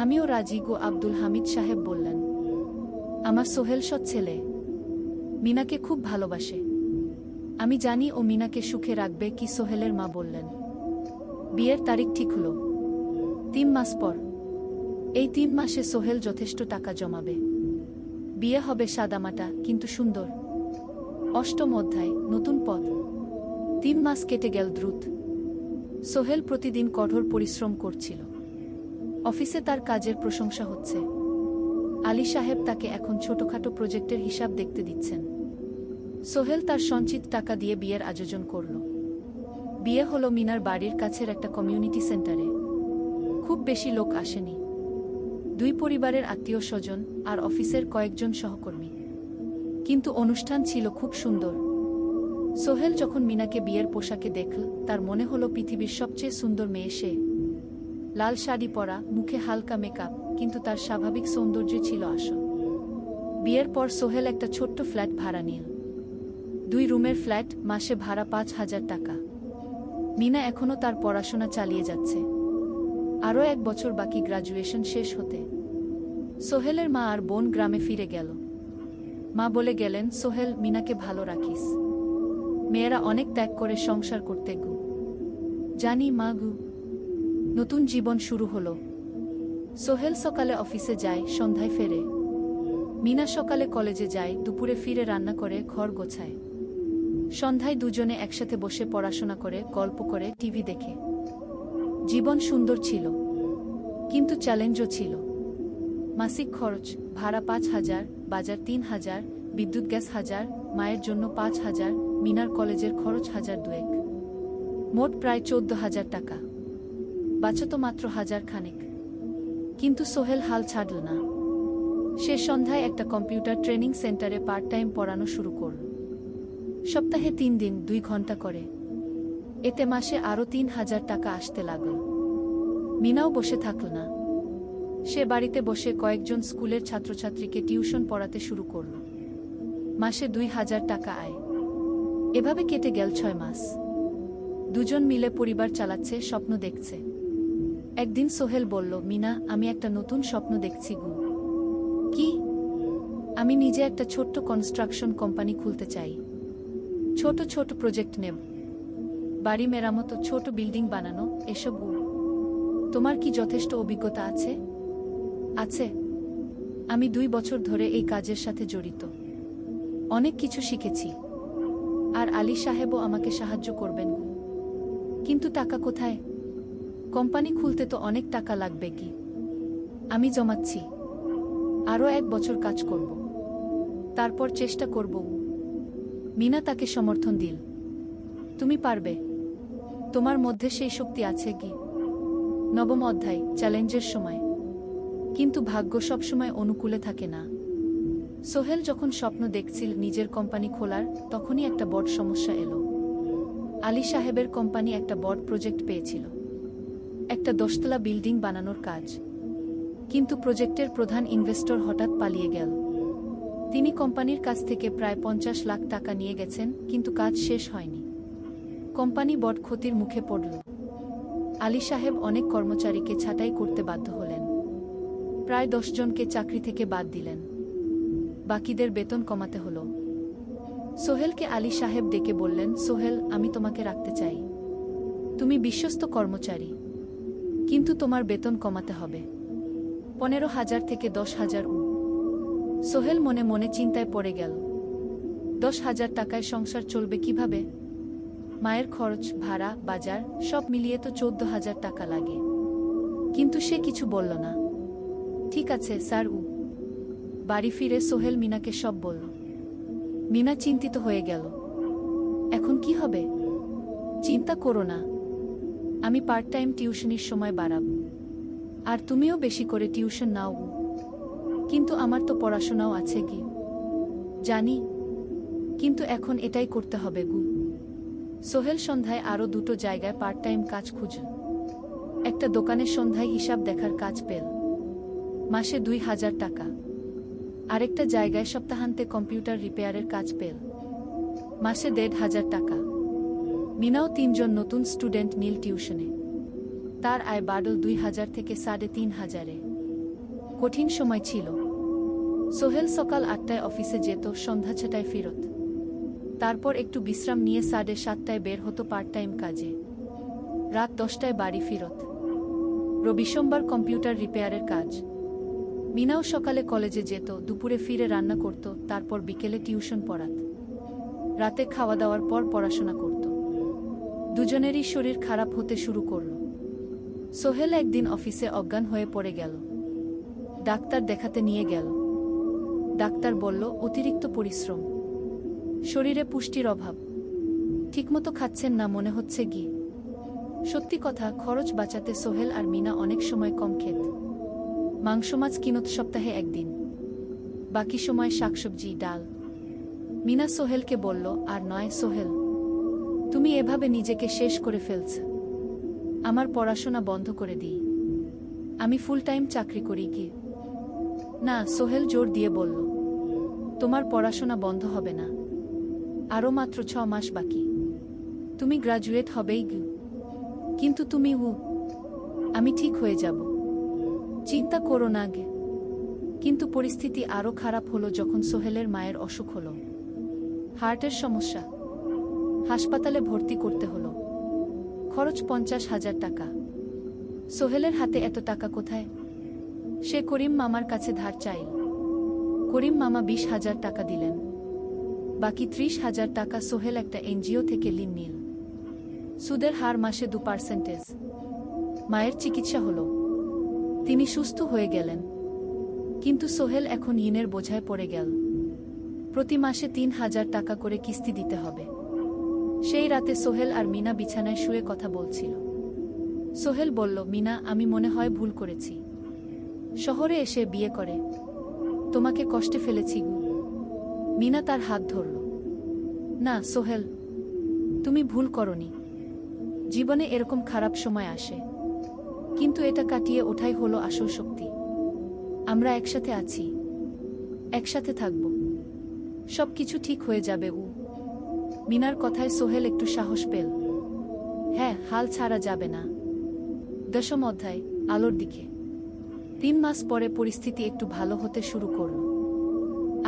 আমিও রাজি গো, আব্দুল হামিদ সাহেব বললেন। আমার সোহেল সৎ ছেলে। মিনাকে খুব ভালোবাসে। আমি জানি ও মিনাকে সুখে রাখবে কি? সোহেলের মা বললেন। বিয়ের তারিখ ঠিক হলো 3 মাস পর। এই 3 মাসে সোহেল যথেষ্ট টাকা জমাবে। বিয়ে হবে সাদামাটা কিন্তু সুন্দর। 8ম অধ্যায়, নতুন পথ। 3 মাস কেটে গেল দ্রুত। সোহেল প্রতিদিন কঠোর পরিশ্রম করছিল। অফিসে তার কাজের প্রশংসা হচ্ছে। আলী সাহেব তাকে এখন ছোটখাটো প্রজেক্টের হিসাব দেখতে দিচ্ছেন। সোহেল তার সঞ্চিত টাকা দিয়ে বিয়ের আয়োজন করল। বিয়ে হলো মিনার বাড়ির কাছের একটা কমিউনিটি সেন্টারে। খুব বেশি লোক আসেনি। 2 পরিবারের আত্মীয় স্বজন আর অফিসের কয়েকজন সহকর্মী। কিন্তু অনুষ্ঠান ছিল খুব সুন্দর। সোহেল যখন মিনাকে বিয়ের পোশাকে দেখল, তার মনে হলো পৃথিবীর সবচেয়ে সুন্দর মেয়ে সে। লাল শাড়ি পরা, মুখে হালকা মেকআপ, কিন্তু তার স্বাভাবিক সৌন্দর্য ছিল আসল। বিয়ের পর সোহেল একটা ছোট্ট ফ্ল্যাট ভাড়া নিল। 2 রুমের ফ্ল্যাট, মাসে ভাড়া 5,000 টাকা। মিনা এখনও তার পড়াশোনা চালিয়ে যাচ্ছে। আরও 1 বছর বাকি গ্র্যাজুয়েশন শেষ হতে। সোহেলের মা আর বোন গ্রামে ফিরে গেল। মা বলে গেলেন, সোহেল, মিনাকে ভালো রাখিস। মেয়েরা অনেক ত্যাগ করে সংসার করতে গু। জানি মা গু। নতুন জীবন শুরু হলো। সোহেল সকালে অফিসে যায়, সন্ধ্যায় ফেরে। মিনা সকালে কলেজে যায়, দুপুরে ফিরে রান্না করে, ঘর গোছায়। সন্ধ্যায় দুজনে একসাথে বসে পড়াশোনা করে, গল্প করে, টিভি দেখে। জীবন সুন্দর ছিল, কিন্তু চ্যালেঞ্জও ছিল। মাসিক খরচ, ভাড়া 5,000, বাজার 3,000, বিদ্যুৎ গ্যাস 1,000, মায়ের জন্য 5,000, মিনার কলেজের খরচ 1,200। মোট প্রায় 14,000 টাকা। বাঁচত মাত্র 1,000 খানেক। কিন্তু সোহেল হাল ছাড়ল না। সে সন্ধ্যায় একটা কম্পিউটার ট্রেনিং সেন্টারে পার্ট টাইম পড়ানো শুরু করল। সপ্তাহে 3 দিন 2 ঘন্টা করে। এতে মাসে আরও 3,000 টাকা আসতে লাগল। মিনাও বসে থাকল না। সে বাড়িতে বসে কয়েকজন স্কুলের ছাত্রছাত্রীকে টিউশন পড়াতে শুরু করল। মাসে 2,000 টাকা আয়। এভাবে কেটে গেল 6 মাস। দুজন মিলে পরিবার চালাচ্ছে, স্বপ্ন দেখছে। একদিন সোহেল বলল, মিনা, আমি একটা নতুন স্বপ্ন দেখছি গু। কি? আমি নিজে একটা ছোট্ট কনস্ট্রাকশন কোম্পানি খুলতে চাই। ছোট ছোট প্রজেক্ট নেব। বাড়ি মেরামত, ছোট বিল্ডিং বানানো, এসব গু। তোমার কি যথেষ্ট অভিজ্ঞতা আছে? আছে। আমি 2 বছর ধরে এই কাজের সাথে জড়িত। অনেক কিছু শিখেছি। আর আলী সাহেবও আমাকে সাহায্য করবেন। কিন্তু টাকা কোথায়? কোম্পানি খুলতে তো অনেক টাকা লাগবে কি? আমি জমাচ্ছি। আরও 1 বছর কাজ করব। তারপর চেষ্টা করব। মিনা তাকে সমর্থন দিল। তুমি পারবে। তোমার মধ্যে সেই শক্তি আছে কি? 9ম অধ্যায়, চ্যালেঞ্জের সময়। কিন্তু ভাগ্য সবসময় অনুকূলে থাকে না। সোহেল যখন স্বপ্ন দেখছিল নিজের কোম্পানি খোলার, তখনই একটা বড় সমস্যা এলো। আলী সাহেবের কোম্পানি একটা বড় প্রজেক্ট পেয়েছিল। একটা 10তলা বিল্ডিং বানানোর কাজ। কিন্তু প্রজেক্টের প্রধান ইনভেস্টর হঠাৎ পালিয়ে গেল। তিনি কোম্পানির কাছ থেকে প্রায় 50 লাখ টাকা নিয়ে গেছেন, কিন্তু কাজ শেষ হয়নি। কোম্পানি বড় ক্ষতির মুখে পড়ল। আলী সাহেব অনেক কর্মচারীকে ছাঁটাই করতে বাধ্য হলেন। প্রায় 10 জনকে চাকরি থেকে বাদ দিলেন। বাকিদের বেতন কমাতে হলো। সোহেলকে আলী সাহেব ডেকে বললেন, সোহেল, আমি তোমাকে রাখতে চাই। তুমি বিশ্বস্ত কর্মচারী। কিন্তু তোমার বেতন কমাতে হবে। 15,000 থেকে 10,000। সোহেল মনে মনে চিন্তায় পড়ে গেল। 10,000 টাকায় সংসার চলবে কিভাবে? মায়ের খরচ, ভাড়া, বাজার সব মিলিয়ে তো 14,000 টাকা লাগে। কিন্তু সে কিছু বলল না। ঠিক আছে স্যার। বাড়ি ফিরে সোহেল মিনাকে সব বলল। মিনা চিন্তিত হয়ে গেল। এখন কি হবে? চিন্তা করো না। আমি পার্ট টাইম টিউশনির সময় বাড়াব। আর তুমিও বেশি করে টিউশন নাও। কিন্তু আমার তো পড়াশোনাও আছে কি? জানি, কিন্তু এখন এটাই করতে হবে গু। সোহেল সন্ধ্যায় আরও 2টো জায়গায় পার্ট টাইম কাজ খুঁজল। একটা দোকানের সন্ধ্যায় হিসাব দেখার কাজ পেল। মাসে 2,000 টাকা। আরেকটা জায়গায় সপ্তাহান্তে কম্পিউটার রিপেয়ারের কাজ পেল। মাসে 1,500 টাকা। মিনাও 3 জন নতুন স্টুডেন্ট নিল টিউশনে। তার আয় বাড়ল 2,000 থেকে 3,500-এ। কঠিন সময় ছিল। সোহেল সকাল 8টায় অফিসে যেত, সন্ধ্যা 6টায় ফিরত। তারপর একটু বিশ্রাম নিয়ে 7:30টায় বের হতো পার্ট টাইম কাজে। রাত 10টায় বাড়ি ফিরত। রবি সোমবার কম্পিউটার রিপেয়ারের কাজ। মিনাও সকালে কলেজে যেত, দুপুরে ফিরে রান্না করত, তারপর বিকেলে টিউশন পড়াত। রাতে খাওয়া দাওয়ার পর পড়াশোনা করত। দুজনেরই শরীর খারাপ হতে শুরু করল। সোহেল একদিন অফিসে অজ্ঞান হয়ে পড়ে গেল। ডাক্তার দেখাতে নিয়ে গেল। ডাক্তার বলল, অতিরিক্ত পরিশ্রম, শরীরে পুষ্টির অভাব, ঠিকমতো খাচ্ছেন না মনে হচ্ছে কি? সত্যি কথা, খরচ বাঁচাতে সোহেল আর মিনা অনেক সময় কম খেত। মাংস মাছ কিনত সপ্তাহে 1 দিন। বাকি সময় শাকসবজি, ডাল। মিনা সোহেলকে বলল, আর নয় সোহেল, তুমি এভাবে নিজেকে শেষ করে ফেলছ। আমার পড়াশোনা বন্ধ করে দিই, আমি ফুল টাইম চাকরি করি কি? না, সোহেল জোর দিয়ে বলল, তোমার পড়াশোনা বন্ধ হবে না, আরও মাত্র 6 মাস বাকি, তুমি গ্রাজুয়েট হবেই গি। কিন্তু তুমি আমি ঠিক হয়ে যাব, চিন্তা করো না গে। কিন্তু পরিস্থিতি আরও খারাপ হলো যখন সোহেলের মায়ের অসুখ হলো, হার্টের সমস্যা, হাসপাতালে ভর্তি করতে হলো, খরচ 50,000 টাকা। সোহেলের হাতে এত টাকা কোথায়? সে করিম মামার কাছে ধার চাইল। করিম মামা 20,000 টাকা দিলেন, বাকি 30,000 টাকা সোহেল একটা এনজিও থেকে ঋণ নিল। সুদের হার মাসে 2%। মায়ের চিকিৎসা হলো, তিনি সুস্থ হয়ে গেলেন। কিন্তু সোহেল এখন ঋণের বোঝায় পড়ে গেল। প্রতি মাসে 3,000 টাকা করে কিস্তি দিতে হবে। সেই রাতে সোহেল আর মিনা বিছানায় শুয়ে কথা বলছিল। সোহেল বলল, মিনা, আমি মনে হয় ভুল করেছি, শহরে এসে বিয়ে করে তোমাকে কষ্টে ফেলেছি গু। মিনা তার হাত ধরল। না সোহেল, তুমি ভুল করনি। জীবনে এরকম খারাপ সময় আসে, কিন্তু এটা কাটিয়ে ওঠাই হলো আসল শক্তি। আমরা একসাথে আছি, একসাথে থাকব, সবকিছু ঠিক হয়ে যাবে। মিনার কথায় সোহেল একটু সাহস পেল। হ্যাঁ, হাল ছাড়া যাবে না। 10ম অধ্যায়, আলোর দিকে। 3 মাস পরে পরিস্থিতি একটু ভালো হতে শুরু করল।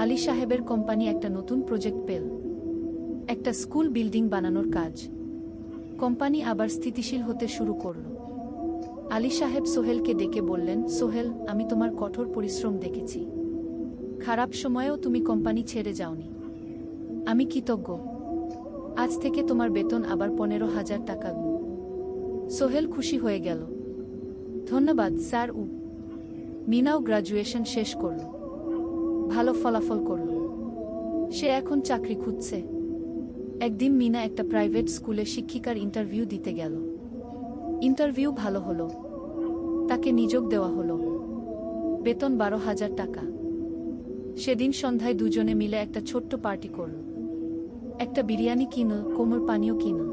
আলী সাহেবের কোম্পানি একটা নতুন প্রজেক্ট পেল, একটা স্কুল বিল্ডিং বানানোর কাজ। কোম্পানি আবার স্থিতিশীল হতে শুরু করল। আলী সাহেব সোহেলকে ডেকে বললেন, সোহেল, আমি তোমার কঠোর পরিশ্রম দেখেছি, খারাপ সময়েও তুমি কোম্পানি ছেড়ে যাওনি। আমি কৃতজ্ঞ। আজ থেকে তোমার বেতন আবার 15,000 টাকা। সোহেল খুশি হয়ে গেল। ধন্যবাদ স্যার। মিনাও গ্রাজুয়েশন শেষ করল, ভালো ফলাফল করল, সে এখন চাকরি খুঁজছে। একদিন মিনা একটা প্রাইভেট স্কুলে শিক্ষিকার ইন্টারভিউ দিতে গেল। ইন্টারভিউ ভালো হলো, তাকে নিয়োগ দেওয়া হলো, বেতন 12,000 টাকা। সেদিন সন্ধ্যায় দুজনে মিলে একটা ছোট্ট পার্টি করল। একটা বিরিয়ানি কিনল, কোমল পানীয় কিনল,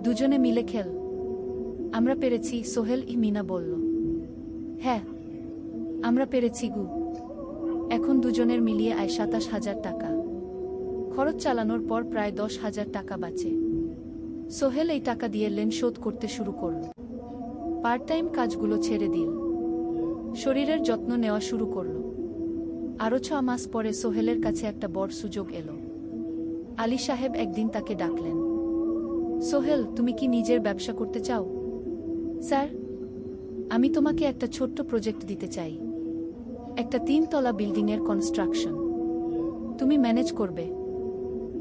দুজনে মিলে খেল। আমরা পেরেছি সোহেল, মিনা বলল। হ্যাঁ, আমরা পেরেছি গু। এখন দুজনের মিলিয়ে আয় 27,000 টাকা। খরচ চালানোর পর প্রায় 10,000 টাকা বাঁচে। সোহেল এই টাকা দিয়ে লোন শোধ করতে শুরু করল। পার্ট টাইম কাজগুলো ছেড়ে দিল, শরীরের যত্ন নেওয়া শুরু করল। আরও 6 মাস পরে সোহেলের কাছে একটা বড় সুযোগ এলো। আলী সাহেব একদিন তাকে ডাকলেন। সোহেল, তুমি কি নিজের ব্যবসা করতে চাও? স্যার, আমি তোমাকে একটা ছোট্ট প্রজেক্ট দিতে চাই, একটা 3 তলা বিল্ডিংয়ের কনস্ট্রাকশন। তুমি ম্যানেজ করবে,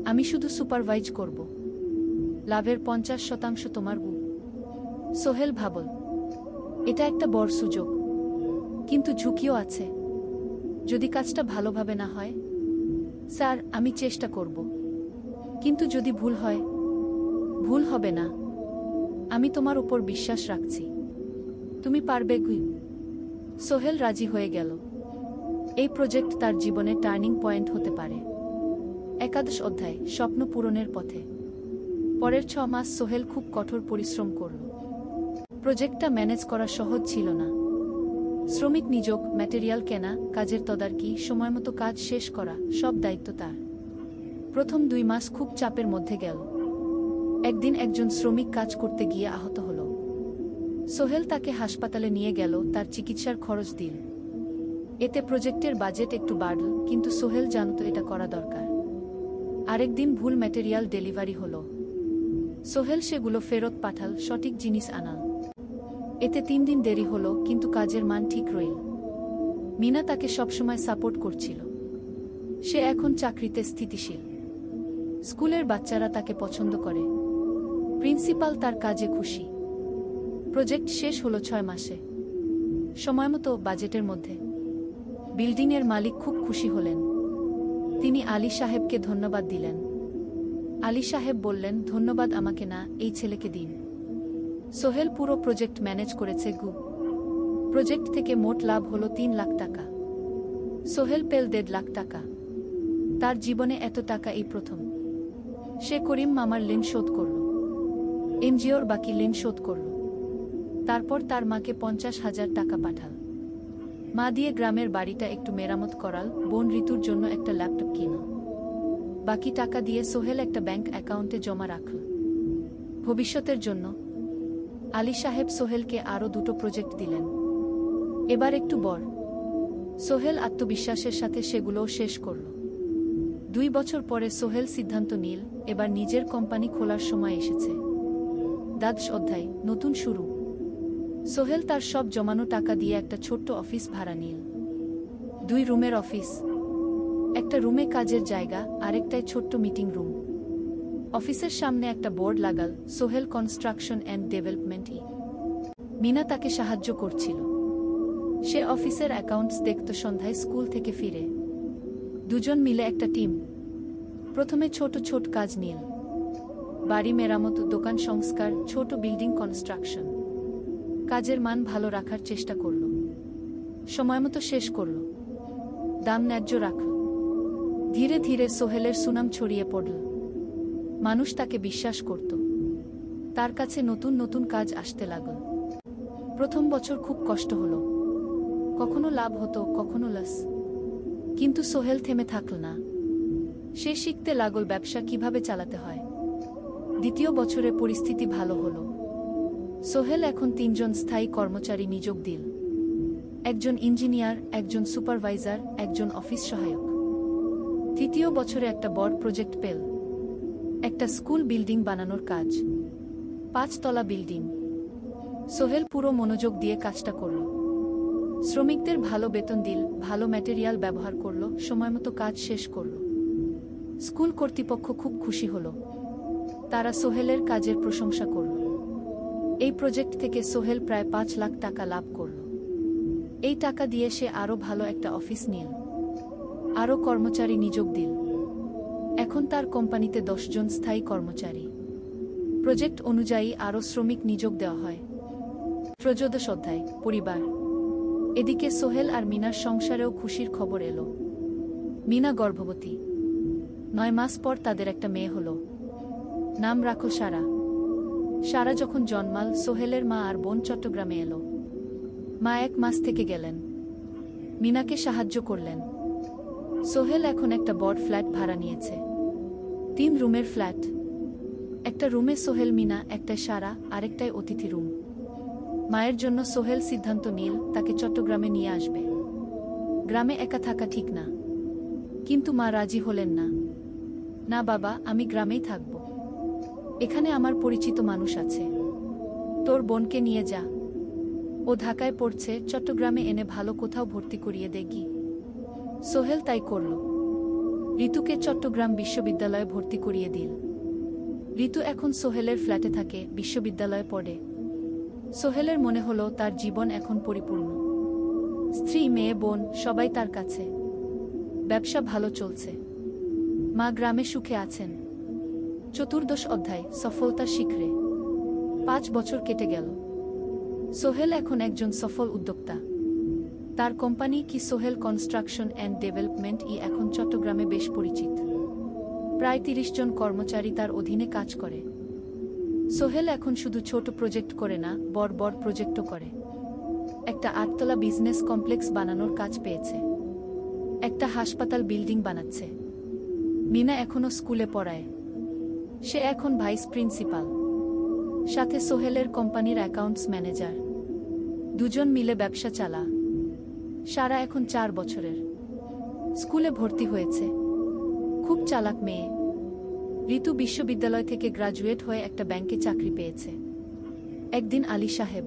আমি শুধু সুপারভাইজ করব। লাভের 50% তোমার গু। সোহেল ভাবল, এটা একটা বড় সুযোগ, কিন্তু ঝুঁকিও আছে। যদি কাজটা ভালোভাবে না হয়? স্যার, আমি চেষ্টা করব, কিন্তু যদি ভুল হয়? ভুল হবে না, আমি তোমার উপর বিশ্বাস রাখছি, তুমি পারবে গু। সোহেল রাজি হয়ে গেল। এই প্রজেক্ট তার জীবনে টার্নিং পয়েন্ট হতে পারে। 11 অধ্যায়, স্বপ্ন পূরণের পথে। পরের 6 মাস সোহেল খুব কঠোর পরিশ্রম করল। প্রজেক্টটা ম্যানেজ করা সহজ ছিল না। শ্রমিক নিয়োগ, ম্যাটেরিয়াল কেনা, কাজের তদারকি, সময়মতো কাজ শেষ করা, সব দায়িত্ব তার। প্রথম 2 মাস খুব চাপের মধ্যে গেল। একদিন একজন শ্রমিক কাজ করতে গিয়ে আহত হল। সোহেল তাকে হাসপাতালে নিয়ে গেল, তার চিকিৎসার খরচ দিল। এতে প্রজেক্টের বাজেট একটু বাড়ল, কিন্তু সোহেল জানত এটা করা দরকার। আরেকদিন ভুল ম্যাটেরিয়াল ডেলিভারি হলো। সোহেল সেগুলো ফেরত পাঠাল, সঠিক জিনিস আনাল। এতে 3 দিন দেরি হলো, কিন্তু কাজের মান ঠিক রইল। মিনা তাকে সবসময় সাপোর্ট করছিল। সে এখন চাকরিতে স্থিতিশীল। স্কুলের বাচ্চারা তাকে পছন্দ করে। প্রিন্সিপাল তার কাজে খুশি। প্রজেক্ট শেষ হলো 6 মাসে, সময়মতো, বাজেটের মধ্যে। বিল্ডিংয়ের মালিক খুব খুশি হলেন। তিনি আলী সাহেবকে ধন্যবাদ দিলেন। আলী সাহেব বললেন, ধন্যবাদ আমাকে না, এই ছেলেকে দিন। সোহেল পুরো প্রজেক্ট ম্যানেজ করেছে গু। প্রজেক্ট থেকে মোট লাভ হলো 3 লাখ টাকা। সোহেল পেল 1.5 লাখ টাকা। তার জীবনে এত টাকা এই প্রথম। সে করিম মামার ঋণ শোধ করল, এনজিওর বাকি ঋণ শোধ করল, তারপর তার মাকে 50,000 টাকা পাঠাল। মা দিয়ে গ্রামের বাড়িটা একটু মেরামত করাল, বোন ঋতুর জন্য একটা ল্যাপটপ কিনল। বাকি টাকা দিয়ে সোহেল একটা ব্যাংক অ্যাকাউন্টে জমা রাখল ভবিষ্যতের জন্য। আলী সাহেব সোহেলকে আরও 2টো প্রজেক্ট দিলেন, এবার একটু বড়। সোহেল আত্মবিশ্বাসের সাথে সেগুলোও শেষ করল। 2 বছর পরে সোহেল সিদ্ধান্ত নিল, এবার নিজের কোম্পানি খোলার সময় এসেছে। দ্বাদশ অধ্যায়, নতুন শুরু। সোহেল তার সব জমানো টাকা দিয়ে একটা ছোট্ট অফিস ভাড়া নিল। 2 রুমের অফিস, একটা রুমে কাজের জায়গা, আরেকটায় ছোট্ট মিটিং রুম। অফিসের সামনে একটা বোর্ড লাগাল, Sohel construction and development. Mina তাকে সাহায্য করছিল। সে অফিসের অ্যাকাউন্টস দেখত সন্ধ্যায় স্কুল থেকে ফিরে। দুজন মিলে একটা টিম। প্রথমে ছোট ছোট কাজ নিল, বাড়ি মেরামত, দোকান সংস্কার, ছোট বিল্ডিং কনস্ট্রাকশন। কাজের মান ভালো রাখার চেষ্টা করল, সময়মতো শেষ করল, দাম ন্যায্য রাখল। ধীরে ধীরে সোহেলের সুনাম ছড়িয়ে পড়ল, মানুষ তাকে বিশ্বাস করত। তার কাছে নতুন নতুন কাজ আসতে লাগল। প্রথম বছর খুব কষ্ট হলো, কখনো লাভ হতো, কখনো লস। কিন্তু সোহেল থেমে থাকল না। সে শিখতে লাগল ব্যবসা কিভাবে চালাতে হয়। দ্বিতীয় বছরে পরিস্থিতি ভালো হলো। সোহেল এখন 3 জন স্থায়ী কর্মচারী নিয়োগ দিল, একজন ইঞ্জিনিয়ার, একজন সুপারভাইজার, একজন অফিস সহায়ক। তৃতীয় বছরে একটা বড় প্রজেক্ট পেল, একটা স্কুল বিল্ডিং বানানোর কাজ, 5 তলা বিল্ডিং। সোহেল পুরো মনোযোগ দিয়ে কাজটা করল। শ্রমিকদের ভালো বেতন দিল, ভালো ম্যাটেরিয়াল ব্যবহার করল, সময়মতো কাজ শেষ করল। স্কুল কর্তৃপক্ষ খুব খুশি হল, তারা সোহেলের কাজের প্রশংসা করল। এই প্রজেক্ট থেকে সোহেল প্রায় 5 লাখ টাকা লাভ করল। এই টাকা দিয়ে সে আরও ভালো একটা অফিস নিল, আরও কর্মচারী নিয়োগ দিল। এখন তার কোম্পানিতে 10 জন স্থায়ী কর্মচারী। প্রজেক্ট অনুযায়ী আরও শ্রমিক নিয়োগ দেওয়া হয়। ত্রয়োদশ অধ্যায়, পরিবার। এদিকে সোহেল আর মিনার সংসারেও খুশির খবর এলো। মিনা গর্ভবতী। 9 মাস পর তাদের একটা মেয়ে হলো। নাম রাখো সারা। সারা যখন জন্মাল, সোহেলের মা আর বোন চট্টগ্রামে এলো। মা 1 মাস থেকে গেলেন, মিনাকে সাহায্য করলেন। সোহেল এখন একটা বড় ফ্ল্যাট ভাড়া নিয়েছে, 3 রুমের ফ্ল্যাট। একটা রুমে সোহেল, মিনা, একটায় সারা, আরেকটায় অতিথি রুম। মায়ের জন্য সোহেল সিদ্ধান্ত নিল তাকে চট্টগ্রামে নিয়ে আসবে। গ্রামে একা থাকা ঠিক না, কিন্তু মা রাজি হলেন না। না বাবা, আমি গ্রামেই থাকব, এখানে আমার পরিচিত মানুষ আছে। তোর বোনকে নিয়ে যা, ও ঢাকায় পড়ছে, চট্টগ্রামে এনে ভালো কোথাও ভর্তি করিয়ে দেখি। সোহেল তাই করল। ঋতুকে চট্টগ্রাম বিশ্ববিদ্যালয়ে ভর্তি করিয়ে দিল। ঋতু এখন সোহেলের ফ্ল্যাটে থাকে, বিশ্ববিদ্যালয়ে পড়ে। সোহেলের মনে হলো তার জীবন এখন পরিপূর্ণ। স্ত্রী, মেয়ে, বোন সবাই তার কাছে। ব্যবসা ভালো চলছে, মা গ্রামে সুখে আছেন। চতুর্দশ অধ্যায়, সফলতার শিখরে। 5 বছর কেটে গেল। সোহেল এখন একজন সফল উদ্যোক্তা। তার কোম্পানি কি সোহেল কনস্ট্রাকশন অ্যান্ড ডেভেলপমেন্ট এখন চট্টগ্রামে বেশ পরিচিত। প্রায় 30 জন কর্মচারী তার অধীনে কাজ করে। সোহেল এখন শুধু ছোট প্রজেক্ট করে না, বড় বড় প্রজেক্টও করে। একটা 8 তলা বিজনেস কমপ্লেক্স বানানোর কাজ পেয়েছে, একটা হাসপাতাল বিল্ডিং বানাচ্ছে। মিনা এখনো স্কুলে পড়ায়, সে এখন ভাইস প্রিন্সিপাল। সাথে সোহেলের কোম্পানির অ্যাকাউন্টস ম্যানেজার। 2 জন মিলে ব্যবসা চালা। সারা এখন 4 বছরের, স্কুলে ভর্তি হয়েছে, খুব চালাক মেয়ে। ঋতু বিশ্ববিদ্যালয় থেকে গ্রাজুয়েট হয়ে একটা ব্যাংকে চাকরি পেয়েছে। একদিন আলী সাহেব